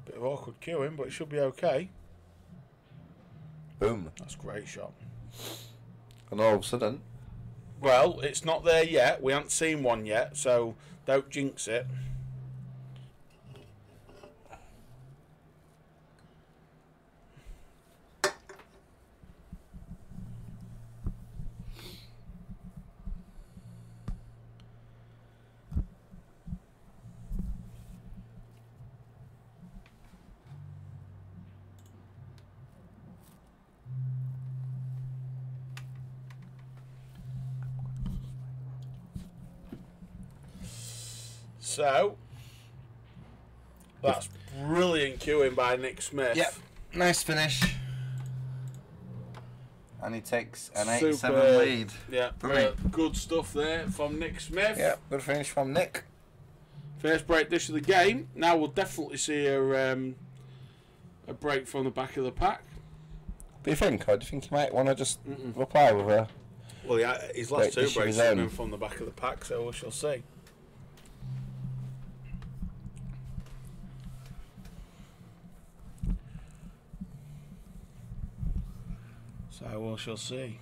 Bit of awkward queuing, but it should be okay. Boom. That's a great shot. And all of a sudden... Well, it's not there yet. We haven't seen one yet, so don't jinx it. So, that's brilliant queuing by Nick Smith. Yep, nice finish. And he takes an Super. 8-7 lead. Yeah, good stuff there from Nick Smith. Yeah, good finish from Nick. First break dish of the game. Now we'll definitely see a break from the back of the pack. Do you think? Or do you think he might want to just reply with a... Well, yeah, his last two dish of breaks his have own? been from the back of the pack, so we shall see. So we shall see.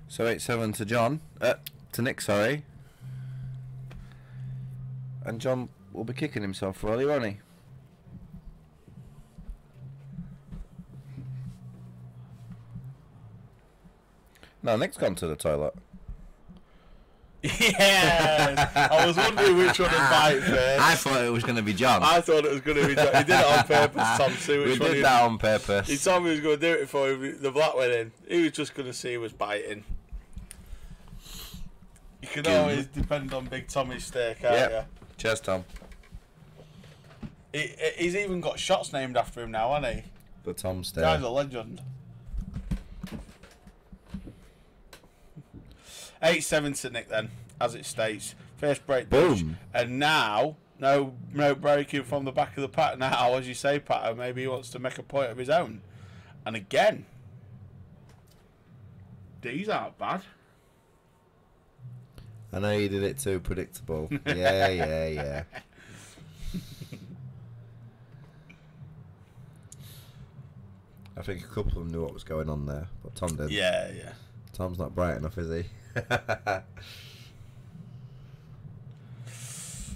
So 8-7 to John. To Nick, sorry. And John will be kicking himself early, won't he? No, Nick's gone to the toilet. Yes! I was wondering which one to bite first. I thought it was going to be John. I thought it was going to be John. He did it on purpose, Tom. See which We one did that on purpose. He told me he was going to do it before the black went in. He was just going to see who was biting. You can always depend on Big Tommy's steak, can't you? Cheers, Tom. He's even got shots named after him now, hasn't he? The Tom's Guy's there. a legend. 8-7 to Nick then, as it states. First break dish. Boom. And now, no breaking from the back of the pack now, as you say, Pato. Maybe he wants to make a point of his own. And again, these aren't bad. I know you did it too predictable. Yeah. I think a couple of them knew what was going on there, but Tom did. Yeah. Tom's not bright enough, is he?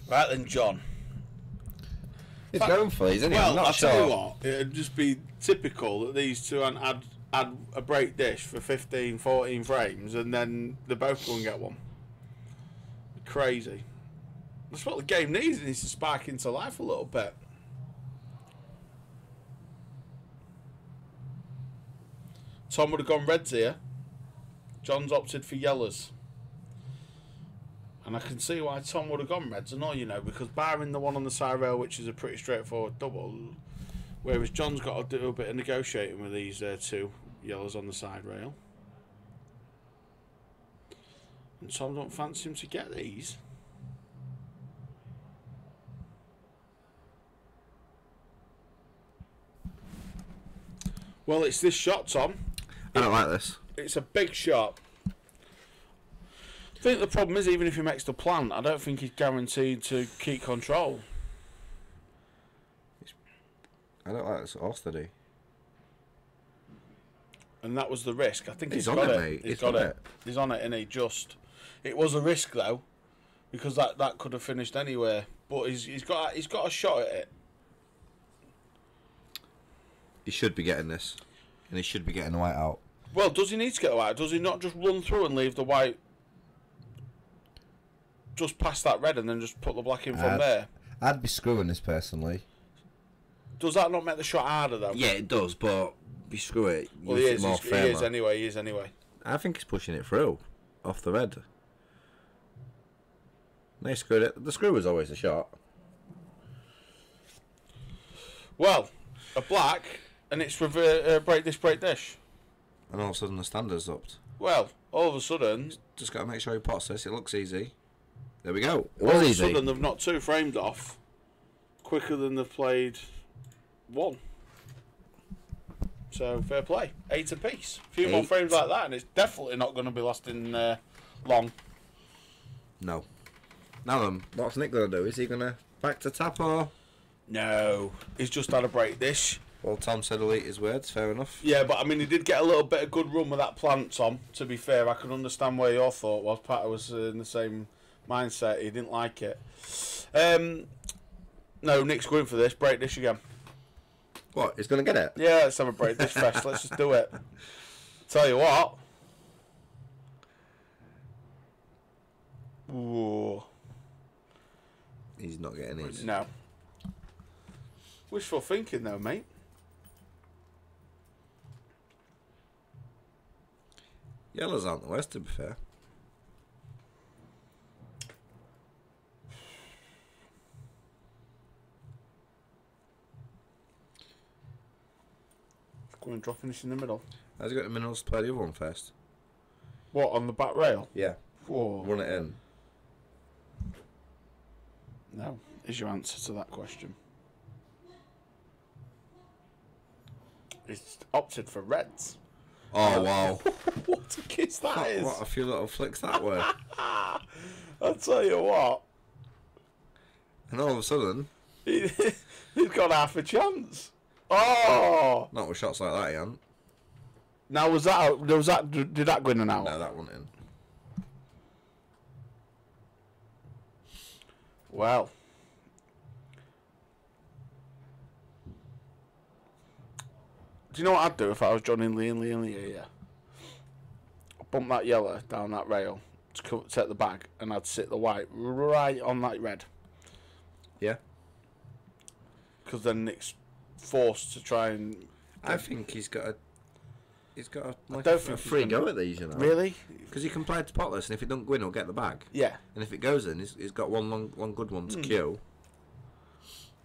Right then, John. He's going for these, isn't he? Well, I'm not I'll sure. tell you what, it'd just be typical that these two add a break dish for 15, 14 frames and then they both go and get one. Crazy. That's what the game needs. It needs to spark into life a little bit. Tom would have gone reds here. John's opted for yellows. And I can see why Tom would have gone reds. I know, you know, because barring the one on the side rail, which is a pretty straightforward double, whereas John's got to do a bit of negotiating with these two yellows on the side rail. And Tom don't fancy him to get these. Well, it's this shot, Tom. I don't like this. It's a big shot. I think the problem is, even if he makes the plant, I don't think he's guaranteed to keep control. I don't like this horse today. And that was the risk. I think He's he's on got it, it. mate. He's He's got on it. it. He's on it, and he just. It was a risk though, because that could have finished anywhere. But he's got a shot at it. He should be getting this, and he should be getting the white out. Well, does he need to get the white? Does he not just run through and leave the white just past that red and then just put the black in from there? I'd be screwing this personally. Does that not make the shot harder though? Yeah, it does, but be screw it. Well, he is anyway. He is anyway. I think he's pushing it through off the red. They screwed it. The screw was always a shot. Well, a black, and it's break dish. And all of a sudden the standard's upped. Well, all of a sudden... Just got to make sure he pots this. It looks easy. There we go. It all was of easy. a sudden they've knocked 2 frames off quicker than they've played 1. So, fair play. 8 apiece. A few more frames like that, and it's definitely not going to be lasting long. No. Now then, what's Nick going to do? Is he going to back to tap or...? No. He's just had a break dish. Well, Tom said he'll eat his words. Fair enough. Yeah, but I mean, he did get a little bit of good run with that plant, Tom, to be fair. I can understand where your thought was. Pato was in the same mindset. He didn't like it. No, Nick's going for this. Break dish again. What? He's going to get it? Yeah, let's have a break dish fest. Let's just do it. Tell you what. Ooh. He's not getting his. No. Wishful thinking, though, mate. Yellows aren't the worst, to be fair. Go and dropping this in the middle. Has he got the minerals to play the other one first? What, on the back rail? Yeah. Whoa. Run it in. No, is your answer to that question. It's opted for reds. Oh, wow. What a kiss that is. What a few little flicks that were. I'll tell you what. And all of a sudden... He's got half a chance. Oh! Not with shots like that, he hadn't. Now, did that go in and out? No, that went in. Well. Do you know what I'd do if I was John Hindley here? I'd bump that yellow down that rail to take the bag, and I'd sit the white right on that red. Yeah. Because then Nick's forced to try and... I think he's got a like I don't a think free he's go gonna- at these, you know. Really? Because he can play to potless, and if it don't go in, he'll get the bag. Yeah. And if it goes in, he's got one good one to queue.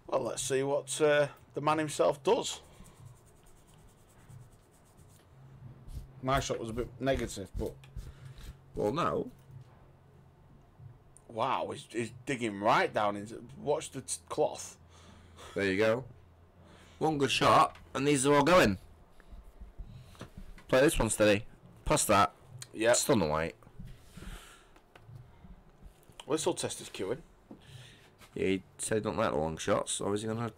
Well, let's see what the man himself does. My shot was a bit negative, but... Well, no. Wow, he's digging right down into... Watch the cloth. There you go. One good shot, and these are all going. Play this one steady. Pass that. Yeah. Still no white. Well, this will test his queuing. Yeah, he said he don't like the long shots, so is he gonna...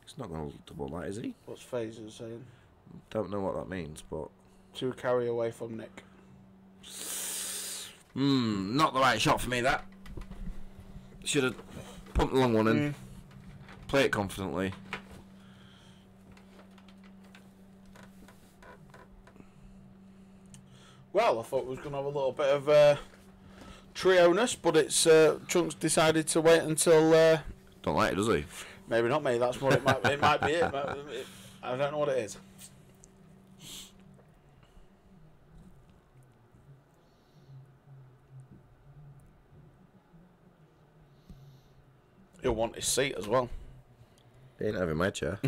He's not gonna double that, is he? What's Phaser saying? Don't know what that means, but... 2 carry away from Nick. Not the right shot for me, that. Should have pumped the long one in. Play it confidently. Well, I thought we was going to have a little bit of trio-ness, but it's Chunks decided to wait until... Don't like it, does he? Maybe not me, that's what it might be. It might be it. I don't know what it is. He'll want his seat as well. He ain't having my chair.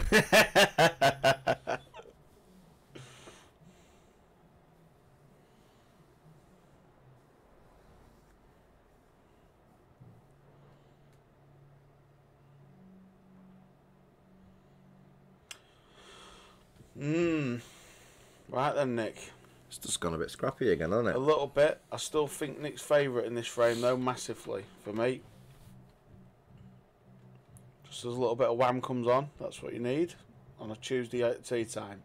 Right then, Nick. It's just gone a bit scrappy again, hasn't A it? little bit. I still think Nick's favourite in this frame, though, massively, for me. Just as a little bit of wham comes on, that's what you need on a Tuesday at tea time.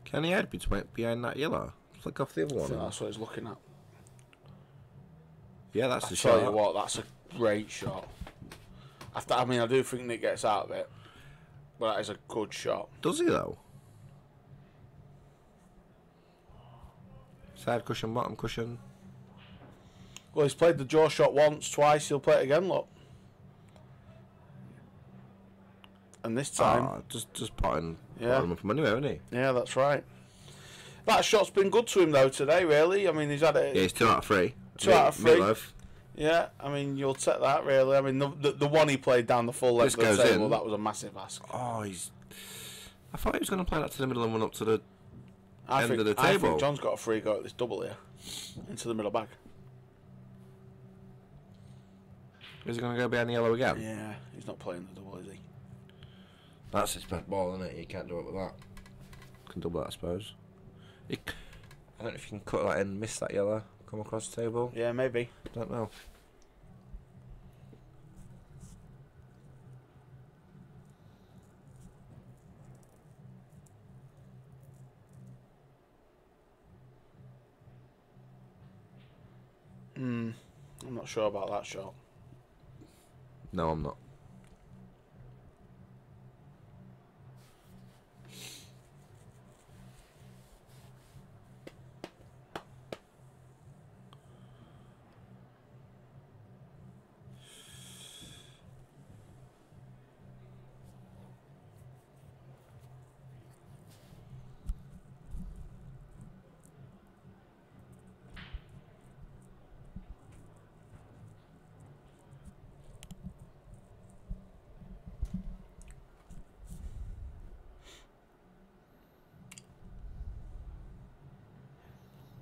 Can he head behind that yellow? Flick off the other I think one. that's what he's looking at. Yeah, that's I the tell shot. you what, that's a great shot. I mean, I do think Nick gets out of it, but that is a good shot. Does he though? Side cushion, bottom cushion. Well, he's played the jaw shot once, twice. He'll play it again, look. And this time, just potting Yeah. him up from anywhere, isn't he? yeah, that's right. That shot's been good to him though today. Really, I mean, he's had it. Yeah, he's 2 out of 3. 2 out of 3. Meatloaf. Yeah, I mean, you'll take that really. I mean, the one he played down the full length This of the goes table, in. that was a massive ask. Oh, I thought he was going to play that to the middle and one up to the end of the I table. think John's got a free go at this double here, into the middle bag. Is he going to go behind the yellow again? Yeah, he's not playing the double, is he? That's his best ball, isn't it? You can't do it with that. Can double that, I suppose. I don't know if you can cut that in, miss that yellow, come across the table. Yeah, maybe. Don't know. I'm not sure about that shot. No, I'm not.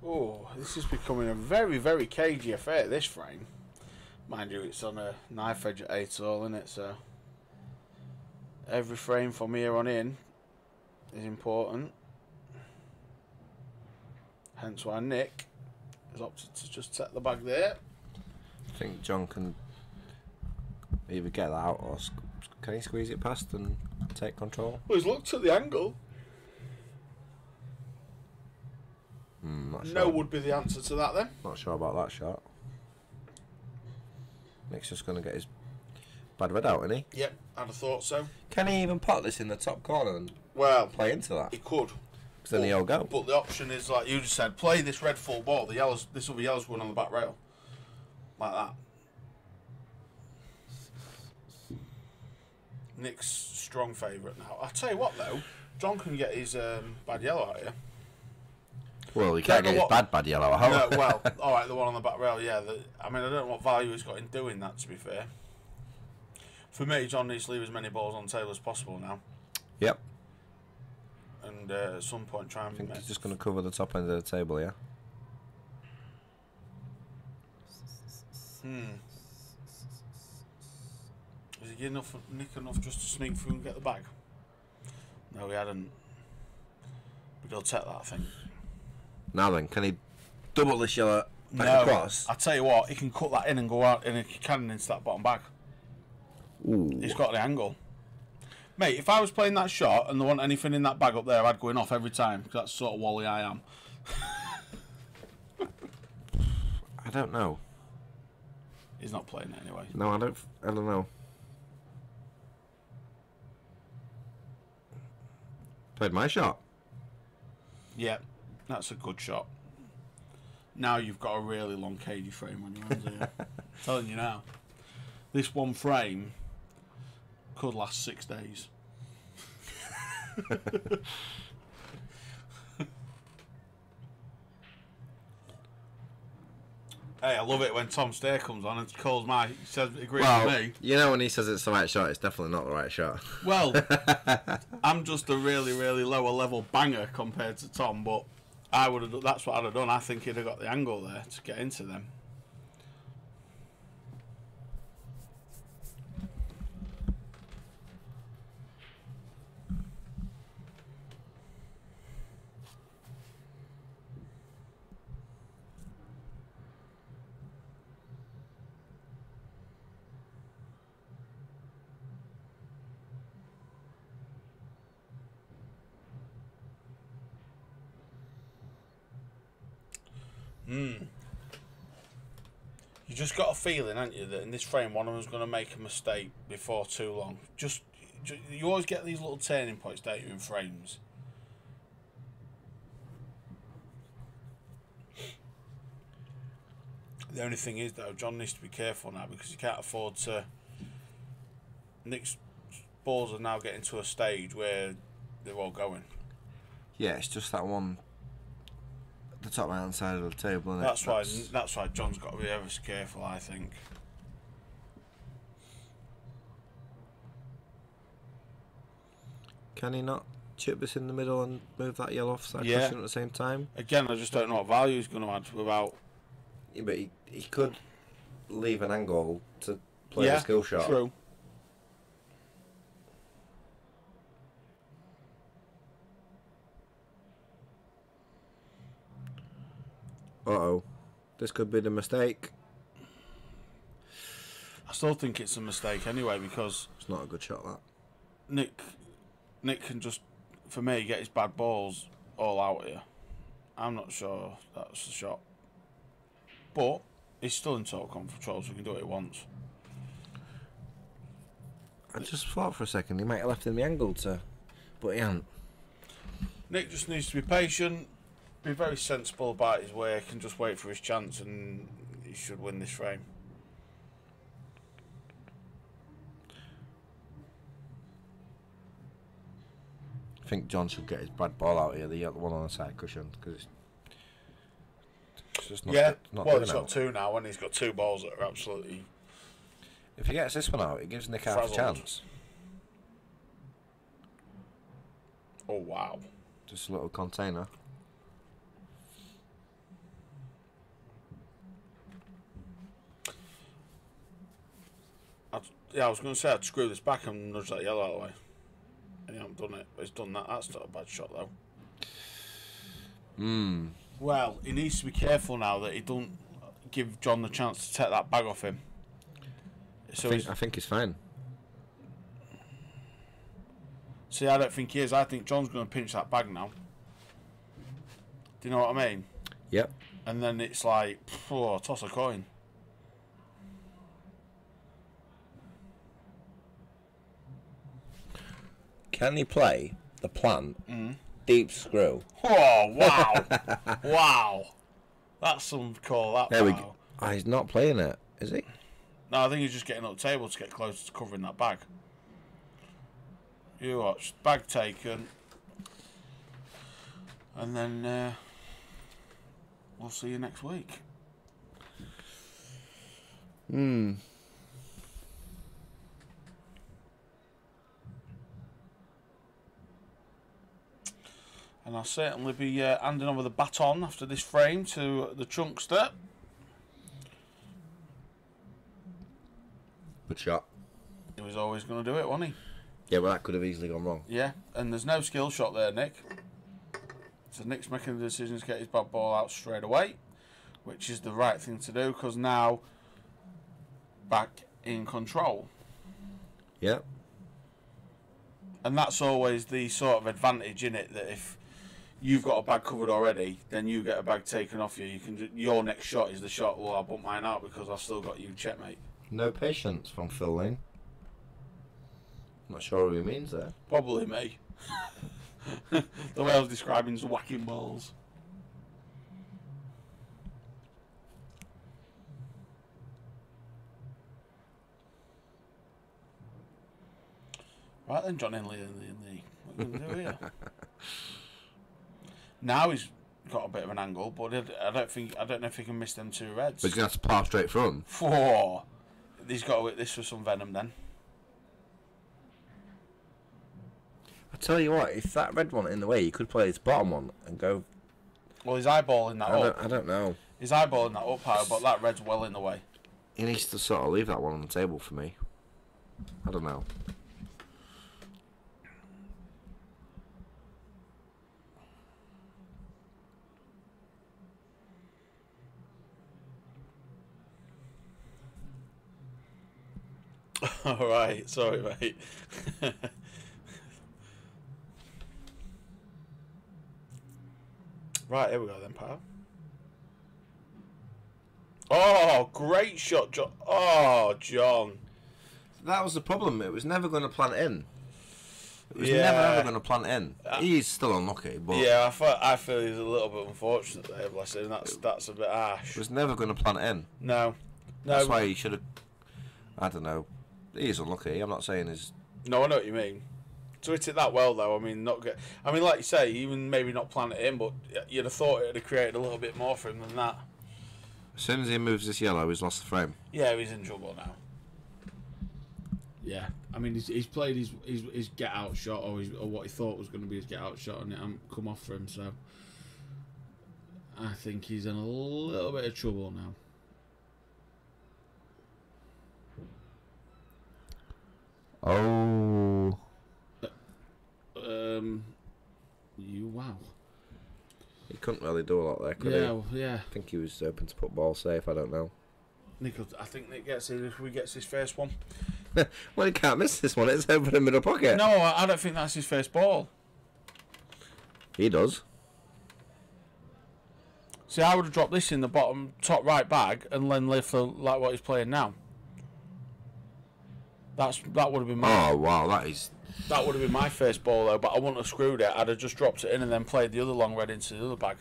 Oh, this is becoming a very, very cagey affair, this frame. Mind you, it's on a knife edge at 8 all, isn't it? So every frame from here on in is important. Hence why Nick has opted to just set the bag there. I think John can either get that out or can he squeeze it past and take control? Well, he's looked at the angle. Not sure. No would be the answer to that then. Not sure about that shot. Nick's just going to get his bad red out, isn't he? Yep, I'd have thought so. Can he even pot this in the top corner and Well, play into that? he could. Because then he'll go. But the option is, like you just said, play this red full ball. The yellows, this other yellow's going on the back rail. Like that. Nick's strong favourite now. I'll tell you what though, John can get his bad yellow out here. Well, he can't Don't get know his bad yellow out. No, well, alright, the one on the back rail, yeah. I mean, I don't know what value he's got in doing that, to be fair. For me, John needs to leave as many balls on the table as possible now. Yep. And at some point try and... I think he's just going to cover the top end of the table, yeah? Was he Nick enough just to sneak through and get the bag? No, he hadn't. But he'll take that, I think. Now then, can he double this yellow back No, across? I tell you what, he can cut that in and go out in a cannon into that bottom bag. Ooh. He's got the angle. Mate, if I was playing that shot and there wasn't anything in that bag up there, I'd go in off every time, because that's the sort of Wally I am. I don't know. He's not playing it anyway. No, I don't know. Played my shot. Yeah, that's a good shot. Now you've got a really long cagey frame on your hands here. I'm telling you now. This one frame could last 6 days. Hey, I love it when Tom Stair comes on and calls says agrees with me. You know when he says it's the right shot, it's definitely not the right shot. Well, I'm just a really, really lower level banger compared to Tom, but that's what I'd have done. I think he'd have got the angle there to get into them. You just got a feeling, haven't you, that in this frame one of them's going to make a mistake before too long. Just you always get these little turning points, don't you, in frames. The only thing is, though, John needs to be careful now because he can't afford to. Nick's balls are now getting to a stage where they're all going. Yeah, it's just that one at the top right hand side of the table, isn't it? That's why John's got to be ever so careful, I think. Can he not chip this in the middle and move that yellow offside Yeah. cushion at the same time? Again, I just don't know what value he's going to add without. Yeah, but he could leave an angle to play the skill shot. True. Uh-oh. This could be the mistake. I still think it's a mistake anyway because It's not a good shot, that. Nick can just, for me, get his bad balls all out here. I'm not sure that's the shot. But he's still in total control, so he can do what he wants. I just thought for a second he might have left in the angle to... But he hasn't. Nick just needs to be patient, be very sensible about his work and just wait for his chance, and he should win this frame. I think John should get his bad ball out here, the one on the side cushion, because it's just not. Not well, doing he's out. got two now, and he's got two balls that are absolutely. If he gets this one out, it gives Nick half a Frazzled. chance. Oh wow! Just a little container. I was going to say I'd screw this back and nudge that yellow out of the way. And he hasn't done it. But he's done that. That's not a bad shot though. Well, he needs to be careful now that he don't give John the chance to take that bag off him. So I think he's fine. see, I don't think he is. I think John's going to pinch that bag now. Do you know what I mean? Yep. And then it's like, toss a coin. Can he play the plant deep screw? Oh, wow. Wow. That's some call, that. There we wow. go. Oh, he's not playing it, is he? No, I think he's just getting up the table to get closer to covering that bag. You watch. Bag taken. And then we'll see you next week. And I'll certainly be handing over the baton after this frame to the chunkster. Good shot. He was always going to do it, wasn't he? Yeah, well, that could have easily gone wrong. Yeah, and there's no skill shot there, Nick. So Nick's making the decision to get his bad ball out straight away, which is the right thing to do because now back in control. Yep. And that's always the sort of advantage in it that if you've got a bag covered already, then you get a bag taken off you. You can your next shot is the shot. Well, I'll bump mine out because I've still got you checkmate. No patience from Phil Lane. Not sure who he means there. Probably me. The way I was describing is whacking balls. Right then, John Hindley. What are you going to do here? Now he's got a bit of an angle, but I don't know if he can miss them two reds. But he's going to have to par straight from. Four. He's got to hit this with some venom then. I tell you what, if that red one in the way, you could play this bottom one and go. Well, he's eyeballing that up. I don't know. He's eyeballing that up high, but that red's well in the way. He needs to sort of leave that one on the table for me. I don't know. Alright, sorry mate. Right, here we go then, pal. Oh, great shot, John. Oh, John. That was the problem. It was never going to plant in. It was Yeah. never ever going to plant in. He's still unlucky, but Yeah, I feel he's a little bit unfortunate there, bless him. That's a bit harsh. it was never going to plant in. No. That's why he should have. I don't know. He's unlucky. I'm not saying he's. No, I know what you mean. To hit it that well, though, I mean, like you say, even maybe not plant it in, but you'd have thought it would have created a little bit more for him than that. As soon as he moves this yellow, he's lost the frame. Yeah, he's in trouble now. Yeah, I mean he's played his get out shot or what he thought was going to be his get out shot, and it hasn't come off for him. So I think he's in a little bit of trouble now. Oh. Wow. He couldn't really do a lot there, could he? Yeah. I think he was hoping to put ball safe. I don't know. I think Nick gets it if we gets his first one. Well, he can't miss this one. It's over the middle pocket. No, I don't think that's his first ball. He does. See, I would have dropped this in the bottom top right bag and then left like what he's playing now. That would have been my. Oh wow, That would have been my first ball though, but I wouldn't have screwed it. I'd have just dropped it in and then played the other long red into the other bag.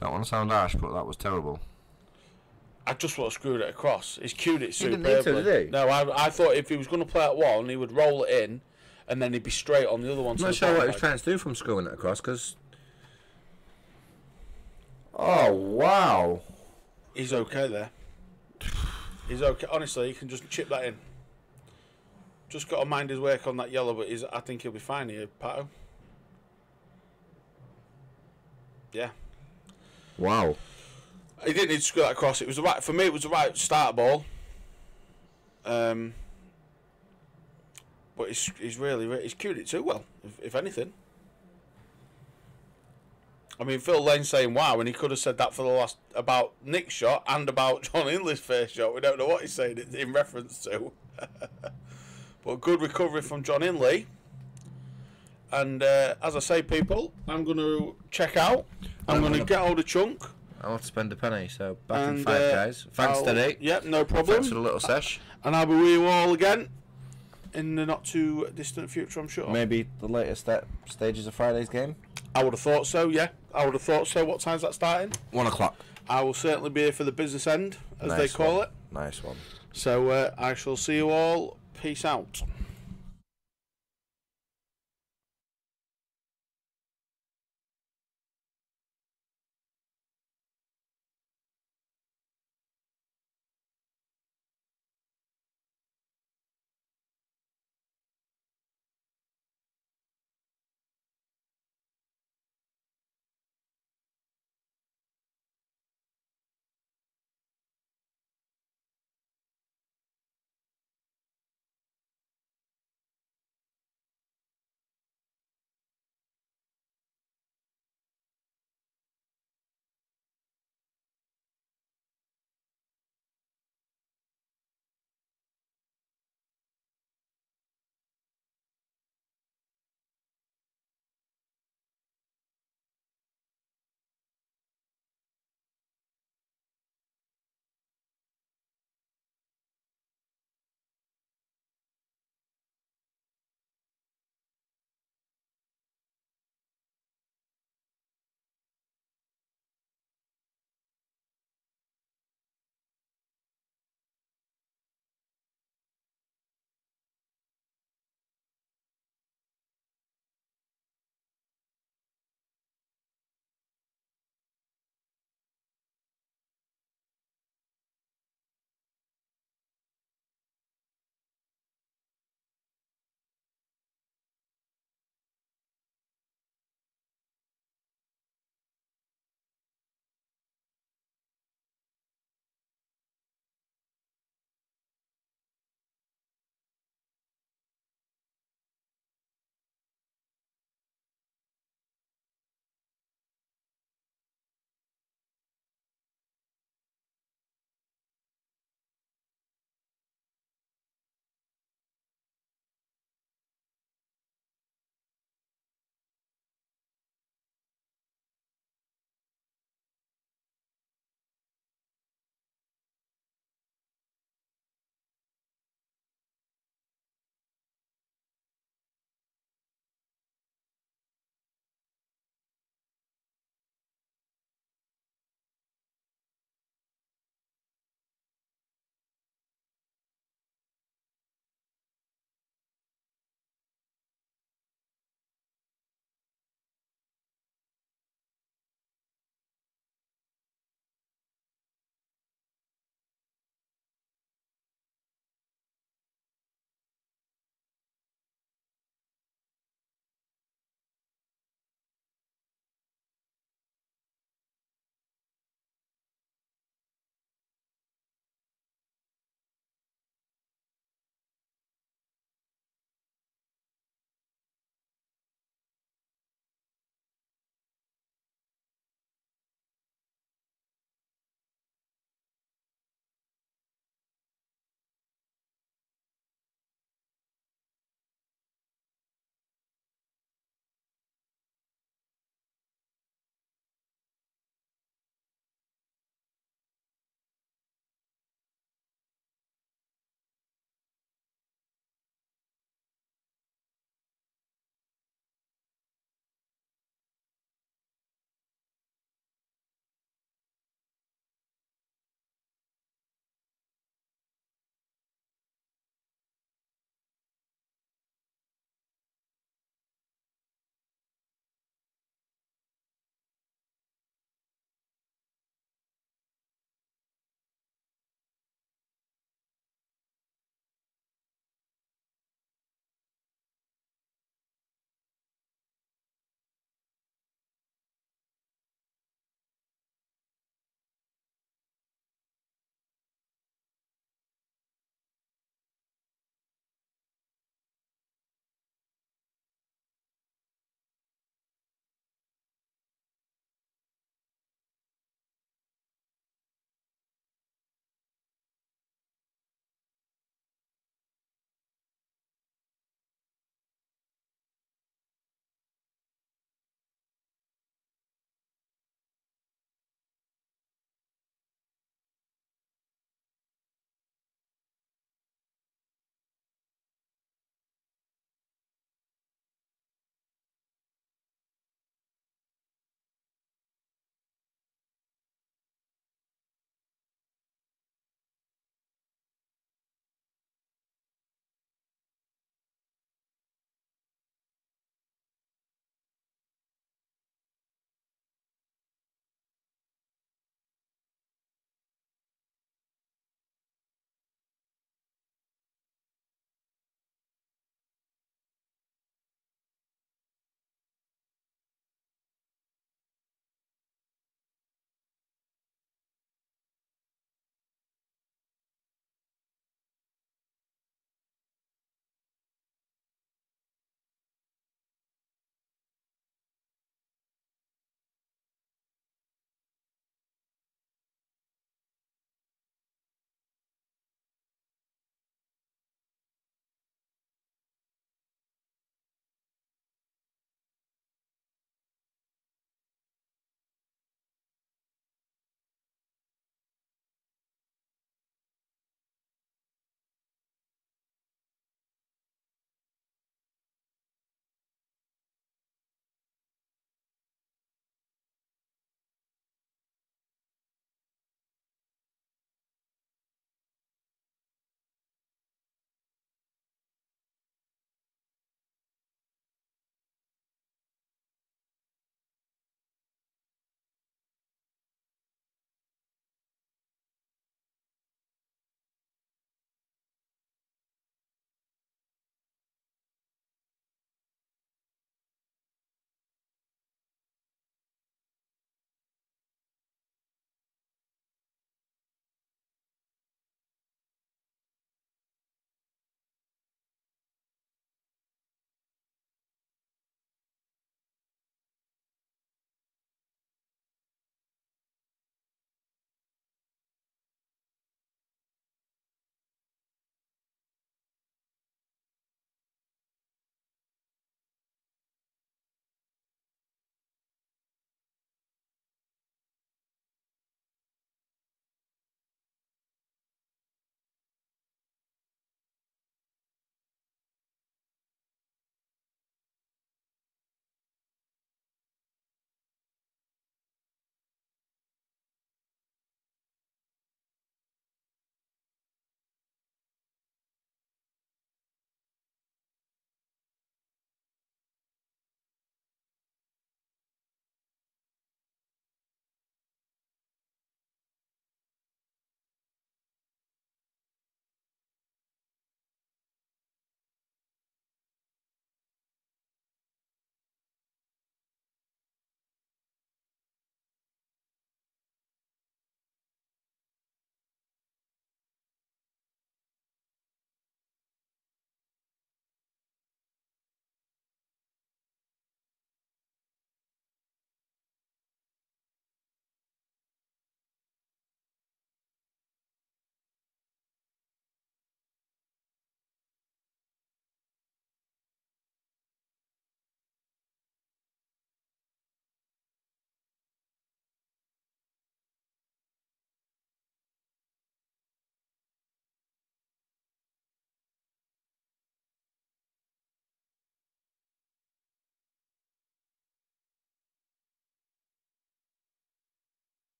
Don't want to sound harsh, but that was terrible. I just would have screwed it across. He's cued it He didn't superbly. need to, did he? No, I thought if he was going to play at one, he would roll it in, and then he'd be straight on the other one. I'm not sure what he was trying to do from screwing it across, because. Oh wow! He's okay there. He's okay. Honestly, he can just chip that in. Just got to mind his work on that yellow, but I think he'll be fine here, Pato. Yeah. Wow. He didn't need to screw that across. It was the right for me. It was the right start ball. But he's really cued it too well. If anything, I mean, Phil Lane's saying wow, and he could have said that for the last about Nick's shot and about John Hindley's first shot. We don't know what he's saying it in reference to. But good recovery from John Hindley. And as I say, people, I'm going to check out. I'm going to get hold of Chunk. I'll have to spend a penny, so back in And, 5, guys. Thanks today. Yep, no problem. Thanks for the little sesh. And I'll be with you all again in the not too distant future, I'm sure. Maybe the latest stages of Friday's game? I would have thought so, yeah. I would have thought so. What time's that starting? 1 o'clock. I will certainly be here for the business end, as they Nice call one. it. Nice one. So I shall see you all. Peace out.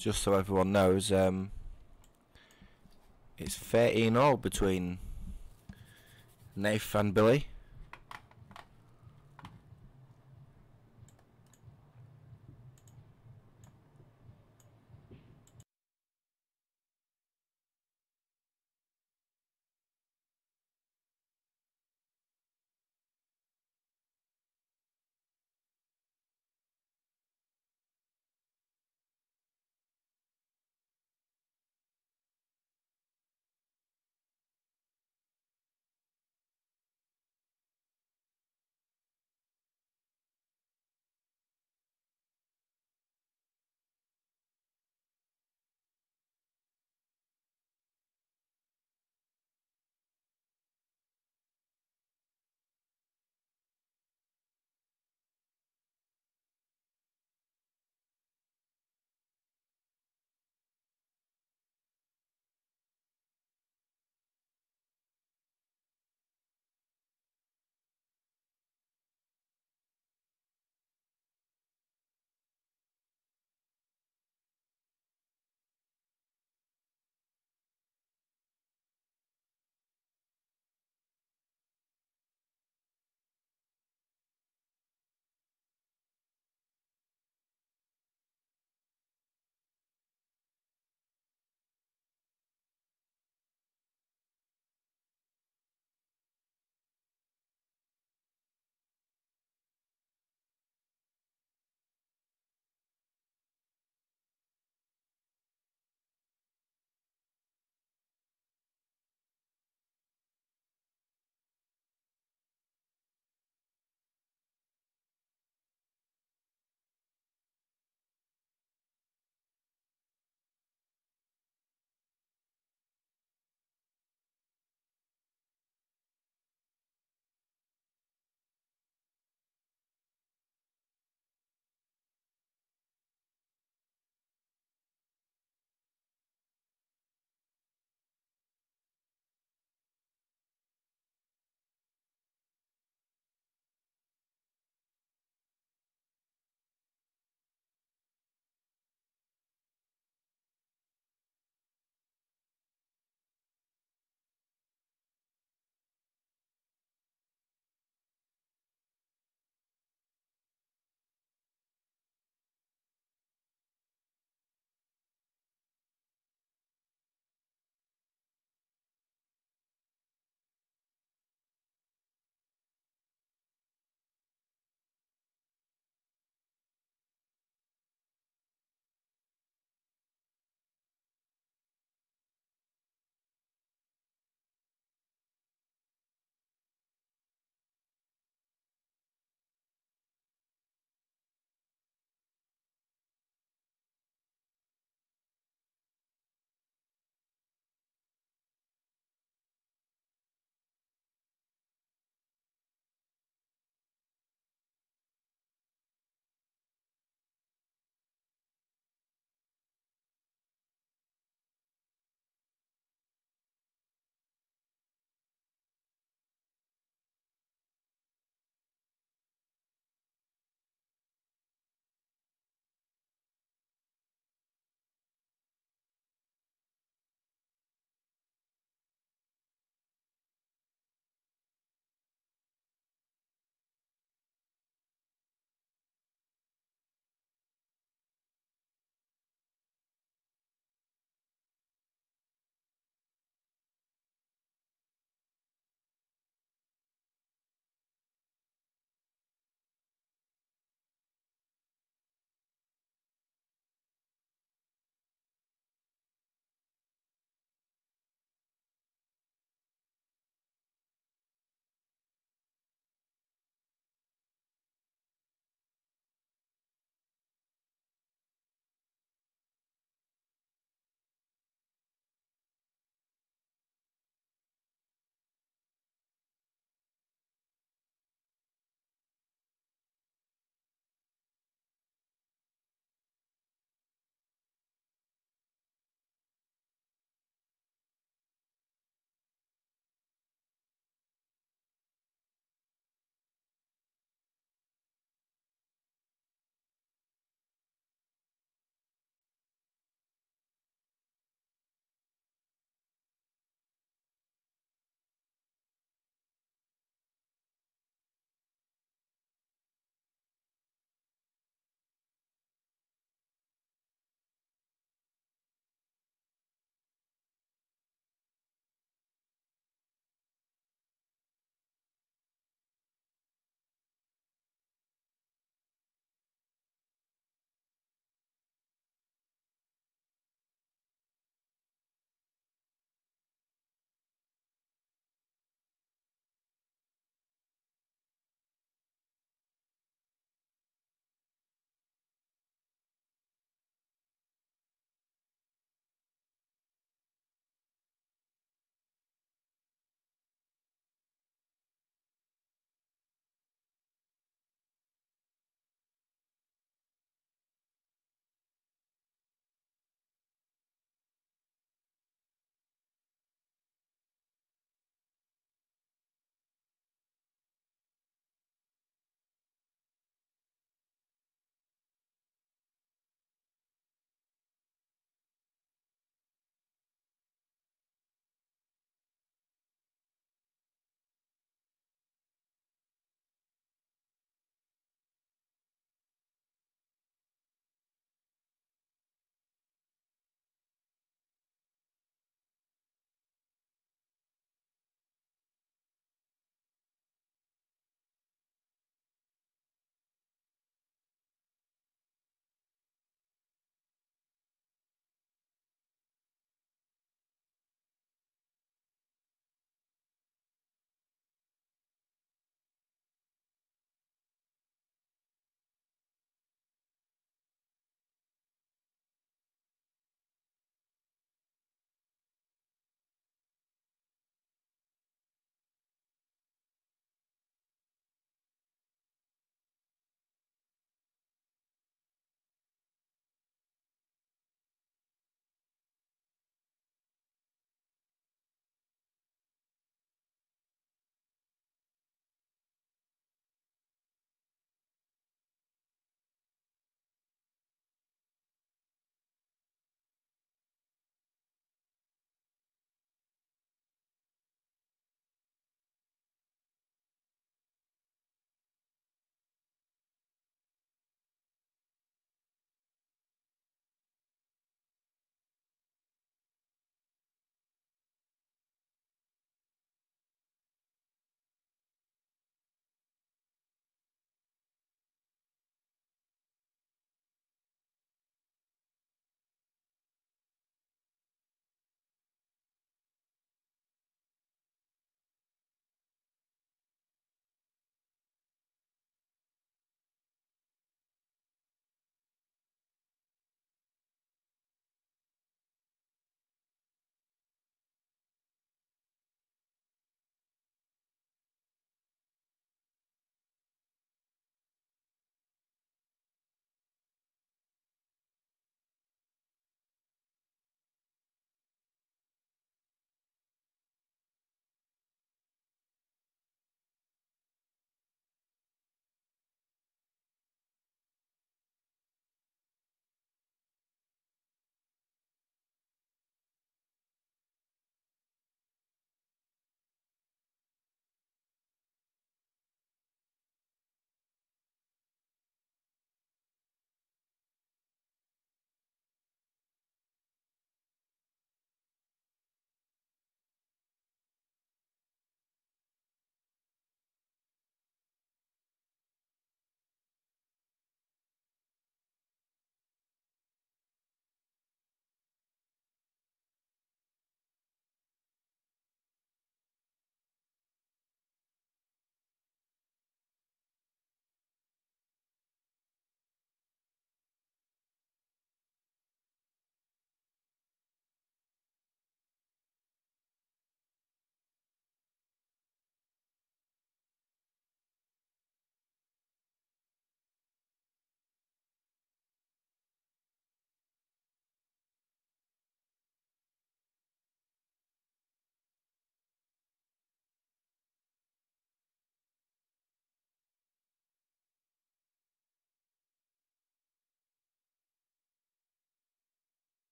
just so everyone knows, it's 13-all between Nath and Billy.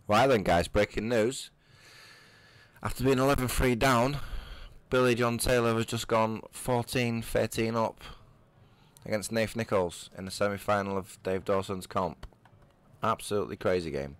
Right then, guys, breaking news. After being 11-3 down, Billy John Taylor has just gone 14-13 up against Nath Nichols in the semi-final of Dave Dawson's comp. Absolutely crazy game.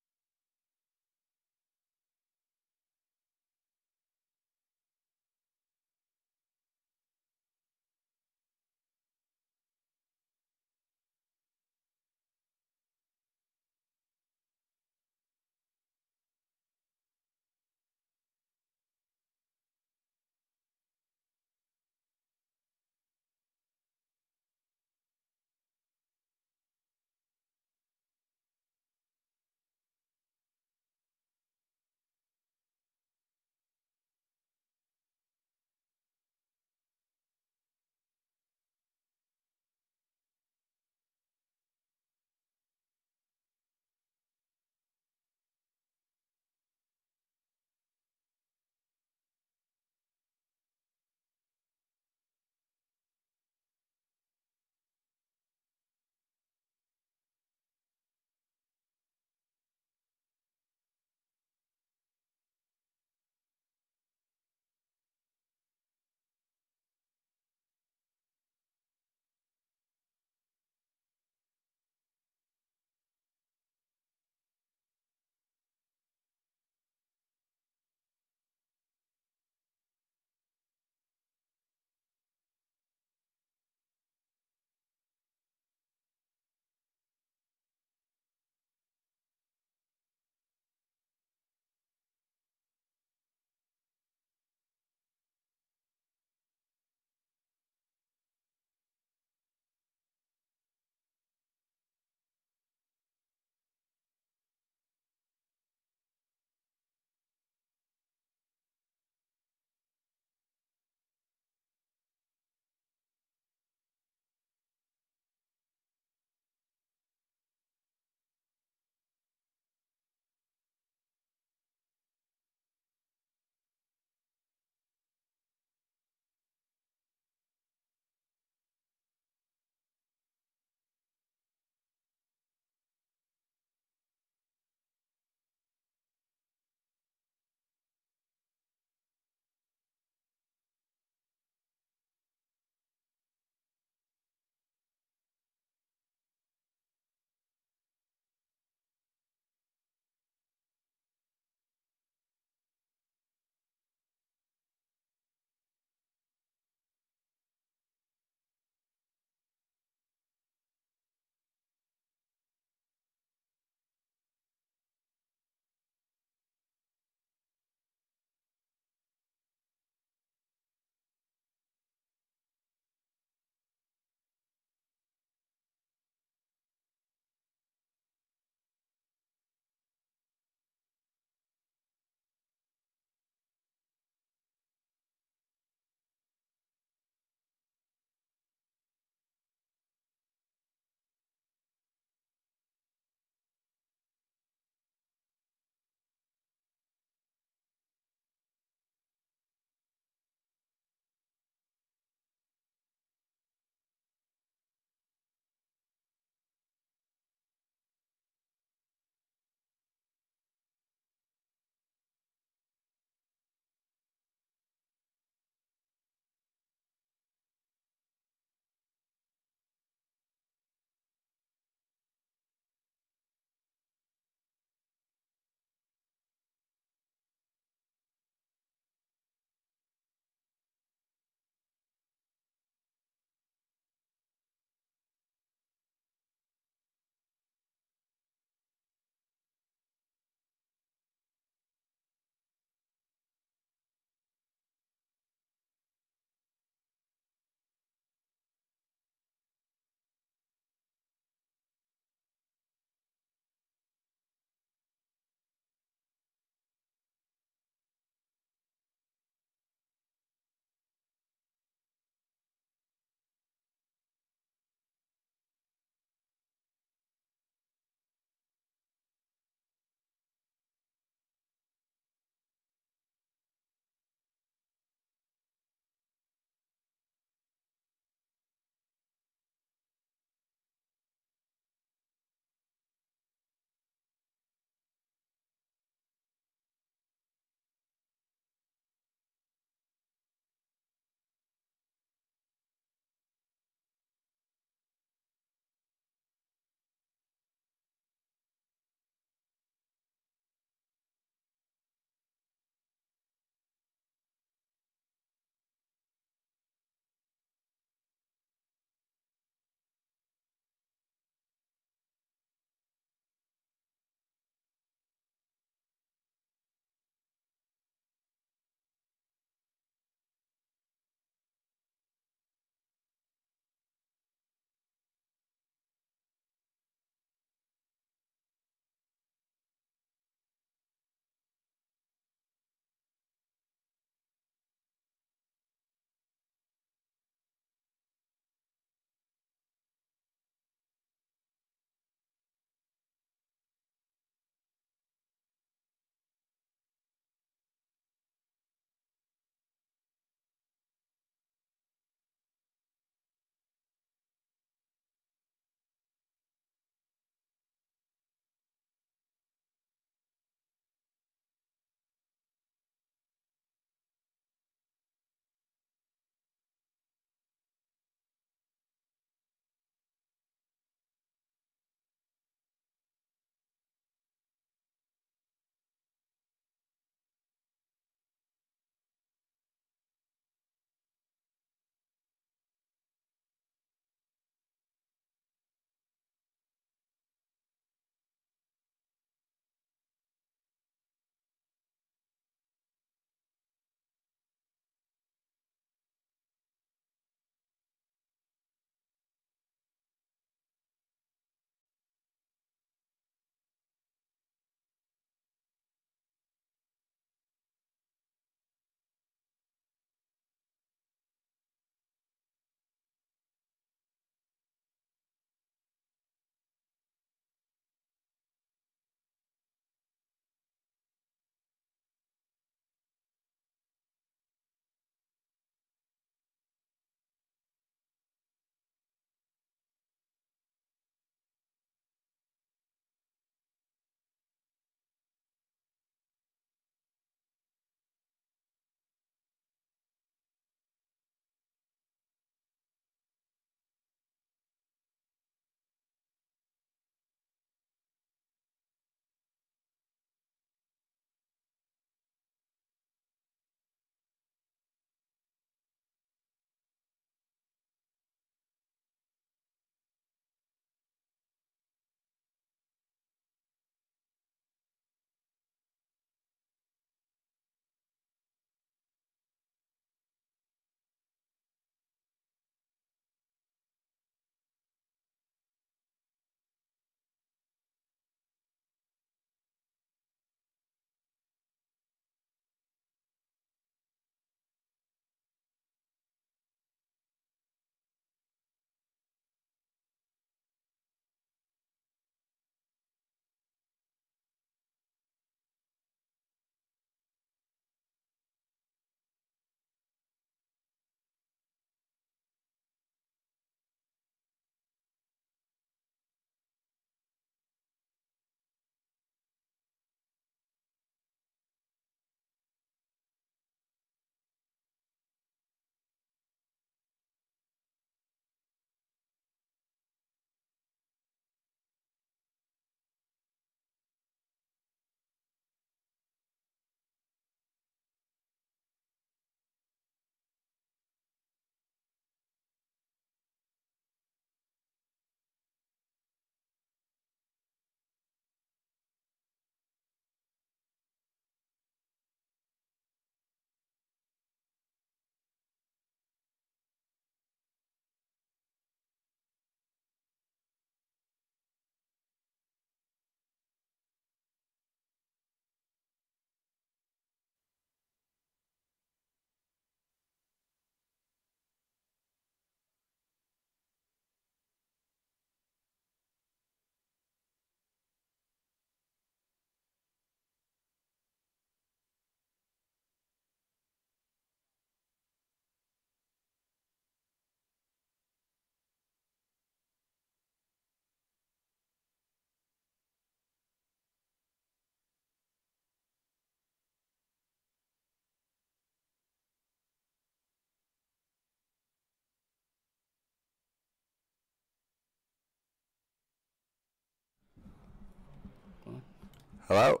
Hello?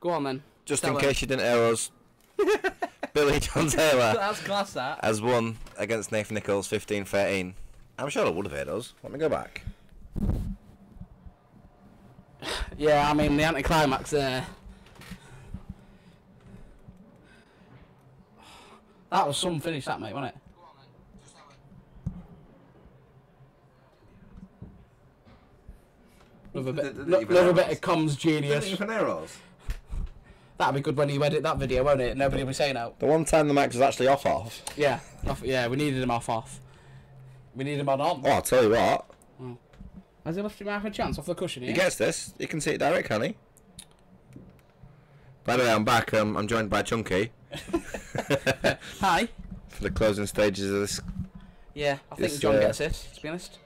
Go on then. Just Tell in him. case you didn't hear us, Billy John Taylor That's class, that. has won against Nathan Nichols 15-13. I'm sure I would have heard us. Let me go back. Yeah, I mean, the anticlimax there. That was some finish, that, mate, wasn't it? Another bit of comms genius. Didn't even hear us. That'd be good when you edit that video, won't it? Nobody will be saying out. The one time the mic was actually off. Yeah, yeah, we needed him off. We need him on. Oh, I'll tell you what. Has he left him half a chance off the cushion here? He gets this. You can see it direct, can he? By the way, I'm back. I'm joined by Chunky Hi. for the closing stages of this. Yeah, I think It's, John gets it, to be honest.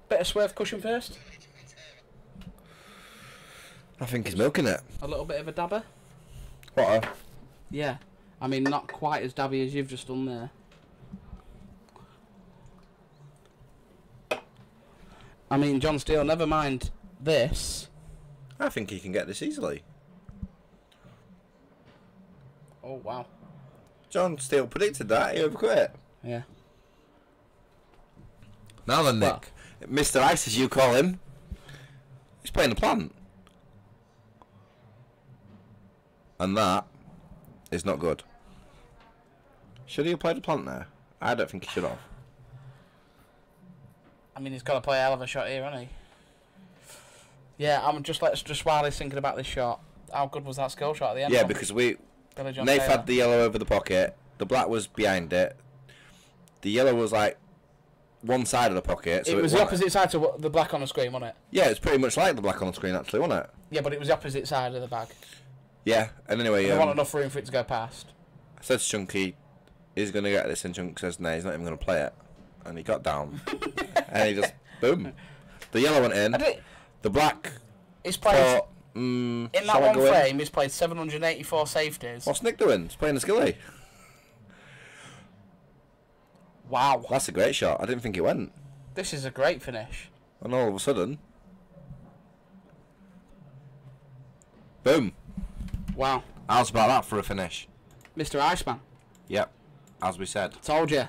Bit of swerve cushion first. I think he's milking it. A little bit of a dabber. What? Yeah. I mean, not quite as dabby as you've just done there. I mean, John Steele, never mind this. I think he can get this easily. Oh, wow. John Steele predicted that. He overquit. Yeah. Now then, Nick. Mr. Ice, as you call him. He's playing the plant. And that is not good. Should he have played the plant there? I don't think he should have. I mean, he's got to play a hell of a shot here, hasn't he? Yeah, just while he's thinking about this shot, how good was that skill shot at the end? Yeah, because Nath had the yellow over the pocket, the black was behind it, the yellow was like one side of the pocket. So it was the opposite side to the black on the screen, wasn't it? Yeah, it's pretty much like the black on the screen actually, wasn't it? Yeah, but it was the opposite side of the bag. Yeah, and anyway... There wasn't enough room for it to go past. I said to Chunky, he's going to get this, and Chunky says, no, he's not even going to play it. And he got down. And he just, boom. The yellow went in. The black... He's played... in that one frame, he's played 784 safeties. What's Nick doing? He's playing a skilly. Wow. That's a great shot. I didn't think it went. This is a great finish. And all of a sudden... Boom. Wow. How's about that for a finish? Mr. Iceman. Yep. As we said. Told you.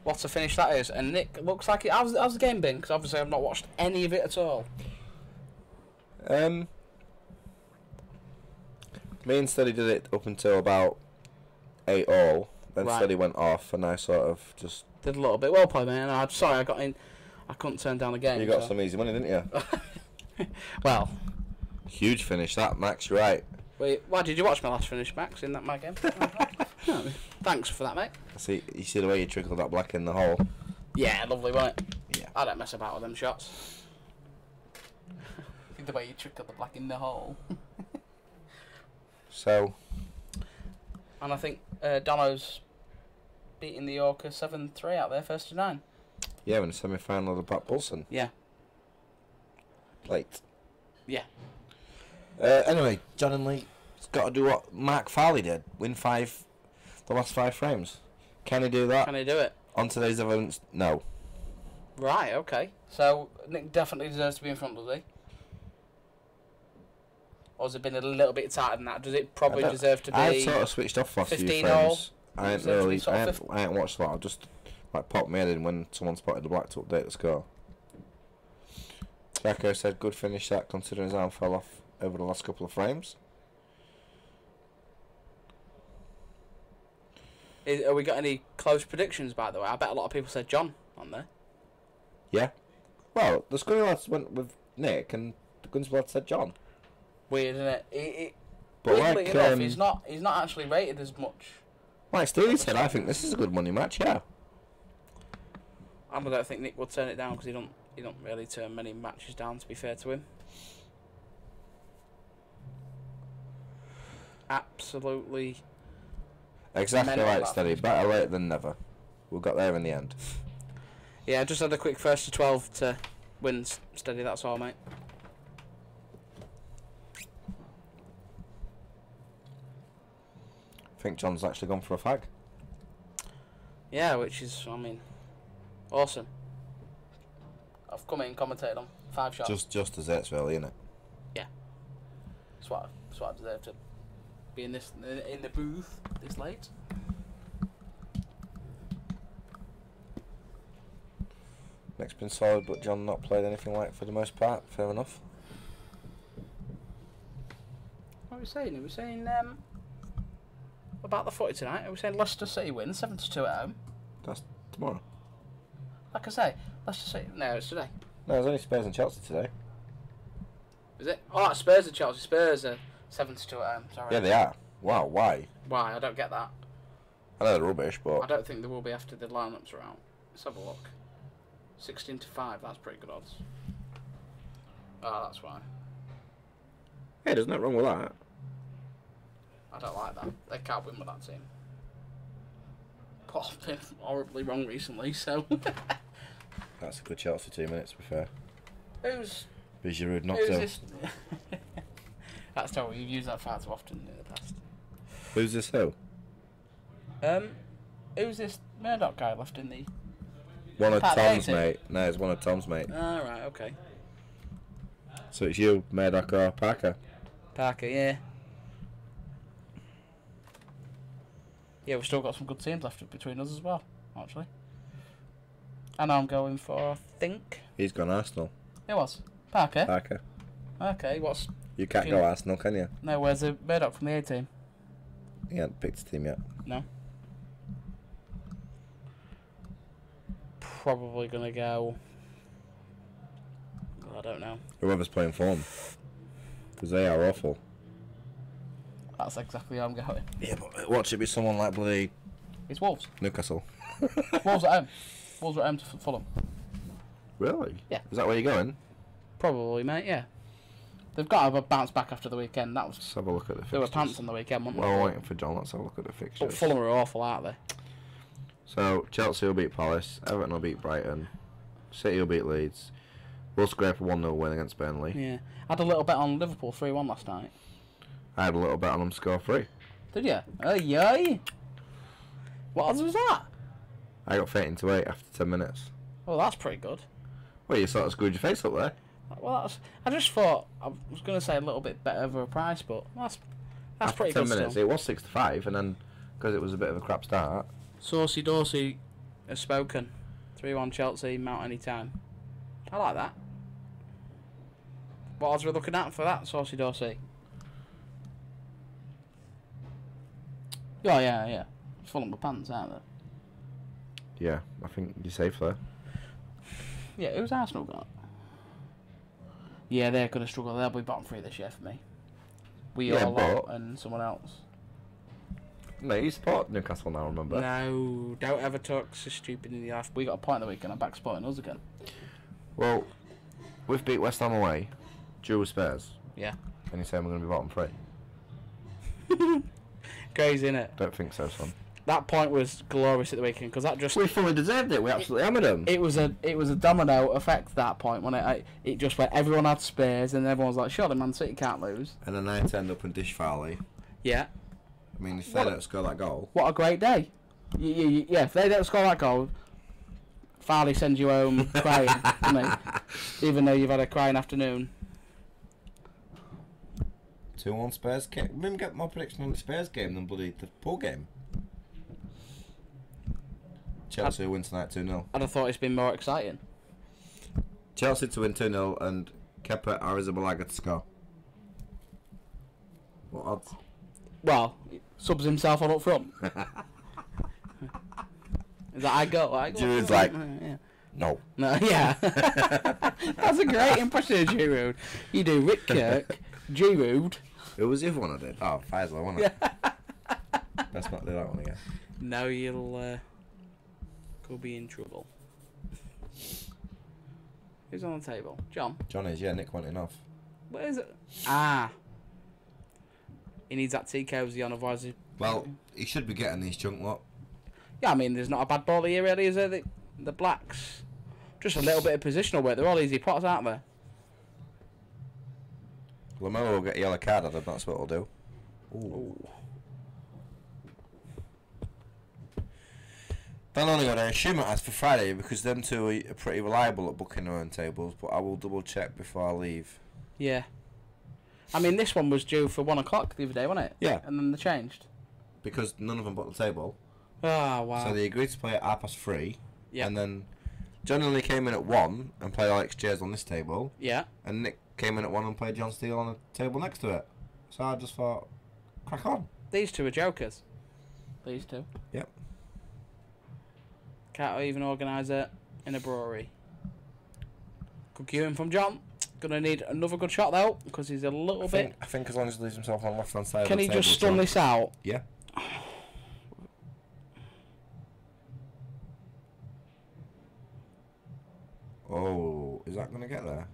What a finish that is. And Nick, looks like it... How's the game been? Because obviously I've not watched any of it at all. Me and Steady did it up until about 8-all. Then Right. Steady went off and I sort of just... Did a little bit. Well played, man. I'm sorry, I got in... I couldn't turn down the game. You got some easy money, didn't you? Well... Huge finish that, Max, you're right. Wait, why did you watch my last finish, Max, in that my game? No, thanks for that, mate. You see the way you trickled that black in the hole? Yeah, lovely, wasn't it? Yeah. I don't mess about with them shots. The way you trickled the black in the hole. So... And I think Dono's beating the Yorker 7-3 out there, first to 9. Yeah, in the semi-final of the Pat Bulson. Yeah. Late. Yeah. Anyway, John and Lee got to do what Mark Farley did. Win the last 5 frames. Can he do that? Can he do it? On today's evidence, no. Right, okay. So, Nick definitely deserves to be in front, does he? Or has it been a little bit tighter than that? Does it probably deserve to be... I sort of switched off last few 15 frames. all? I ain't watched a lot. I just popped my head in when someone spotted the black to update the score. Jacko said, good finish that considering his arm fell off over the last couple of frames. Are we got any close predictions, by the way? I bet a lot of people said John on there. Yeah. Well, the Scunny lads went with Nick and the Guns lads said John. Weird, isn't it? But weirdly like, enough, he's not actually rated as much. Like Stewie said, I think this is a good money match, yeah. I don't think Nick would turn it down because he don't really turn many matches down, to be fair to him. Absolutely. Exactly right, Steady. Better late than never. We got there in the end. Yeah, just had a quick first to 12 to win Steady, that's all, mate. I think John's actually gone for a fag. Yeah, which is, I mean, awesome. I've come in and commentated on 5 shots. Just desserts really, innit? Yeah. That's what I deserve to be in the booth this late. Nick's been solid, but John not played anything like for the most part. Fair enough. What are we saying? Are we saying about the footy tonight? Are we saying Leicester City win 7-2 at home? That's tomorrow. Like I say, Leicester City. No, it's today. No, there's only Spurs and Chelsea today. Is it? Oh, it's Spurs and Chelsea. Spurs are 7-2 at home. Sorry. Yeah, they are. Wow, why? Why? I don't get that. I know they're rubbish, but I don't think there will be after the lineups are out. Let's have a look. 16-5. That's pretty good odds. Oh, that's why. hey, there's nothing wrong with that. I don't like that. They can't win with that team. Pot's been horribly wrong recently, so. That's a good Chelsea 2 minutes, to be fair. Who's Giroud not who's to. this? That's terrible. You've used that far too often in the past. Who's this who? Who's this Murdoch guy left in the? One of Pat Tom's, Daisy. mate. No, it's one of Tom's, mate. Ah, right, okay. So it's you, Murdoch or Parker. Parker, yeah. Yeah, we've still got some good teams left between us as well, actually. And I'm going for, I think. He's gone Arsenal. It was Parker. Parker. Okay, what's? You can't If go you- Arsenal, can you? No, where's the Murdoch from the A team? He hasn't picked a team yet. No. Probably gonna go. I don't know. Whoever's playing for him. Because they are awful. That's exactly how I'm going. Yeah, but watch it be someone like bloody It's Wolves. Newcastle. Wolves at home. Wolves are at home to Fulham. Really? Yeah. Is that where you're going? Probably, mate. Yeah. They've got to have a bounce back after the weekend. That was. Let's have a look at the fixtures. They were pants on the weekend, weren't Well, they? waiting for John. Let's have a look at the fixtures. But Fulham are awful, aren't they? So, Chelsea will beat Palace. Everton will beat Brighton. City will beat Leeds. We'll scrape a 1-0 win against Burnley. Yeah. I had a little bet on Liverpool 3-1 last night. I had a little bet on them to score 3. Did you? Oh, yay! What odds was that? I got 13-8 after 10 minutes. Well, that's pretty good. Well, you sort of screwed your face up there. Well, I just thought I was going to say a little bit better of a price, but that's After pretty 10 good minutes, still. it was 6-5, and then, because it was a bit of a crap start, Saucy Dorsey has spoken. 3-1 Chelsea, Mount anytime. I like that. What odds are we looking at for that, Saucy Dorsey? Oh, yeah. Fulham with pants, aren't they? yeah, I think you're safe there. Yeah, who's Arsenal got? Yeah, they're going to struggle. They'll be bottom 3 this year for me. We Yeah, all lot but- and someone else. No, you support Newcastle now, remember? No, don't ever talk so stupid in your life. We got a point of the weekend. I'm back supporting us again. Well, we've beat West Ham away, drew with Spurs, Yeah. and you're saying we're going to be bottom 3? Crazy, innit? Don't think so, son. That point was glorious at the weekend because that just We fully deserved it. We absolutely hammered them. it was a domino effect. That point, wasn't it? It just went. Everyone had Spurs, and everyone was like, "Surely Man City can't lose." And then I end up in Dish Valley. Yeah. I mean, if they don't score that goal, What a great day. Yeah. If they don't score that goal, Farley sends you home crying, doesn't he? Even though you've had a crying afternoon. 2-1 Spurs. We didn't get more prediction on the Spurs game than bloody the pool game. Chelsea win tonight 2-0. I'd have thought it's been more exciting. Chelsea to win 2-0 and Kepa Arrizabalaga to score. What odds? Well, subs himself on up front. Is that I go? Giroud's like, yeah. no. No, yeah. That's a great impression of Giroud. You do Rick Kirk, Giroud. Who was the other one I did? Oh, Faisal, wasn't it? Let's not do that one again. Now you'll go be in trouble. Who's on the table? John. John is, yeah, Nick went enough. Where is it? Ah. He needs that tea cozy on, otherwise he... Well, he should be getting these chunk lot. Yeah, I mean, there's not a bad ball here, really, is there? The Blacks. Just a little bit of positional work. They're all easy pots, aren't they? Lamella will get a yellow card, I think that's what he'll do. Ooh. Then only got I assume it as for Friday because them two are pretty reliable at booking their own tables, but I will double check before I leave. Yeah. I mean, this one was due for 1 o'clock the other day, wasn't it? Yeah. And then they changed. Because none of them booked the table. Oh, wow. So they agreed to play at 3:30. Yeah. And then John Hindley came in at 1 and played Alex Jayes on this table. Yeah. And Nick came in at 1 and played John Steele on the table next to it. So I just thought, crack on. These two are jokers. These two. Yep. Can't even organise it in a brewery. Good queuing from John. Gonna need another good shot though, because he's a little bit. I think as long as he leaves himself on the left hand side Can of the he table. just stun this out? Yeah. Oh, is that going to get there?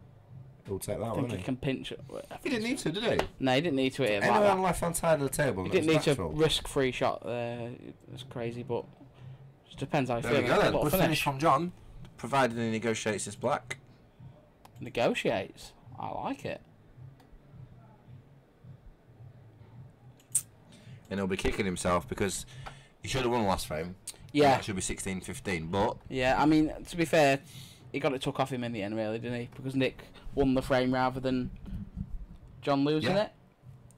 He'll take that I one, think won't he he? can pinch it. He didn't need to, did he? No, he didn't need to hit it like Anywhere on that. the left hand side of the table. He and it didn't need was to natural. risk free shot there. It's crazy, but just depends how you There feel. we go A then. little Good finish from John, provided he negotiates his black. Negotiates. I like it. And he'll be kicking himself because he should have won the last frame. Yeah. That should be 16-15, but... Yeah, I mean, to be fair, he got it took off him in the end, really, didn't he? Because Nick won the frame rather than John losing Yeah. it.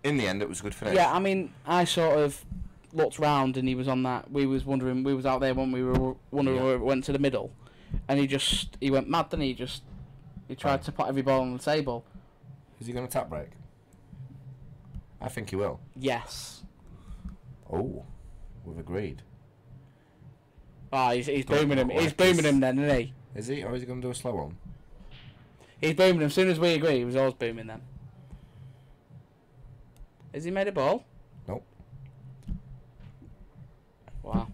In the end, it was a good finish. Yeah, I mean, I sort of looked round and he was on that. We was out there when we were wondering where it went to the middle, and he went mad, didn't he? He tried to put every ball on the table. Is he going to tap break? I think he will. Yes. Oh, we've agreed. Ah, he's Don't booming him. look He's like booming this. him then, isn't he? Is he, or is he going to do a slow one? He's booming him. As soon as we agree, he was always booming them. Has he made a ball? Nope. Wow.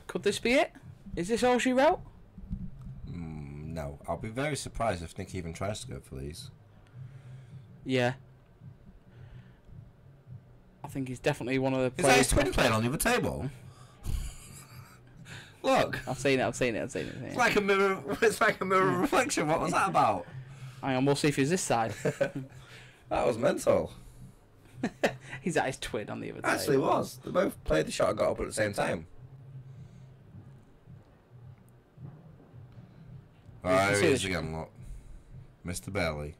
Could this be it? Is this all she wrote? No. I'll be very surprised if Nick even tries to go for these. Yeah. I think he's definitely one of the Is that players. his twin playing on the other table? Look. I've seen it. It's like a mirror. It's like a mirror reflection. What was that about? Hang on, we'll see if he's this side. That was mental. He's at his twin on the other side. Actually, was. They both played the shot and got up at the same time. can There see he is the again, look. Mr. Bailey.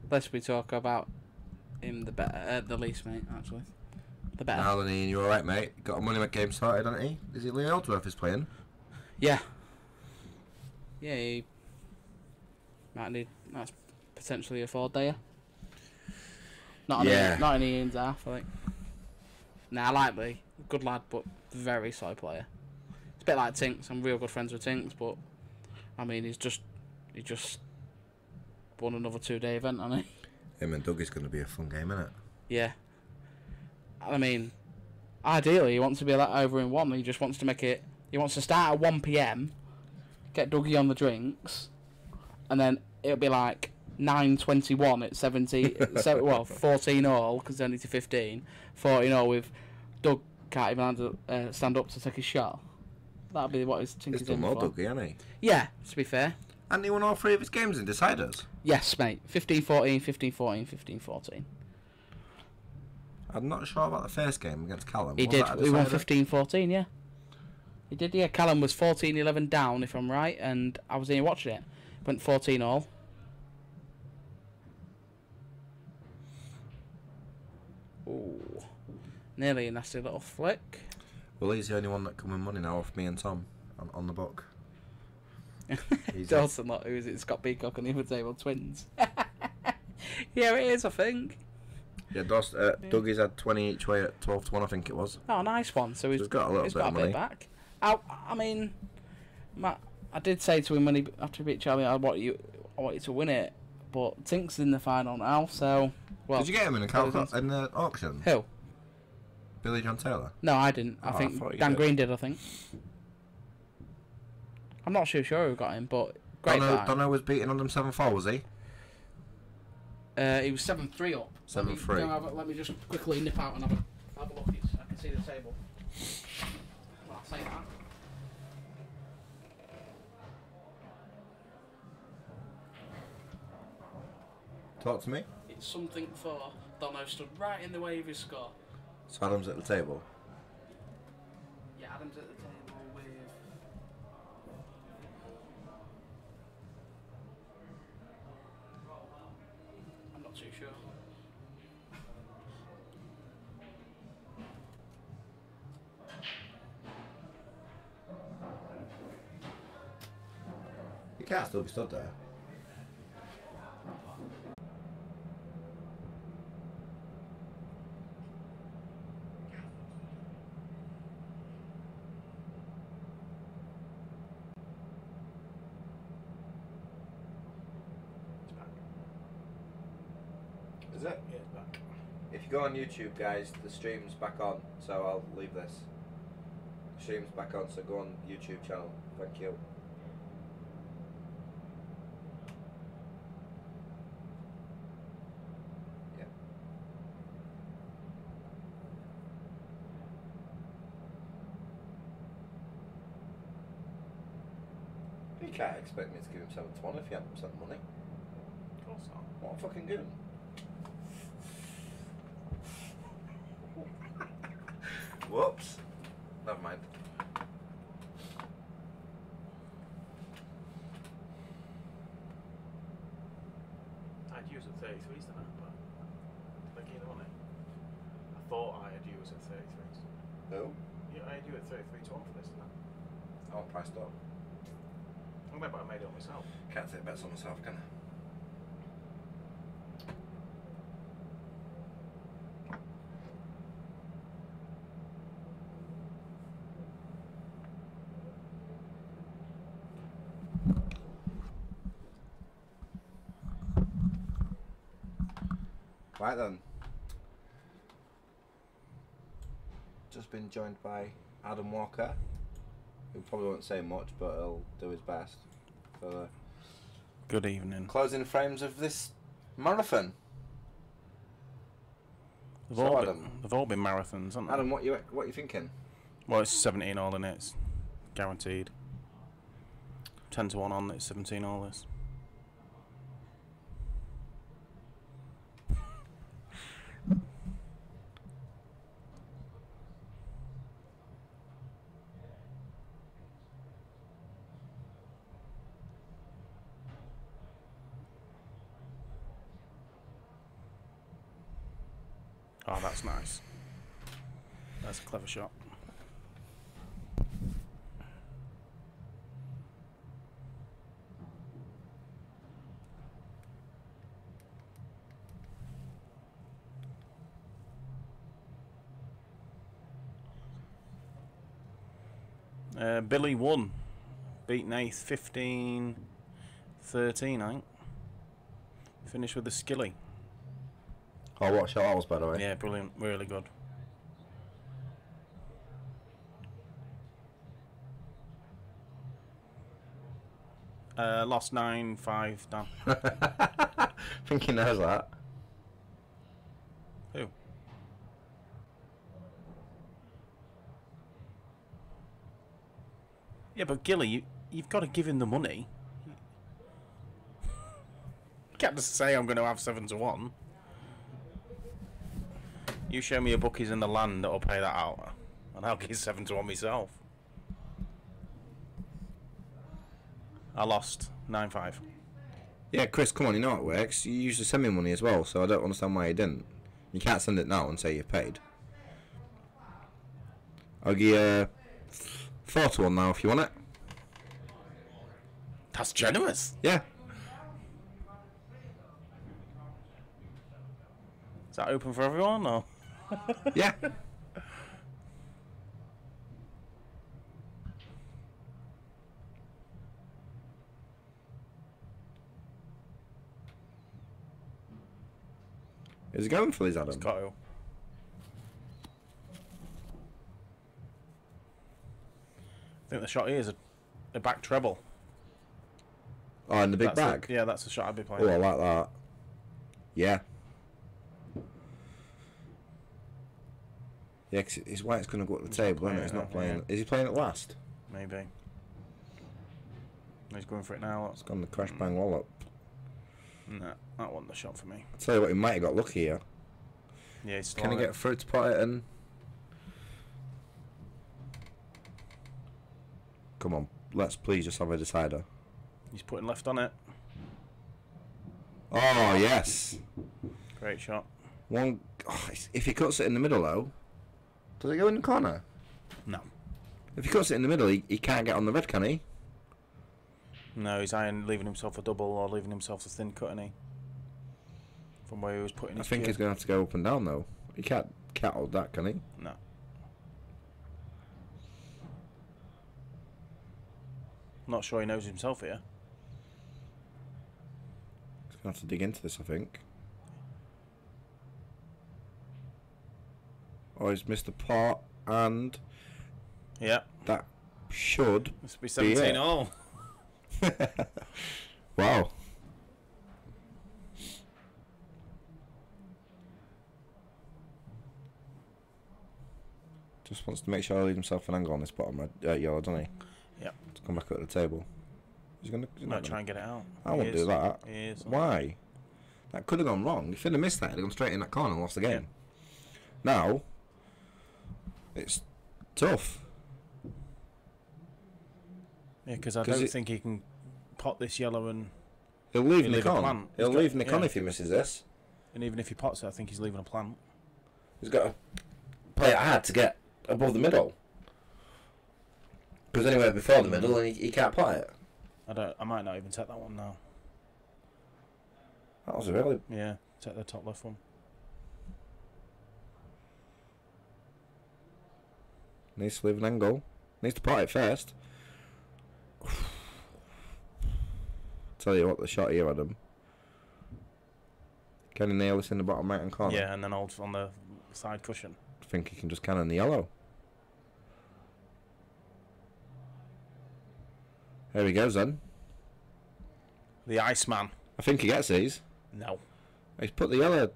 Less we talk about him, the better, the least, mate. Actually, the better. Now, Lenny, you alright, mate? Got a money game started, hasn't he? Is it Lee Ellsworth is playing? Yeah. Yeah, he might need. That's potentially a 4-dayer. Not in Ian's half, I think. Nah, I like Lee. Good lad, but very solid player. It's a bit like Tinks. I'm real good friends with Tinks, but I mean, he just won another 2-day event, hasn't he? Him and Doug is going to be a fun game, isn't it? Yeah. I mean, ideally, he wants to be like over in one. He just wants to make it. He wants to start at 1 PM, get Dougie on the drinks, and then it'll be like 9:21 at 70. 14 all because it's only to 15. 14 all with Doug can't even stand up to take his shot. That'll be what his He's is done in more, for. Dougie, hasn't he? Yeah, to be fair. And he won all 3 of his games in deciders. Yes, mate. 15-14, 15-14, 15-14. I'm not sure about the first game against Callum. He Was did. that a He won decider? 15-14, yeah. He did, yeah. Callum was 14-11 down, if I'm right, and I was here watching it. Went 14 all. Ooh. Nearly a nasty little flick. Well, he's the only one that can win money now off me and Tom on the book. He's Dawson, look, who is it? Scott Peacock on the other table, twins. Yeah, it is, I think. Yeah, Dougie's had 20 each way at 12-1, I think it was. Oh, nice one. So he's got a little he's bit got of a bit money. back. I mean, I did say to him when after he beat Charlie, I want you to win it, but Tink's in the final now, so well. Did you get him in the auction? Who? Billy John Taylor? No, I didn't. I Oh, I think thought you Dan did. Green did. I think. I'm not sure who got him, but great fight. Dono was beating on them 7-4, was he? He was 7-3 up. 7-3. Let me just quickly nip out and have a look. I can see the table. Well, I'll say that. Talk to me. something for Dono stood right in the way of his score. So Adam's at the table. Yeah, Adam's at the table with. I'm not too sure. You can't still be stood there. Is it? Yeah, it's back. If you go on YouTube, guys, the stream's back on, so I'll leave this. The stream's back on, so go on YouTube channel. Thank you. Yeah. You can't expect me to give him 7 to 1 if you haven't sent money. Of course not. What a fucking goon. Whoops. Never mind. I'd use at 33s tonight, but did I get the money? I thought I had you at 33s. Who? Yeah, I had you at 33 to 1 for this, didn't I? Oh, priced up. I remember I made it on myself. Can't take bets on myself, can I? Right then. Just been joined by Adam Walker, who probably won't say much, but he'll do his best for the Good evening. closing frames of this marathon. They've, So, all Adam. been, they've all been marathons, haven't they? Adam, what you thinking? Well, it's 17 all in it. It's guaranteed. 10 to 1 on, it's 17 all this. Oh, that's nice. That's a clever shot. Billy won. Beat Nath 15-13, I think. Finished with a skilly. Oh, what shot that was, by the way? Yeah, brilliant. Really good. Lost 9-5, Dan. I think he knows that. Who? Yeah, but Gilly, you've got to give him the money. You can't just say I'm going to have 7 to 1. You show me a bookies in the land that'll pay that out, and I'll give 7 to 1 myself. I lost 9-5. Yeah, Chris, come on, you know how it works. You used to send me money as well, so I don't understand why you didn't. You can't send it now and say you've paid. I'll give you 4 to 1 now if you want it. That's generous. Yeah. Is that open for everyone, or? Yeah. Is it going for these, Adam? It's got to. I think the shot here is a back treble. Oh, in the big That's bag? Yeah, that's the shot I'd be playing. Oh, I like that. Yeah. Yeah, cause his white's going to go at the He's table, not isn't it? He's playing not it, playing. yeah. Is he playing it last? Maybe. He's going for it now. It's gone the crash bang wallop. No, that wasn't the shot for me. I'll tell you what, he might have got lucky here. Yeah, he's Can he get through to pot it and... Come on, let's please just have a decider. He's putting left on it. Oh, yes. Great shot. One. Oh, if he cuts it in the middle, though, does it go in the corner? No. If he cuts it in the middle, he can't get on the red, can he? No, he's either leaving himself a double or leaving himself a thin cut, isn't he? From where he was putting I his think cue. he's going to have to go up and down, though. He can't hold that, can he? No. Not sure he knows himself here. He's going to have to dig into this, I think. Oh, he's missed the pot, and Yeah. that should Must be 17 it. all. Wow. Just wants to make sure I leave himself an angle on this bottom red, yellow, doesn't he? Yep. To come back up to the table. He's gonna. He's Might not try gonna. and get it out. I won't do that. He is. Why? That could have gone wrong. If he'd have missed that, he'd have gone straight in that corner and lost the game. Now, it's tough. Yeah, because I 'Cause don't it- think he can pot this yellow and He'll leave He'll Nick leave a on. plan. He'll He's got- leave Nick on yeah. if he misses this. even if he pots it, I think he's leaving a plant. He's got to play it hard to get above the middle. Because anywhere before the middle, and he can't pot it. I might not even take that one now. That was a really... Yeah, take the top left one. Needs to leave an angle. Needs to pot it first. Tell you what, the shot here, Adam. Can he nail this in the bottom right hand corner? Yeah, and then hold on the side cushion. I think he can just cannon the yellow. There he goes then. The Iceman. I think he gets these. No. He's put the yellow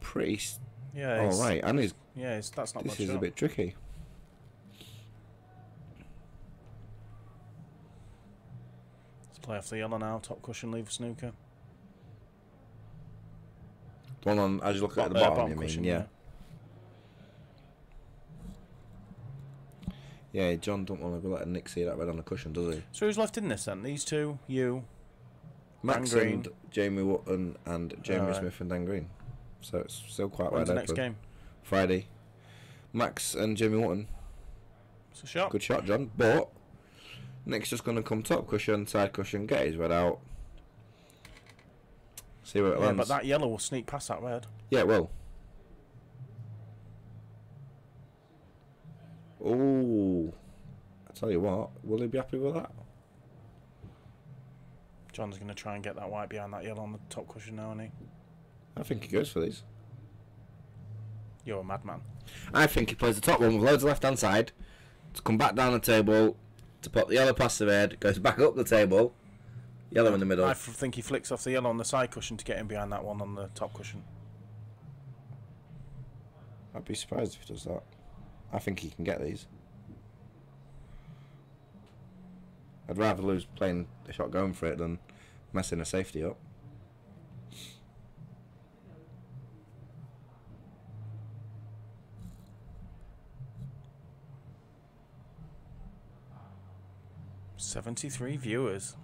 pretty... Yeah. Oh, right, and he's... Yeah, that's not This much. is a shot. bit tricky. Let's play off the yellow now. Top cushion, leave a snooker. The one on, as you look at the bottom, you mean? Yeah. Yeah, John don't want to be letting Nick see that red on the cushion, does he? So who's left in this then? These two, you. Max Dan Green. and Jamie Wotton and Jamie Alright. Smith and Dan Green. So it's still quite When's wide the next open. game? Friday. Max and Jamie Wotton. It's a shot. Good shot, John. But Nick's just going to come top cushion, side cushion, get his red out. See where it Yeah, lands. but that yellow will sneak past that red. Yeah, it will. Oh, I tell you what, will he be happy with that? John's going to try and get that white behind that yellow on the top cushion now, isn't he? I think he goes for these. You're a madman. I think he plays the top one with loads of left hand side to come back down the table to put the yellow past the red, goes back up the table, yellow in the middle. I think he flicks off the yellow on the side cushion to get in behind that one on the top cushion. I'd be surprised if he does that. I think he can get these. I'd rather lose playing a shot going for it than messing a safety up. $73 viewers.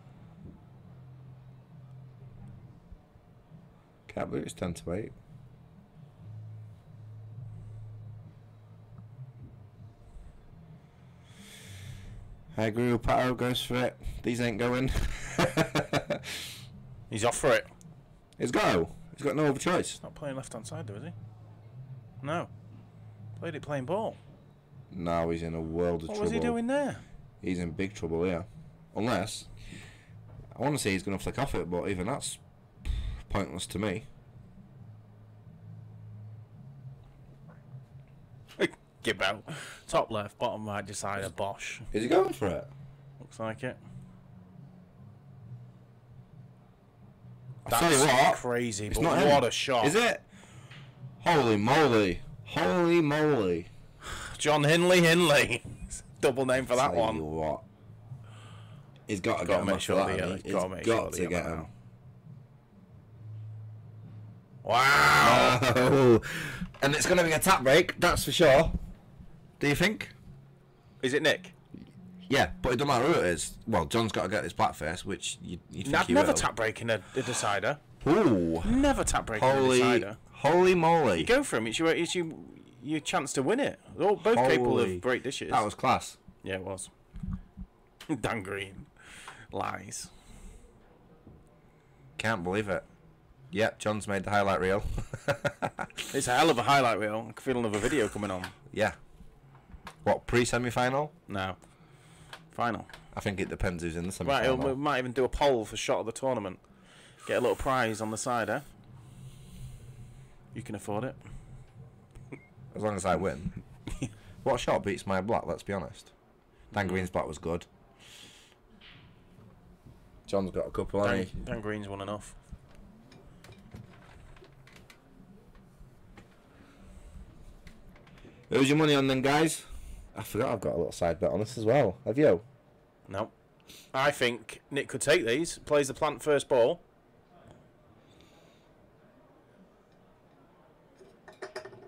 Can't believe it's 10 to 8. I agree with Pato, goes for it. These ain't going. He's off for it. He's go. He's got no other choice. He's not playing left hand side though, is he? No. Played it playing ball. Now he's in a world of What trouble. was he doing there? He's in big trouble here. Unless, I want to say he's going to flick off it, but even that's pointless to me. Give out. Top left, bottom right, decider, Bosch. Is he going for it? Looks like it. I tell you what, crazy, it's but not what him. a shot. Is it? Holy moly. Holy moly. John Hindley. Double name for that Tell you one. what. He's got to Gotta get him make after sure that, the hasn't yellow- he? gotta He's make got sure the to get yellow him. now. Wow. Oh. And it's going to be a tap break, that's for sure. Do you think? Is it Nick? Yeah, but it doesn't matter who it is. Well, John's got to get his black face, which you think I've he never will. tap breaking a decider. Ooh. Never tap breaking a Holy, decider. holy moly. Go for him. It's your chance to win it. They're all both capable Holy. of great dishes. That was class. Yeah, it was. Dan Green. Lies. Can't believe it. Yep, John's made the highlight reel. It's a hell of a highlight reel. I can feel another video coming on. Yeah. What, pre-semi-final? No. Final. I think it depends who's in the Right, semi-final. we might even do a poll for shot of the tournament. Get a little prize on the side, eh? You can afford it. As long as I win. What shot beats my black, let's be honest? Dan Green's black was good. John's got a couple, hasn't he? Dan Green's won enough. Who's your money on then, guys? I forgot I've got a little side bet on this as well. Have you? No. I think Nick could take these. Plays the plant first ball.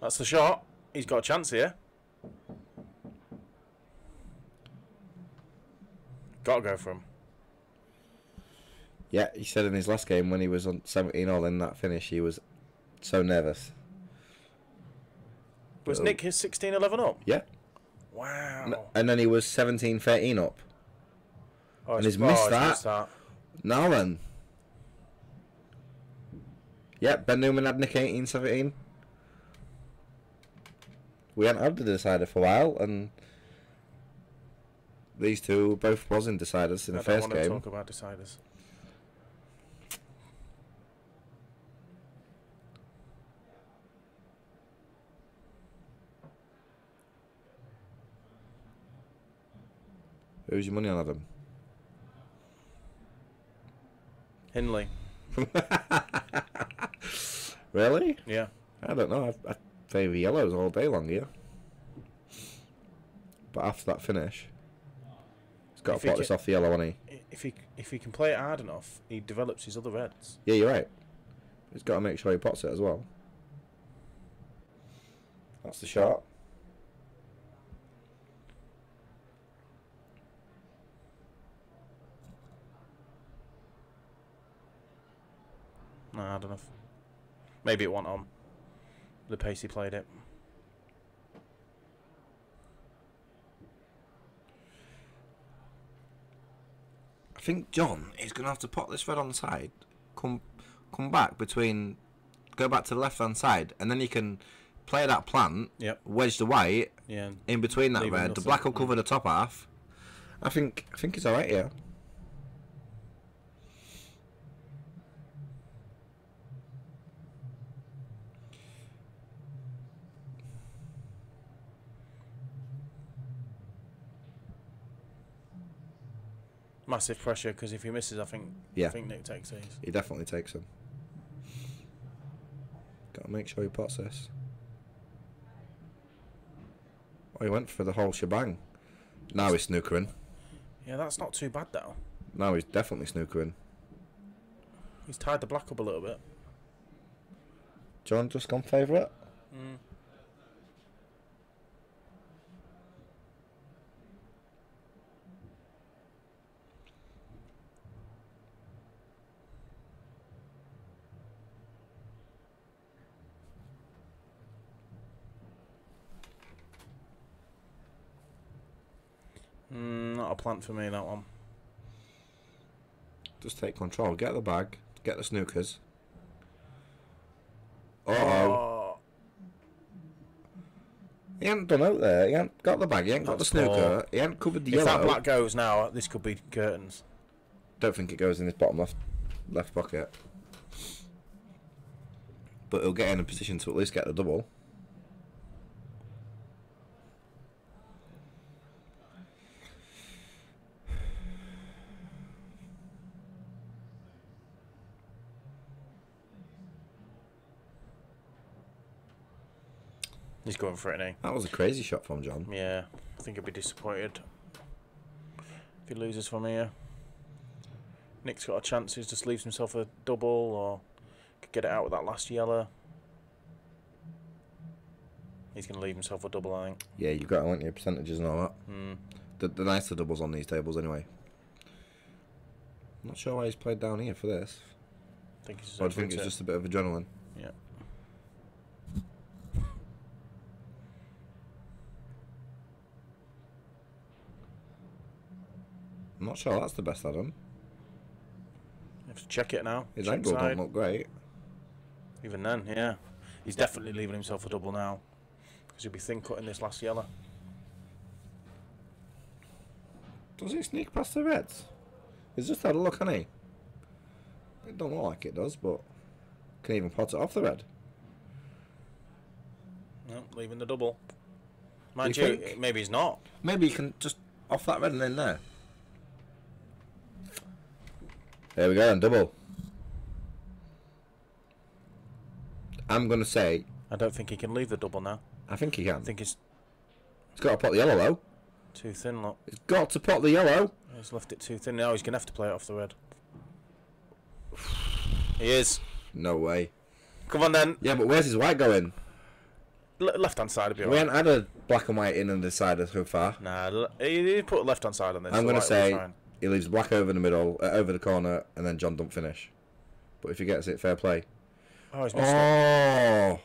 That's the shot. He's got a chance here. Gotta go for him. Yeah, he said in his last game when he was on 17 all in that finish, he was so nervous. Was Nick his 16-11 up? Yeah. Wow. And then he was 17-13 up. Oh, and he's missed that. missed that. Now then. Yep, Ben Newman had Nick 18-17. We hadn't had the decider for a while, and these two both was in deciders in the first I don't want game. to talk about deciders. Who's your money on, Adam? Hindley. Really? Yeah. I don't know. I favour yellows all day long here. But after that finish, he's got If to he pot this can- off the yellow, hasn't he? If he can play it hard enough, he develops his other reds. Yeah, you're right. He's got to make sure he pots it as well. That's the shot. No, hard enough. Maybe it went on. The pace he played it. I think John is going to have to pot this red on the side, come back between, go back to the left hand side, and then you can play that plant, Yep. wedge the white Yeah. in between that Leaving red. The nothing. black will cover the top half. I think it's all right here. Massive pressure because if he misses, I think Nick takes these. He definitely takes them. Got to make sure he pots this. Oh, he went for the whole shebang. Now he's snookering. Yeah, that's not too bad though. Now he's definitely snookering. He's tied the black up a little bit. John just gone favourite. Not a plant for me, that one. Just take control. Get the bag. Get the snookers. Oh. He ain't done out there. He ain't got the bag. He ain't got the That's snooker. poor. He ain't covered the If that yellow. black goes now, this could be curtains. Don't think it goes in his bottom left pocket. But he'll get in a position to at least get the double. He's going for it, eh? That was a crazy shot from John. Yeah, I think he'll be disappointed if he loses from here. Nick's got a chance. He just leaves himself a double or Could get it out with that last yellow. He's going to leave himself a double, I think. Yeah, you've got to want your percentages and all that. Hmm. The nicer doubles on these tables anyway. I'm not sure why he's played down here for this. I think he's I think it's just a bit of adrenaline. Yeah. I'm not sure that's the best Adam. You have to check it now. His Check angle side. don't look great. Even then, yeah. He's definitely leaving himself a double now. Because he'll be thin cutting this last yellow. Does it sneak past the reds? He's just had a look, hasn't he? It don't look like it does, but can even pot it off the red. No, leaving the double. Mind you you, think? maybe he's not. Maybe you can just off that red and in there. There we go, and double. I'm going to say... I don't think he can leave the double now. I think he can. I think it's He's got to pot the yellow, though. too thin, look. He's got to pot the yellow. He's left it too thin. Now he's going to have to play it off the red. He is. No way. Come on then. Yeah, but where's his white going? Left-hand side would be We alright. haven't had a black and white in and decided so far. Nah, he put left-hand side on this. I'm the going to white will be say fine. he leaves black over the middle, over the corner, and then John don't finish. But if he gets it, fair play. Oh, he's missed it. Oh!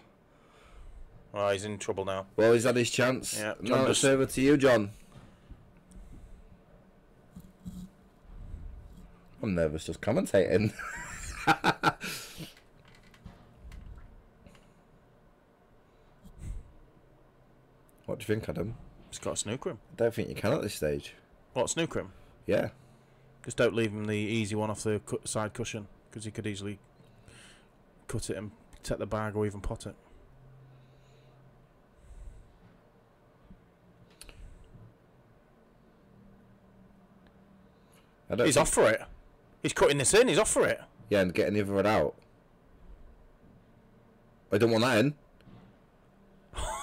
Oh, he's in trouble now. Well, he's had his chance. Yeah, John Now it's just- over to you, John. I'm nervous just commentating. What do you think, Adam? He's got to snooker him. I don't think you can at this stage. What, snooker him? Yeah. Just don't leave him the easy one off the side cushion, because he could easily cut it and take the bag or even pot it. I don't He's think- off for it. He's cutting this in. He's off for it. Yeah, and getting the other one out. I don't want that in.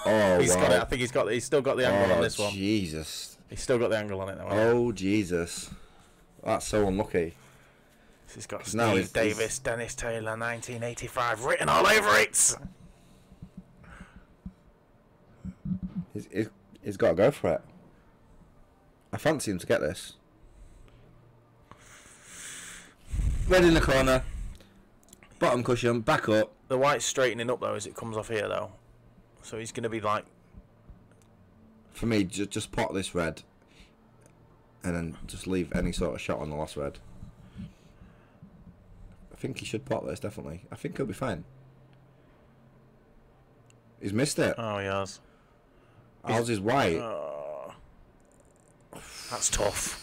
Oh, He's wow. got it. I think he's still got the angle on this one. Jesus. He's still got the angle on it now. hasn't Oh, Jesus. That's so unlucky. he? He's got 'Cause now Steve he's- Davis, Dennis Taylor, 1985 written all over it. He's got to go for it. I fancy him to get this. Red in the corner. Bottom cushion, back up. The white's straightening up though as it comes off here though, so he's going to be like. For me, just pot this red. And then just leave any sort of shot on the last red. I think he should pot this, definitely. I think he'll be fine. He's missed it. Oh, he has. How's his white? That's tough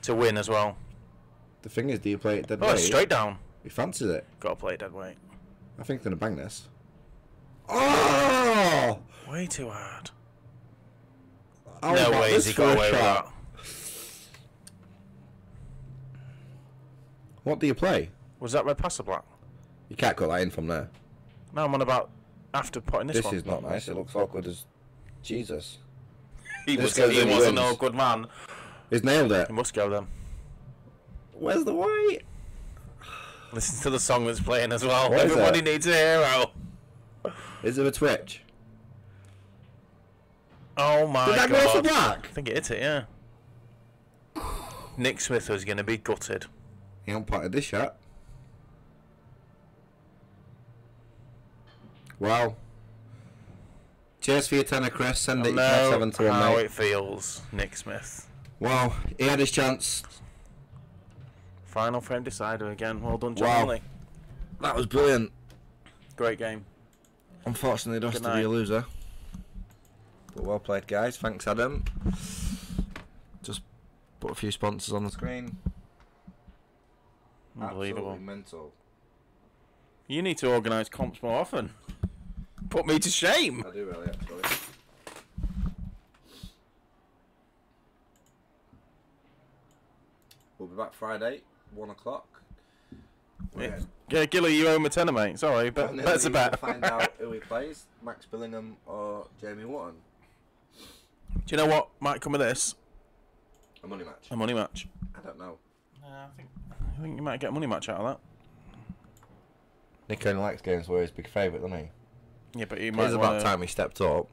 to win as well. The thing is, do you play it dead Oh, weight? it's straight down. He fancies it. Got to play it dead weight. I think they're going to bang this. Oh! Way too hard. How No about way this has he for got a away with shot? that. What do you play? Was that red past the black? You can't cut that in from there. No, I'm on about after putting this This one. is not nice. It looks awkward as Jesus. He This was, goes he in, was a wins. no good man. He's nailed it. He must go then. Where's the white? Listen to the song that's playing as well. What is Everybody it? needs a hero. Is there a twitch? Oh my Did that god. go for black? I think it hit it, yeah. Nick Smith was going to be gutted. He hasn't potted this yet. Wow. Cheers for your tenner, Chris. Send it. You can have know 7 to 1, how mate. it feels, Nick Smith. Wow. He had his chance. Final frame decider again. Well done, John Wow. Hindley. That was brilliant. Great game. Unfortunately, it has Good to be a night. loser. But well played, guys. Thanks, Adam. Just put a few sponsors on the screen. Unbelievable. Absolutely mental. You need to organise comps more often. Put me to shame. I do really, actually. We'll be back Friday, 1 o'clock. Yeah, Gilly, you owe him a tenner, mate. Sorry, but that's a bet. Find out who he plays, Max Billingham or Jamie Wharton. Do you know what might come of this? A money match. A money match. I don't know. I think you might get a money match out of that. Nick only likes games where he's big favourite, doesn't he? Yeah, but he It might. was about time he stepped up.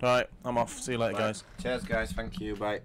Right, I'm off. See you later, Right. guys. Cheers, guys. Thank you. Bye.